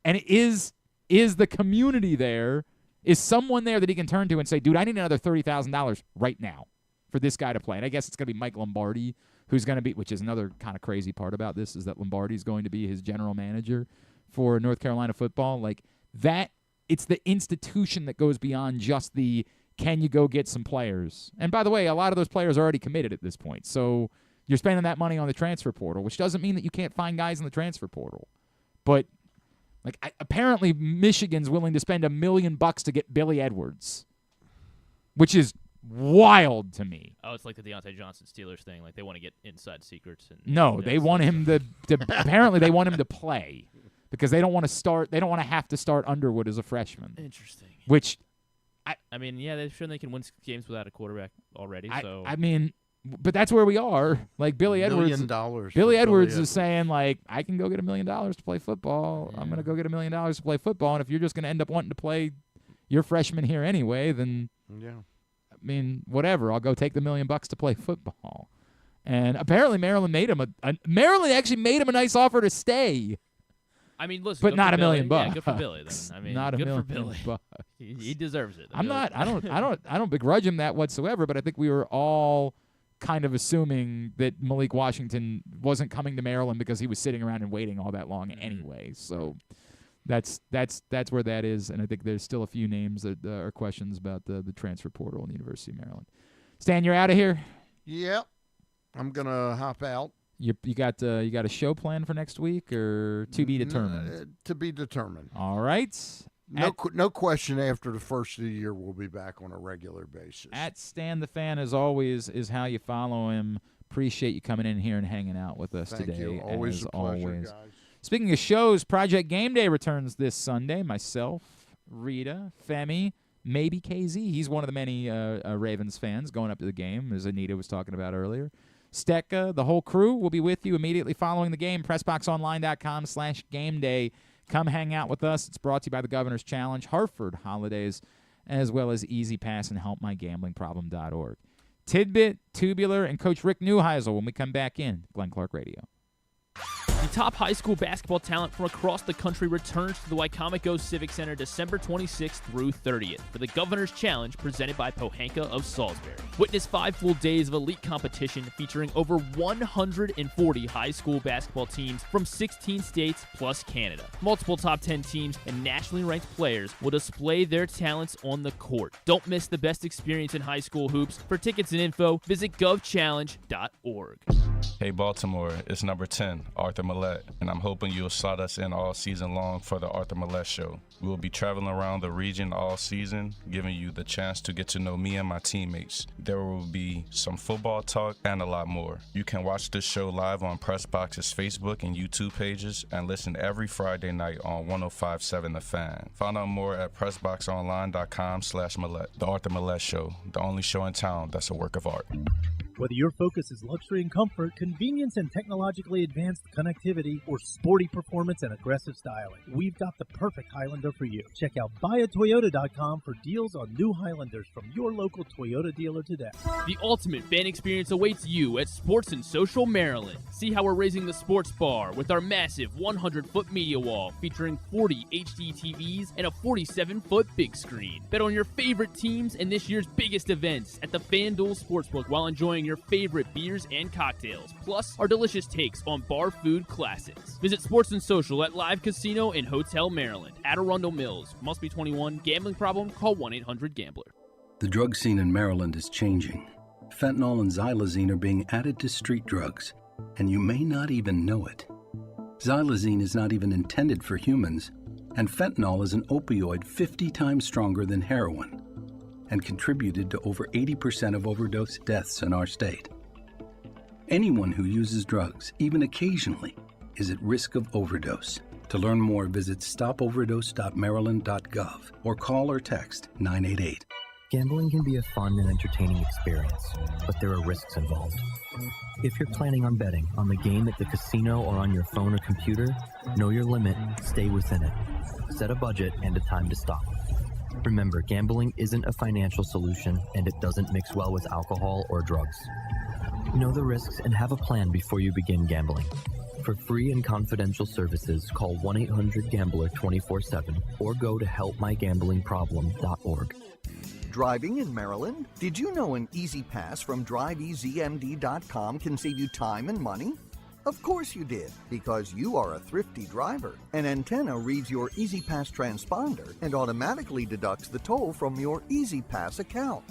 And is the community there? Is someone there that he can turn to and say, dude, I need another $30,000 right now for this guy to play? And I guess it's going to be Mike Lombardi, who's going to be, which is another kind of crazy part about this, is that Lombardi's going to be his general manager for North Carolina football. Like that, it's the institution that goes beyond just the can you go get some players. And by the way, a lot of those players are already committed at this point. So you're spending that money on the transfer portal, which doesn't mean that you can't find guys in the transfer portal. But apparently Michigan's willing to spend $1 million to get Billy Edwards, which is wild to me. Oh, it's like the Deontay Johnson Steelers thing. Like they want to get inside secrets. No, they want him to apparently they want him to play because they don't want to start. They don't want to have to start Underwood as a freshman. Interesting. Which, I mean, yeah, they've shown they can win games without a quarterback already. So I mean. But that's where we are. Like Billy Edwards. Billy Edwards is saying, like, I can go get $1 million to play football. Yeah. I'm going to go get $1 million to play football. And if you're just going to end up wanting to play your freshman here anyway, then, I mean, whatever. I'll go take the $1 million to play football. And apparently Maryland made him Maryland actually made him a nice offer to stay. I mean, listen, but not $1 million. Yeah, good for Billy. Then I mean, not good $1 for Billy. He deserves it. I don't begrudge him that whatsoever. But I think we were all kind of assuming that Malik Washington wasn't coming to Maryland because he was sitting around and waiting all that long anyway. So that's where that is, and I think there's still a few names that are questions about the transfer portal in the University of Maryland. Stan, you're out of here? Yep. I'm gonna hop out. You got a show planned for next week, or to be determined? To be determined. All right. No question after the first of the year we'll be back on a regular basis. At Stan the Fan, as always, is how you follow him. Appreciate you coming in here and hanging out with us today. Thank you. Always as a pleasure, always. guys. Speaking of shows, Project Game Day returns this Sunday. Myself, Rita, Femi, maybe KZ. He's one of the many Ravens fans going up to the game, as Anita was talking about earlier. Stecca, the whole crew will be with you immediately following the game. PressBoxOnline.com/gameday. Come hang out with us. It's brought to you by the Governor's Challenge, Hartford Holidays, as well as Easy Pass and HelpMyGamblingProblem.org. Tidbit, Tubular, and Coach Rick Neuheisel when we come back in Glenn Clark Radio. The top high school basketball talent from across the country returns to the Wycomico Civic Center December 26th through 30th for the Governor's Challenge presented by Pohanka of Salisbury. Witness 5 full days of elite competition featuring over 140 high school basketball teams from 16 states plus Canada. Multiple top 10 teams and nationally ranked players will display their talents on the court. Don't miss the best experience in high school hoops. For tickets and info, visit govchallenge.org. Hey Baltimore, it's number 10, Arthur Millette, and I'm hoping you'll slot us in all season long for the Arthur Millette Show. We will be traveling around the region all season, giving you the chance to get to know me and my teammates. There will be some football talk and a lot more. You can watch this show live on PressBox's Facebook and YouTube pages and listen every Friday night on 105.7 The Fan. Find out more at PressBoxOnline.com/Millette. The Arthur Millette Show, the only show in town that's a work of art. Whether your focus is luxury and comfort, convenience and technologically advanced connectivity, or sporty performance and aggressive styling, we've got the perfect Highlander for you. Check out buyatoyota.com for deals on new Highlanders from your local Toyota dealer today. The ultimate fan experience awaits you at Sports and Social Maryland. See how we're raising the sports bar with our massive 100-foot media wall featuring 40 HD TVs and a 47-foot big screen. Bet on your favorite teams and this year's biggest events at the FanDuel Sportsbook while enjoying your favorite beers and cocktails, plus our delicious takes on bar food classics. Visit Sports and Social at Live Casino and Hotel Maryland at Arundel Mills. Must be 21. Gambling problem? Call 1-800-GAMBLER. The drug scene in Maryland is changing. Fentanyl and xylazine are being added to street drugs, and you may not even know it. Xylazine is not even intended for humans, and fentanyl is an opioid 50 times stronger than heroin, and contributed to over 80% of overdose deaths in our state. Anyone who uses drugs, even occasionally, is at risk of overdose. To learn more, visit stopoverdose.maryland.gov or call or text 988. Gambling can be a fun and entertaining experience, but there are risks involved. If you're planning on betting on the game at the casino or on your phone or computer, know your limit, stay within it. Set a budget and a time to stop. Remember, gambling isn't a financial solution, and it doesn't mix well with alcohol or drugs. Know the risks and have a plan before you begin gambling. For free and confidential services, call 1-800-GAMBLER 24/7 or go to helpmygamblingproblem.org. Driving in Maryland? Did you know an Easy Pass from DriveEasyMD.com can save you time and money? Of course you did, because you are a thrifty driver. An antenna reads your Easy Pass transponder and automatically deducts the toll from your Easy Pass account.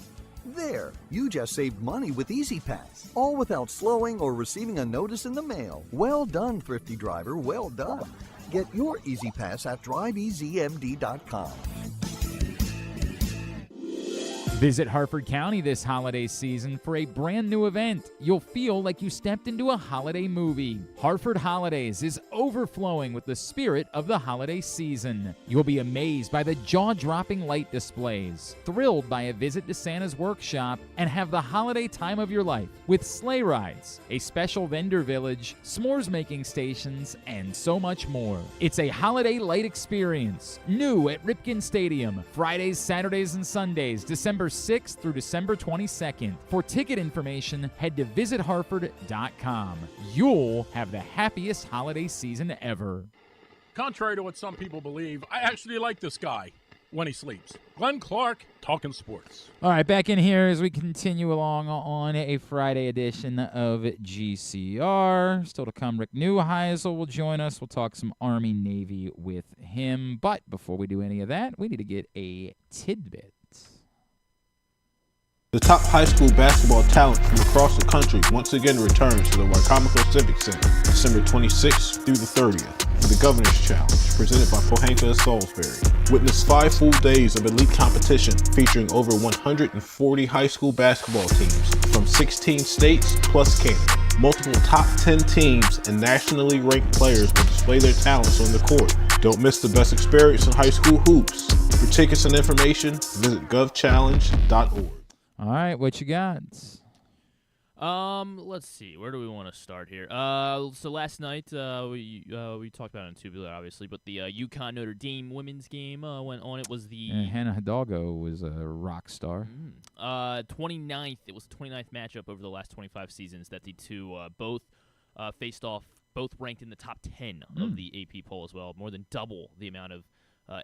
There, you just saved money with Easy Pass, all without slowing or receiving a notice in the mail. Well done, thrifty driver, well done. Get your Easy Pass at DriveEasyMD.com. Visit Harford County this holiday season for a brand new event. You'll feel like you stepped into a holiday movie. Harford Holidays is overflowing with the spirit of the holiday season. You'll be amazed by the jaw-dropping light displays, thrilled by a visit to Santa's workshop, and have the holiday time of your life with sleigh rides, a special vendor village, s'mores-making stations, and so much more. It's a holiday light experience, new at Ripken Stadium, Fridays, Saturdays, and Sundays, December 6th through December 22nd. For ticket information, head to visitharford.com. You'll have the happiest holiday season ever. Contrary to what some people believe, I actually like this guy when he sleeps. Glenn Clark, talking sports. All right, back in here as we continue along on a Friday edition of GCR. Still to come, Rick Neuheisel will join us. We'll talk some Army-Navy with him. But before we do any of that, we need to get a tidbit. The top high school basketball talent from across the country once again returns to the Wycomico Civic Center December 26th through the 30th for the Governor's Challenge, presented by Pohanka and Salisbury. Witness 5 full days of elite competition featuring over 140 high school basketball teams from 16 states plus Canada. Multiple top 10 teams and nationally ranked players will display their talents on the court. Don't miss the best experience in high school hoops. For tickets and information, visit govchallenge.org. All right, what you got? Let's see. Where do we want to start here? So last night we talked about it on Tubular, obviously, but the UConn Notre Dame women's game went on. It was the Hannah Hidalgo was a rock star. 29th. It was the 29th matchup over the last 25 seasons that the two both faced off. Both ranked in the top 10 of the AP poll as well. More than double the amount of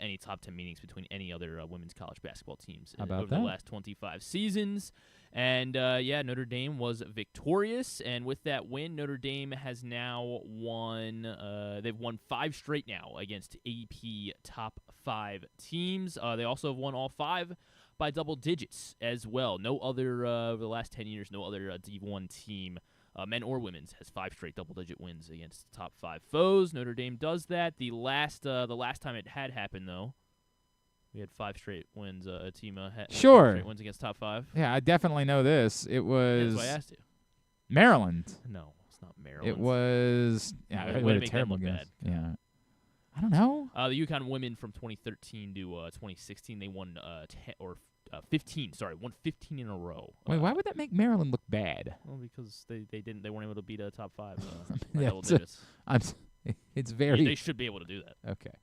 any top 10 meetings between any other women's college basketball teams over the last 25 seasons. And, Notre Dame was victorious. And with that win, Notre Dame has now won they've won 5 straight now against AP top 5 teams. They also have won all 5 by double digits as well. No other, over the last 10 years, no other D1 team, men or women's, has 5 straight double-digit wins against top 5 foes. Notre Dame does that. The last time it had happened, though, we had 5 straight wins. A team had 5 straight wins against top 5. Yeah, I definitely know this. It was. That's why I asked you. Maryland. No, it's not Maryland. It was. Yeah, it was a terrible game. Yeah. I don't know. The UConn women from 2013 to 2016, they won 15. Sorry, won 15 in a row. Wait, why would that make Maryland look bad? Well, because they weren't able to beat a top 5. Yeah, it's very. They should be able to do that. Okay.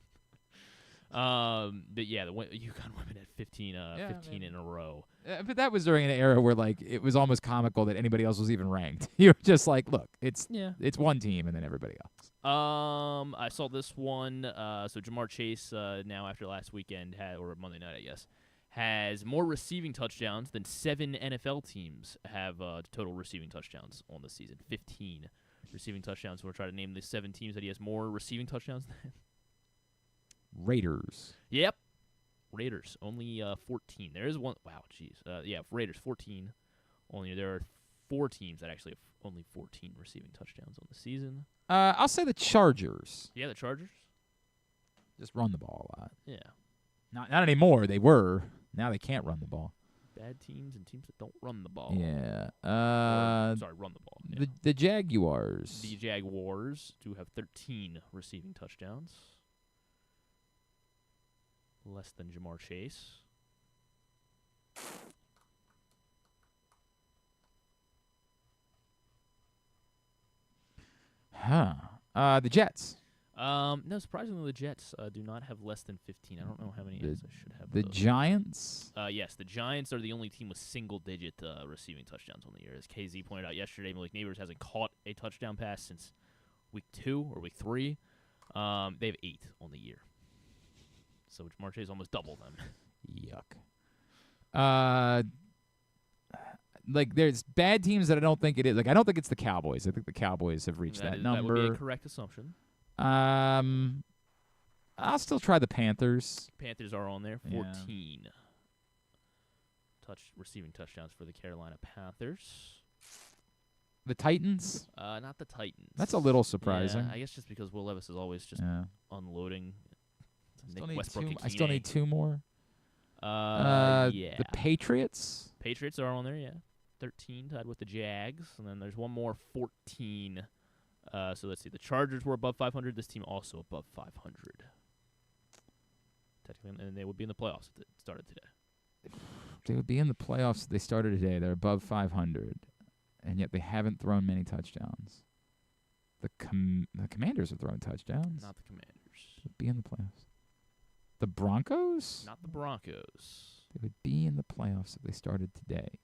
But yeah, the UConn women had 15 in a row. But that was during an era where it was almost comical that anybody else was even ranked. You're just like, look, it's one team and then everybody else. I saw this one. So Jamar Chase now after last weekend or Monday night, I guess, has more receiving touchdowns than 7 NFL teams have total receiving touchdowns on the season. 15 receiving touchdowns. We'll try to name the 7 teams that he has more receiving touchdowns than. Raiders. Yep. Raiders. Only 14. There is one. Wow, jeez. Raiders, 14. There are 4 teams that actually have only 14 receiving touchdowns on the season. I'll say the Chargers. Yeah, the Chargers. Just run the ball a lot. Yeah. Not anymore. They were. Now they can't run the ball. bad teams and teams that don't run the ball. Yeah. Run the ball. Yeah. The Jaguars. The Jaguars do have 13 receiving touchdowns. Less than Jamar Chase. The Jets. No, surprisingly, the Jets do not have less than 15. I don't know how many I should have. The Giants? Yes, the Giants are the only team with single-digit receiving touchdowns on the year. As KZ pointed out yesterday, Malik Neighbors hasn't caught a touchdown pass since week 2 or week 3. They have 8 on the year. So Jamar Chase almost double them. Yuck. Like, there's bad teams that I don't think it is. Like, I don't think it's the Cowboys. I think the Cowboys have reached that number. That would be a correct assumption. I'll still try the Panthers. Panthers are on there. 14 receiving touchdowns for the Carolina Panthers. The Titans? Not the Titans. That's a little surprising. Yeah, I guess just because Will Levis is always just unloading. I still need 2 more. Yeah. The Patriots? Patriots are on there, yeah. 13 tied with the Jags. And then there's one more, 14. So let's see. The Chargers were above 500. This team also above 500. Technically, and they would be in the playoffs if it started today. They would be in the playoffs if they started today. They're above 500. And yet they haven't thrown many touchdowns. The Commanders have thrown touchdowns. Not the Commanders. Would be in the playoffs. The Broncos? Not the Broncos. They would be in the playoffs if they started today.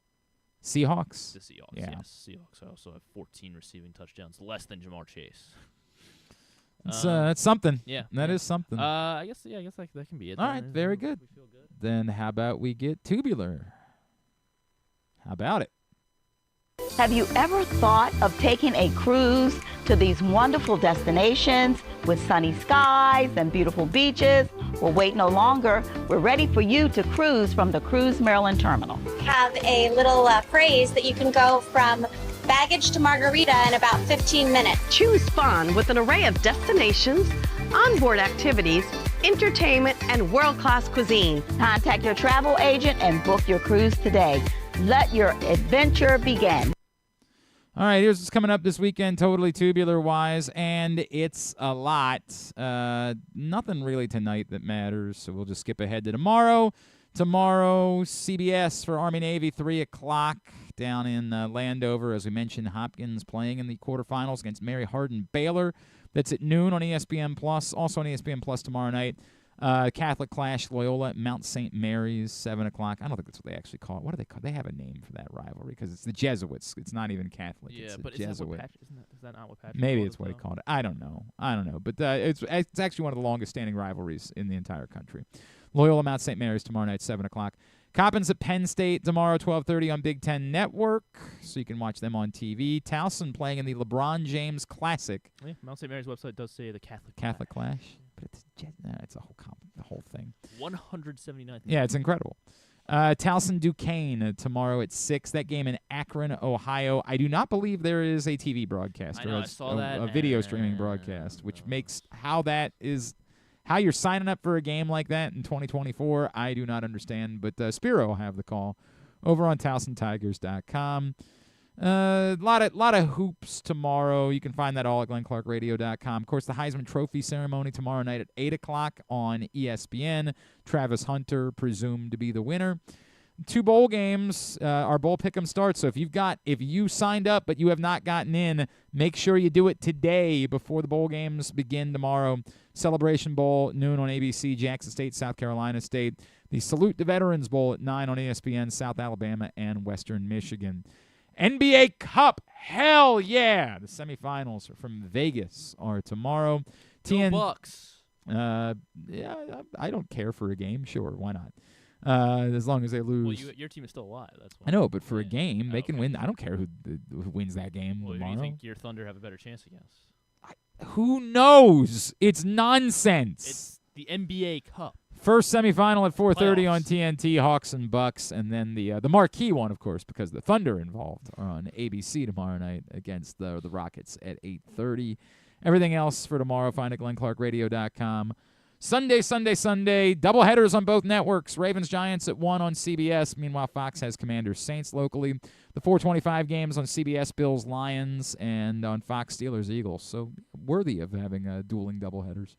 Seahawks? The Seahawks, yeah. Yes. Seahawks also have 14 receiving touchdowns, less than Jamar Chase. That's something. Yeah. That is something. I guess that can be it. All right, very good. We feel good. Then how about we get tubular? How about it? Have you ever thought of taking a cruise to these wonderful destinations with sunny skies and beautiful beaches? Well, wait no longer. We're ready for you to cruise from the Cruise Maryland Terminal. Have a little phrase that you can go from baggage to margarita in about 15 minutes. Choose fun with an array of destinations, onboard activities, entertainment, and world-class cuisine. Contact your travel agent and book your cruise today. Let your adventure begin. All right, here's what's coming up this weekend, totally tubular-wise, and it's a lot. Nothing really tonight that matters, so we'll just skip ahead to tomorrow. Tomorrow, CBS for Army-Navy, 3 o'clock down in Landover. As we mentioned, Hopkins playing in the quarterfinals against Mary Hardin Baylor. That's at noon on ESPN+. Also on ESPN+ tomorrow night. Catholic Clash, Loyola, Mount St. Mary's, 7 o'clock. I don't think that's what they actually call it. What do they call it? They have a name for that rivalry because it's the Jesuits. It's not even Catholic. Yeah, it's but Jesuit. Is that not what Patrick Maybe called it's it, what he though? called it. I don't know. But it's actually one of the longest-standing rivalries in the entire country. Loyola, Mount St. Mary's tomorrow night, 7 o'clock. Coppins at Penn State tomorrow, 12:30 on Big Ten Network, so you can watch them on TV. Towson playing in the LeBron James Classic. Yeah, Mount St. Mary's website does say the Catholic Clash. But it's a the whole thing. 179th. Yeah, it's incredible. Towson Duquesne tomorrow at 6. That game in Akron, Ohio. I do not believe there is a TV broadcast. I know, or I saw that. A video streaming broadcast, which makes how you're signing up for a game like that in 2024, I do not understand. But Spiro will have the call over on TowsonTigers.com. Lot of hoops tomorrow. You can find that all at GlennClarkRadio.com. Of course, the Heisman Trophy ceremony tomorrow night at 8 o'clock on ESPN. Travis Hunter presumed to be the winner. 2 bowl games. Our bowl pick'em starts. So if you signed up but you have not gotten in, make sure you do it today before the bowl games begin tomorrow. Celebration Bowl, noon on ABC, Jackson State, South Carolina State. The Salute the Veterans Bowl at 9 on ESPN, South Alabama and Western Michigan. NBA Cup, hell yeah! The semifinals from Vegas are tomorrow. Go Bucks. Yeah, I don't care for a game. Sure, why not? As long as they lose. Well, your team is still alive. That's why. I know, but for a game, they can win. I don't care who wins that game Well, tomorrow. who do you think your Thunder have a better chance against? Who knows? It's nonsense. It's the NBA Cup. First semifinal at 4:30 on TNT, Hawks and Bucks, and then the marquee one, of course, because the Thunder involved, are on ABC tomorrow night against the Rockets at 8:30. Everything else for tomorrow, find at GlennClarkRadio.com. Sunday. Doubleheaders on both networks. Ravens-Giants at 1 on CBS. Meanwhile, Fox has Commanders-Saints locally. The 4:25 games on CBS, Bills-Lions, and on Fox, Steelers-Eagles. So worthy of having dueling doubleheaders.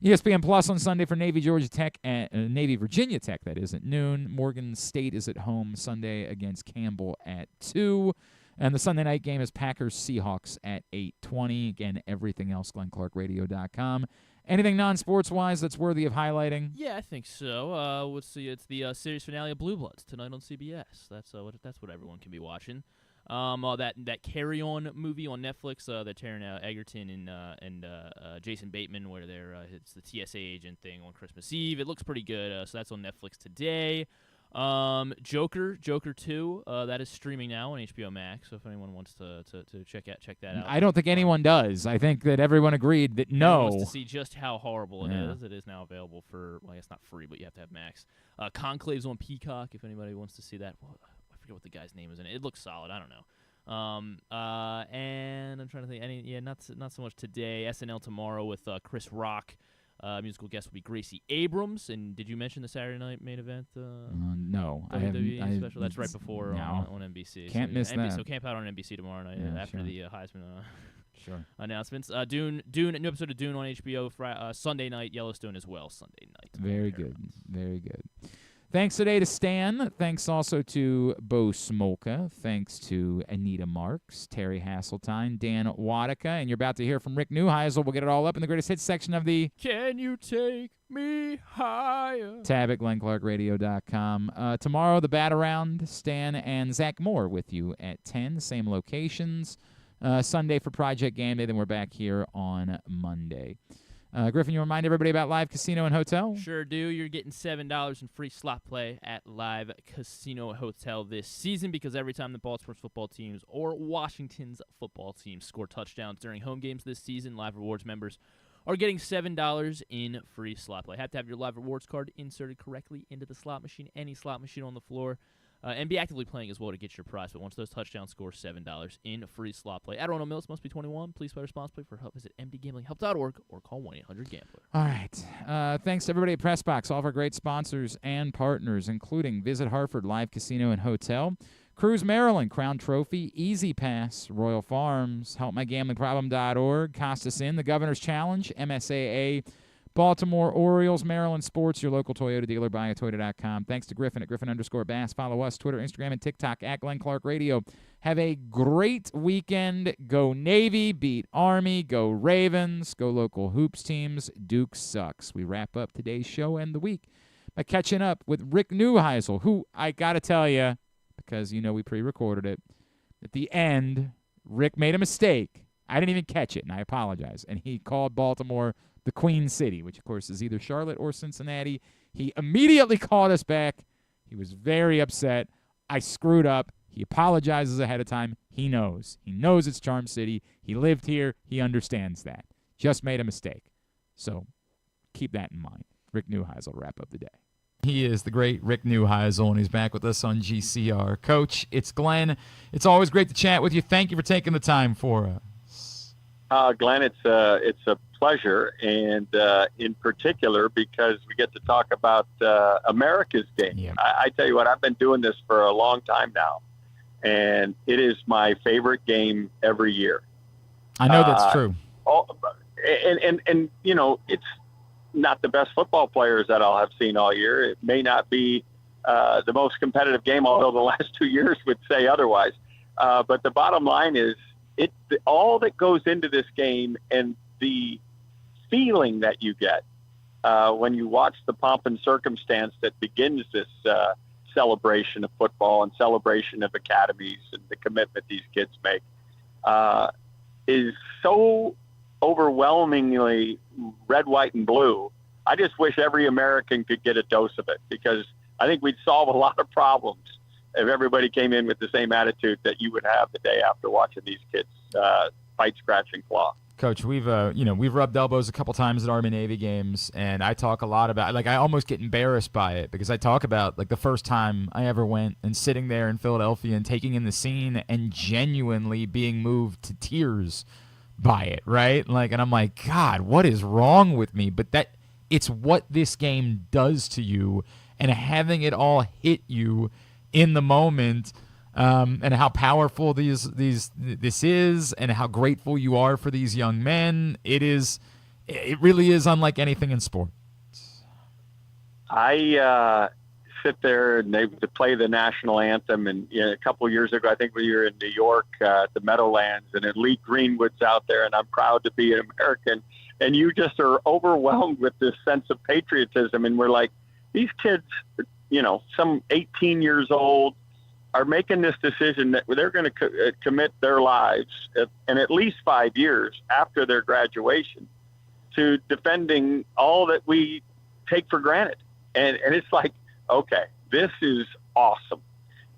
ESPN Plus on Sunday for Navy-Virginia Tech, that is, at noon. Morgan State is at home Sunday against Campbell at 2. And the Sunday night game is Packers-Seahawks at 8:20. Again, everything else, GlennClarkRadio.com. Anything non-sports-wise that's worthy of highlighting? Yeah, I think so. Let's see. It's the series finale of Blue Bloods tonight on CBS. That's what everyone can be watching. That Carry On movie on Netflix. They're tearing out Egerton and Jason Bateman, where it's the TSA agent thing on Christmas Eve. It looks pretty good. So that's on Netflix today. Joker 2, that is streaming now on HBO Max. So if anyone wants to check that out, I don't think anyone does. I think that everyone agreed that no. Wants to see just how horrible it is. It is now available for, well, it's not free, but you have to have Max. Conclave's on Peacock. If anybody wants to see that, well, I forget what the guy's name is in it. It looks solid. I don't know. And I'm trying to think. Not so much today. SNL tomorrow with Chris Rock. Musical guest will be Gracie Abrams. And did you mention the Saturday night main event? No. WWE special? That's right before on NBC. Can't miss that. So Camp Out on NBC tomorrow night after the Heisman announcements. Dune, a new episode of Dune on HBO Sunday night. Yellowstone as well Sunday night. Very good. Thanks today to Stan. Thanks also to Bo Smolka. Thanks to Anita Marks, Terry Hasseltine, Dan Wodicka. And you're about to hear from Rick Neuheisel. We'll get it all up in the greatest hits section of the Can You Take Me Higher tab at GlennClarkRadio.com. Tomorrow, the Bat Around. Stan and Zach Moore with you at 10. Same locations. Sunday for Project Game Day. Then we're back here on Monday. Griffin, you remind everybody about Live Casino and Hotel? Sure do. You're getting $7 in free slot play at Live Casino Hotel this season because every time the Baltimore's football teams or Washington's football teams score touchdowns during home games this season, Live Rewards members are getting $7 in free slot play. Have to have your Live Rewards card inserted correctly into the slot machine, any slot machine on the floor. And be actively playing as well to get your prize. But once those touchdowns score, $7 in free slot play. At Ronald Mills, must be 21. Please play responsibly. For help, visit mdgamblinghelp.org or call 1-800-GAMBLER. All right. Thanks to everybody at PressBox, all of our great sponsors and partners, including Visit Hartford Live Casino and Hotel, Cruise Maryland, Crown Trophy, Easy Pass, Royal Farms, HelpMyGamblingProblem.org, Costas Inn, The Governor's Challenge, MSAA, Baltimore Orioles, Maryland Sports, your local Toyota dealer, buyatoyota.com. Thanks to Griffin at Griffin_Bass. Follow us, Twitter, Instagram, and TikTok at Glenn Clark Radio. Have a great weekend. Go Navy, beat Army, go Ravens, go local hoops teams. Duke sucks. We wrap up today's show and the week by catching up with Rick Neuheisel, who I got to tell you, because you know we pre-recorded it, at the end, Rick made a mistake. I didn't even catch it, and I apologize. And he called Baltimore the Queen City, which, of course, is either Charlotte or Cincinnati. He immediately called us back. He was very upset. I screwed up. He apologizes ahead of time. He knows. He knows it's Charm City. He lived here. He understands that. Just made a mistake. So keep that in mind. Rick Neuheisel will wrap up the day. He is the great Rick Neuheisel, and he's back with us on GCR. Coach, it's Glenn. It's always great to chat with you. Thank you for taking the time for us. Glenn, it's a pleasure, and in particular because we get to talk about America's game. Yeah. I tell you what, I've been doing this for a long time now, and it is my favorite game every year. I know that's true. And you know, it's not the best football players that I'll have seen all year. It may not be the most competitive game, although the last 2 years would say otherwise. But the bottom line is, all that goes into this game and the feeling that you get when you watch the pomp and circumstance that begins this celebration of football and celebration of academies and the commitment these kids make is so overwhelmingly red, white, and blue. I just wish every American could get a dose of it, because I think we'd solve a lot of problems if everybody came in with the same attitude that you would have the day after watching these kids fight, scratch, and claw. Coach, we've rubbed elbows a couple times at Army-Navy games, and I talk a lot about, like, I almost get embarrassed by it because I talk about, like, the first time I ever went and sitting there in Philadelphia and taking in the scene and genuinely being moved to tears by it, right? Like, and I'm like, God, what is wrong with me? But It's what this game does to you, and having it all hit you in the moment, and how powerful this is, and how grateful you are for these young men. It really is unlike anything in sport. I sit there and they play the national anthem, and a couple of years ago, I think we were in New York at the Meadowlands, and Lee Greenwood's out there, and I'm proud to be an American. And you just are overwhelmed with this sense of patriotism, and we're like, these kids, some 18 years old, are making this decision that they're going to commit their lives in at least 5 years after their graduation to defending all that we take for granted. And it's like, okay, this is awesome.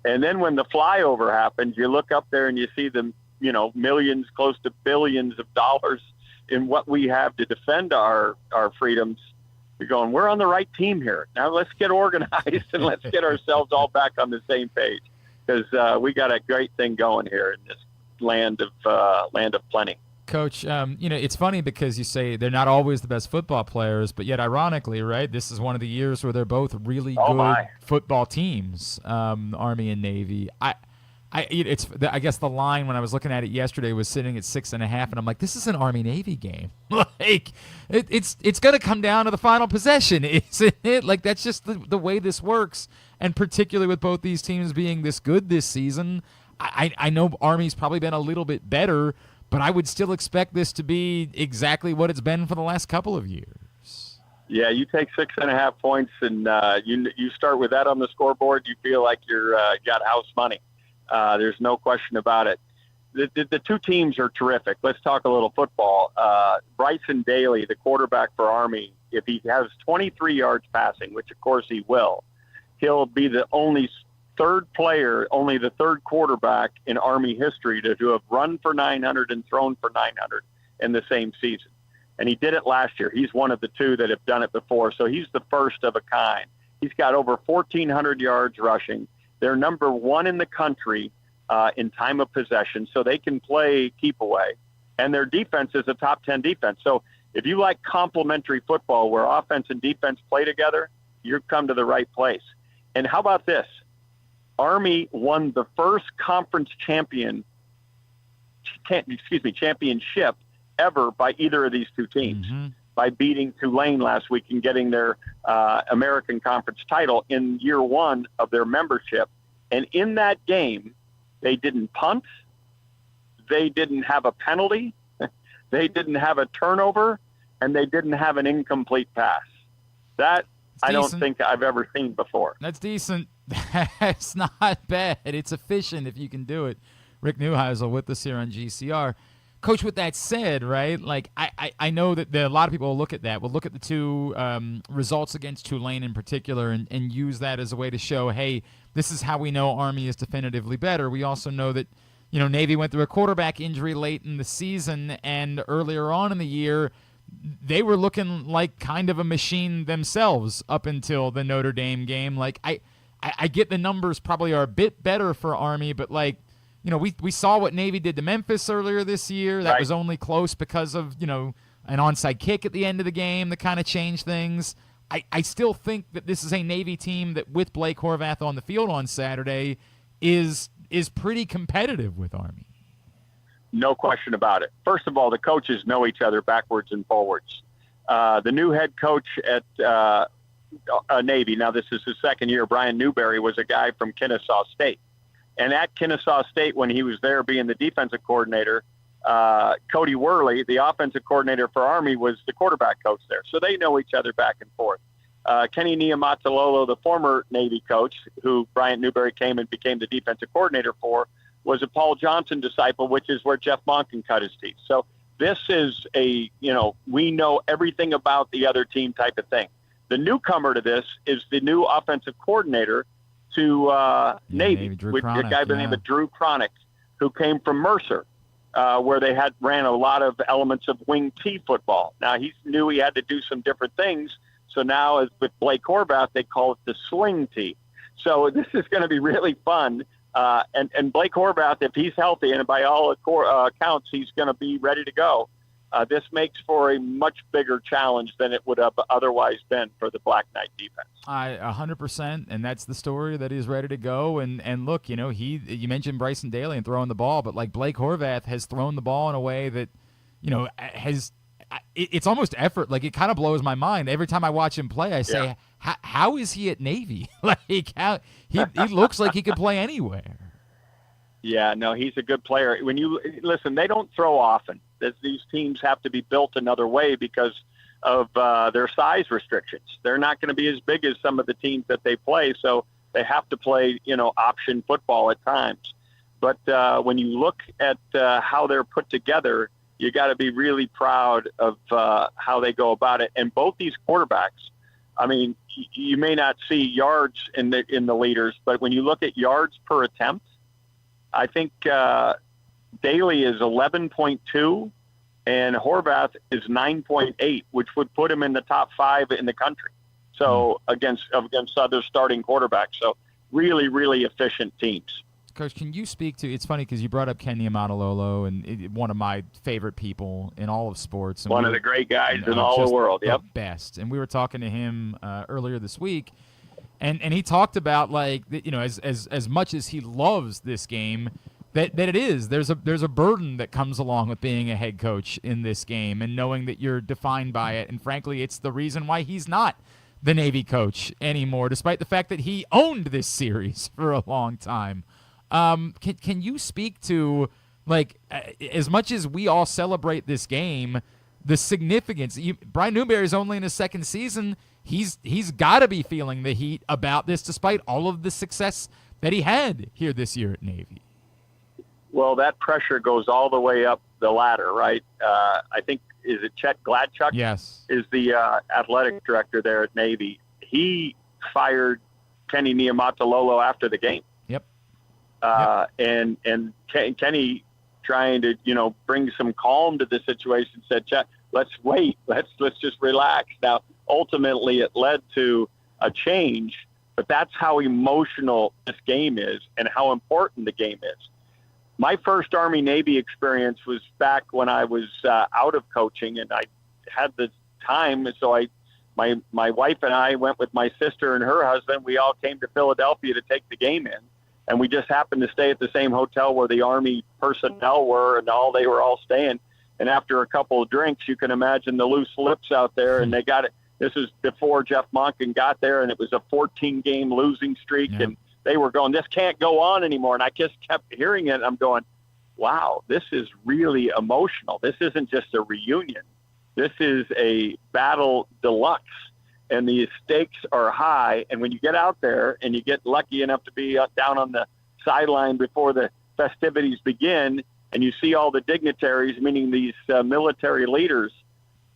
And then when the flyover happens, you look up there and you see the, millions, close to billions of dollars in what we have to defend our freedoms. You're going, we're on the right team here. Now let's get organized and let's get ourselves all back on the same page, because we got a great thing going here in this land of plenty. Coach, it's funny because you say they're not always the best football players, but yet ironically, right, this is one of the years where they're both really good football teams, Army and Navy. I guess the line when I was looking at it yesterday was sitting at 6.5, and I'm like, this is an Army-Navy game. Like, it's going to come down to the final possession, isn't it? Like, that's just the way this works, and particularly with both these teams being this good this season, I know Army's probably been a little bit better, but I would still expect this to be exactly what it's been for the last couple of years. Yeah, you take 6.5 points, and you start with that on the scoreboard, you feel like you're got house money. There's no question about it. The two teams are terrific. Let's talk a little football. Bryson Daly, the quarterback for Army, if he has 23 yards passing, which of course he will, he'll be the only third quarterback in Army history to have run for 900 and thrown for 900 in the same season. And he did it last year. He's one of the two that have done it before. So he's the first of a kind. He's got over 1,400 yards rushing. They're number one in the country in time of possession, so they can play keep away. And their defense is a top 10 defense. So if you like complementary football where offense and defense play together, you've come to the right place. And how about this? Army won the first conference championship ever by either of these two teams, by beating Tulane last week and getting their American Conference title in year one of their membership. And in that game, they didn't punt, they didn't have a penalty, they didn't have a turnover, and they didn't have an incomplete pass. That I don't think I've ever seen before. That's decent. That's not bad. It's efficient if you can do it. Rick Neuheisel with us here on GCR. Coach, with that said, right, like I know that a lot of people will look at that. We'll look at the two results against Tulane in particular and use that as a way to show, hey, this is how we know Army is definitively better. We also know that, Navy went through a quarterback injury late in the season, and earlier on in the year, they were looking like kind of a machine themselves up until the Notre Dame game. Like, I get the numbers probably are a bit better for Army, but like, we saw what Navy did to Memphis earlier this year. That was only close because of, an onside kick at the end of the game that kind of changed things. I still think that this is a Navy team that, with Blake Horvath on the field on Saturday, is pretty competitive with Army. No question about it. First of all, the coaches know each other backwards and forwards. The new head coach at Navy, now this is his second year, Brian Newberry, was a guy from Kennesaw State. And at Kennesaw State, when he was there being the defensive coordinator, Cody Worley, the offensive coordinator for Army, was the quarterback coach there. So they know each other back and forth. Kenny Niumatalolo, the former Navy coach, who Bryant Newberry came and became the defensive coordinator for, was a Paul Johnson disciple, which is where Jeff Monken cut his teeth. So this is a, we know everything about the other team type of thing. The newcomer to this is the new offensive coordinator to Navy, with a guy by the name of Drew Cronick, who came from Mercer, where they ran a lot of elements of wing T football. Now, he knew he had to do some different things, so now as with Blake Horvath, they call it the swing T. So this is going to be really fun. And Blake Horvath, if he's healthy, and by all accounts he's going to be ready to go, this makes for a much bigger challenge than it would have otherwise been for the Black Knight defense. 100%, and that's the story that he's ready to go. And look, you mentioned Bryson Daly and throwing the ball, but like Blake Horvath has thrown the ball in a way that, it's almost effort. Like, it kind of blows my mind every time I watch him play. I say, how is he at Navy? Like, how he looks like he could play anywhere. Yeah, no, he's a good player. When you listen, they don't throw often. These teams have to be built another way because of their size restrictions. They're not going to be as big as some of the teams that they play, so they have to play, option football at times. But when you look at how they're put together, you got to be really proud of how they go about it. And both these quarterbacks, I mean, you may not see yards in the leaders, but when you look at yards per attempt, I think Daly is 11.2 and Horvath is 9.8, which would put him in the top 5 in the country. So against other starting quarterbacks. So really, really efficient teams. Coach, can you speak to, it's funny because you brought up Ken Niumatalolo, and one of my favorite people in all of sports. And one of the great guys in all the world. Yep. The best. And we were talking to him earlier this week. And he talked about, like, as much as he loves this game, that it is. There's a burden that comes along with being a head coach in this game and knowing that you're defined by it. And frankly, it's the reason why he's not the Navy coach anymore, despite the fact that he owned this series for a long time. Can you speak to, like, as much as we all celebrate this game, the significance? Brian Newberry's only in his second season. He's got to be feeling the heat about this, despite all of the success that he had here this year at Navy. Well, that pressure goes all the way up the ladder, right? I think, is it Chet Gladchuk? Yes. Is the athletic director there at Navy. He fired Kenny Niumatalolo after the game. Yep. And Kenny, trying to, bring some calm to the situation, said, Chet, let's wait. Let's just relax. Now, ultimately, it led to a change, but that's how emotional this game is and how important the game is. My first Army-Navy experience was back when I was out of coaching, and I had the time. So my wife and I went with my sister and her husband. We all came to Philadelphia to take the game in, and we just happened to stay at the same hotel where the Army personnel were, and they were all staying. And after a couple of drinks, you can imagine the loose lips out there, and they got it. This is before Jeff Monken got there, and it was a 14-game losing streak, and they were going, this can't go on anymore. And I just kept hearing it, and I'm going, wow, this is really emotional. This isn't just a reunion. This is a battle deluxe, and the stakes are high. And when you get out there and you get lucky enough to be down on the sideline before the festivities begin, and you see all the dignitaries, meaning these military leaders,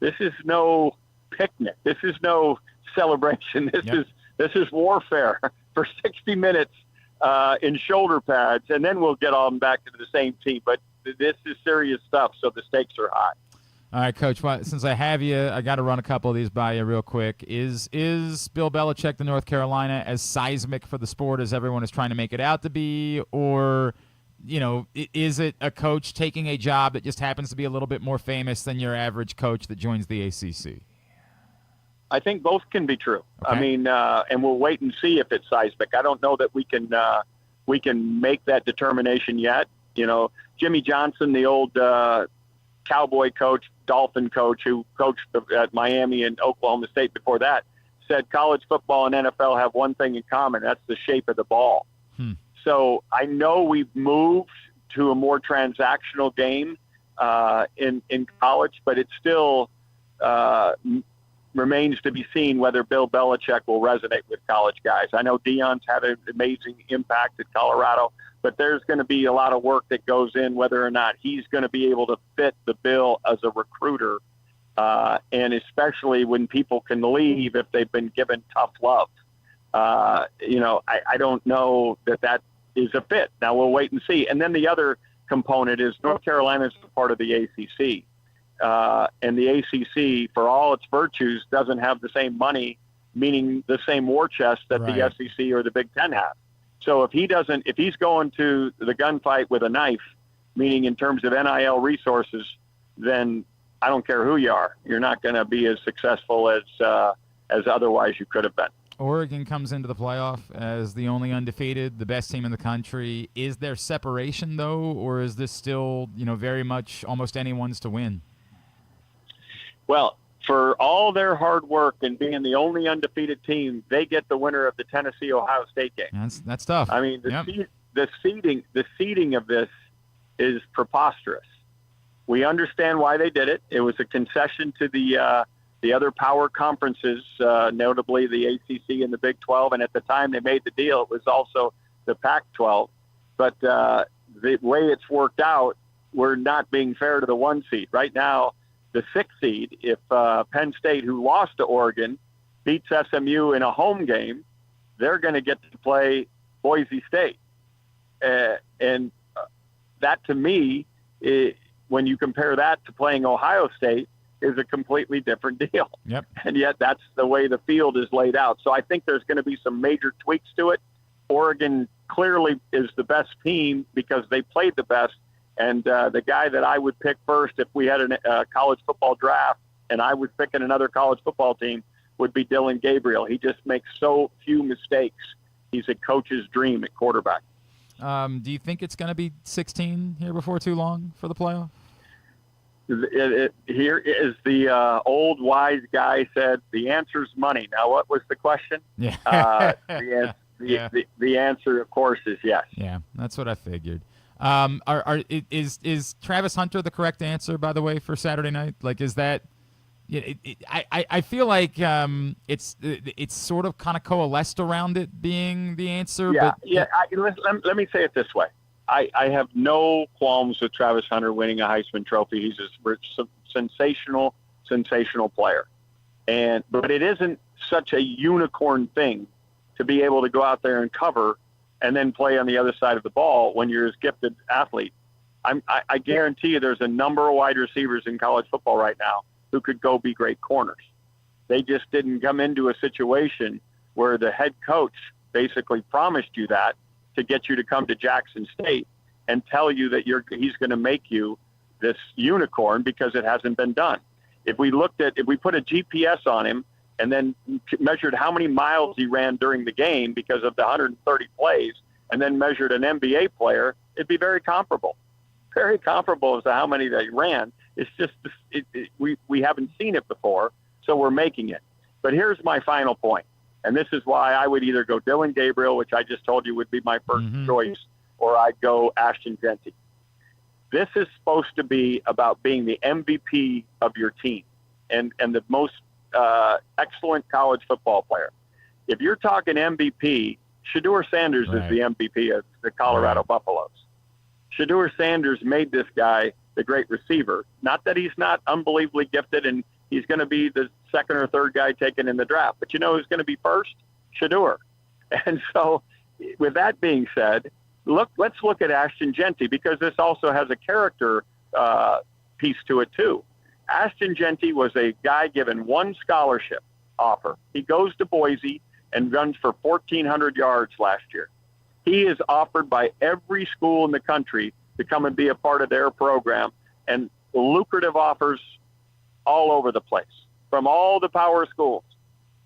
this is no picnic. This is no celebration. This is warfare for 60 minutes in shoulder pads, and then we'll get on back to the same team. But this is serious stuff, so the stakes are high. All right, Coach, well, since I have you, I got to run a couple of these by you real quick. Is Bill Belichick to North Carolina as seismic for the sport as everyone is trying to make it out to be? Or, you know, is it a coach taking a job that just happens to be a little bit more famous than your average coach that joins the ACC? I think both can be true. Okay. I mean, and we'll wait and see if it's seismic. I don't know that we can make that determination yet. You know, Jimmy Johnson, the old Cowboy coach, Dolphin coach, who coached at Miami and Oklahoma State before that, said college football and NFL have one thing in common. That's the shape of the ball. So I know we've moved to a more transactional game in college, but it still remains to be seen whether Bill Belichick will resonate with college guys. I know Deion's had an amazing impact at Colorado, but there's going to be a lot of work that goes in whether or not he's going to be able to fit the bill as a recruiter, and especially when people can leave if they've been given tough love. You know, I don't know that is a fit. Now we'll wait and see. And then the other component is North Carolina is part of the ACC. And the ACC, for all its virtues, doesn't have the same money, meaning the same war chest that the SEC or the Big Ten have. So if he's going to the gunfight with a knife, meaning in terms of NIL resources, then I don't care who you are. You're not going to be as successful as otherwise you could have been. Oregon comes into the playoff as the only undefeated, the best team in the country. Is there separation, though, or is this still, very much almost anyone's to win? Well, for all their hard work and being the only undefeated team, they get the winner of the Tennessee-Ohio State game. That's tough. I mean, the seeding of this is preposterous. We understand why they did it. It was a concession to the other power conferences, notably the ACC and the Big 12. And at the time they made the deal, it was also the Pac-12. But the way it's worked out, we're not being fair to the 1 seed. Right now, the 6 seed, if Penn State, who lost to Oregon, beats SMU in a home game, they're going to get to play Boise State. And that, to me, when you compare that to playing Ohio State, is a completely different deal. Yep. And yet that's the way the field is laid out. So I think there's going to be some major tweaks to it. Oregon clearly is the best team because they played the best. And the guy that I would pick first if we had a college football draft and I was picking another college football team would be Dillon Gabriel. He just makes so few mistakes. He's a coach's dream at quarterback. Do you think it's going to be 16 here before too long for the playoff? Here is the old wise guy said, the answer's money. Now, what was the question? Yeah. The answer, of course, is yes. Yeah, that's what I figured. Is Travis Hunter the correct answer, by the way, for Saturday night? Like, is that? I feel like it's sort of kind of coalesced around it being the answer. Yeah, but, let me say it this way. I have no qualms with Travis Hunter winning a Heisman Trophy. He's a sensational player. But it isn't such a unicorn thing to be able to go out there and cover and then play on the other side of the ball when you're a gifted athlete. I guarantee you there's a number of wide receivers in college football right now who could go be great corners. They just didn't come into a situation where the head coach basically promised you that to get you to come to Jackson State and tell you that he's going to make you this unicorn because it hasn't been done. If we put a GPS on him and then measured how many miles he ran during the game because of the 130 plays and then measured an NBA player, it'd be very comparable. Very comparable as to how many they ran. It's just we haven't seen it before, so we're making it. But here's my final point. And this is why I would either go Dillon Gabriel, which I just told you would be my first choice, or I'd go Ashton Genty. This is supposed to be about being the MVP of your team and the most excellent college football player. If you're talking MVP, Shedeur Sanders is the MVP of the Colorado Buffaloes. Shedeur Sanders made this guy the great receiver. Not that he's not unbelievably gifted and he's going to be the second or third guy taken in the draft. But you know who's going to be first? Shedeur. And so with that being said, let's look at Ashton Genty because this also has a character piece to it too. Ashton Genty was a guy given one scholarship offer. He goes to Boise and runs for 1,400 yards last year. He is offered by every school in the country to come and be a part of their program, and lucrative offers all over the place from all the power schools.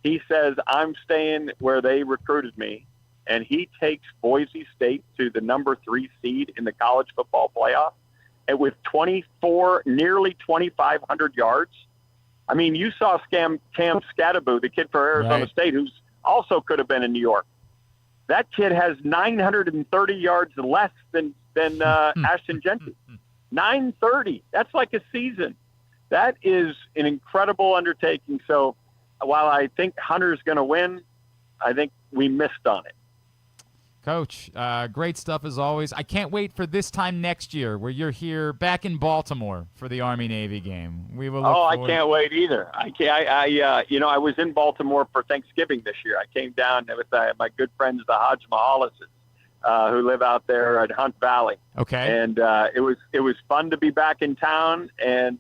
He says, I'm staying where they recruited me, and he takes Boise State to the number 3 seed in the college football playoff, and with nearly 2,500 yards. I mean, you saw Cam Scatteraboo, the kid for Arizona State, who's also could have been in New York. That kid has 930 yards less than Ashton Genty. 930. That's like a season. That is an incredible undertaking. So while I think Hunter's going to win, I think we missed on it. Coach, great stuff as always. I can't wait for this time next year where you're here back in Baltimore for the Army-Navy game. We will. I can't wait either. I was in Baltimore for Thanksgiving this year. I came down with my good friends, the Hodge Mahallases, who live out there at Hunt Valley. Okay. And it was fun to be back in town and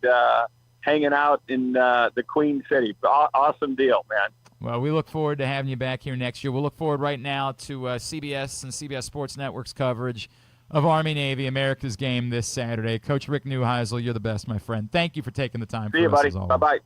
hanging out in the Queen City. Awesome deal, man. Well, we look forward to having you back here next year. We'll look forward right now to CBS and CBS Sports Network's coverage of Army-Navy, America's game this Saturday. Coach Rick Neuheisel, you're the best, my friend. Thank you for taking the time See for you, us, buddy. as always. Bye-bye.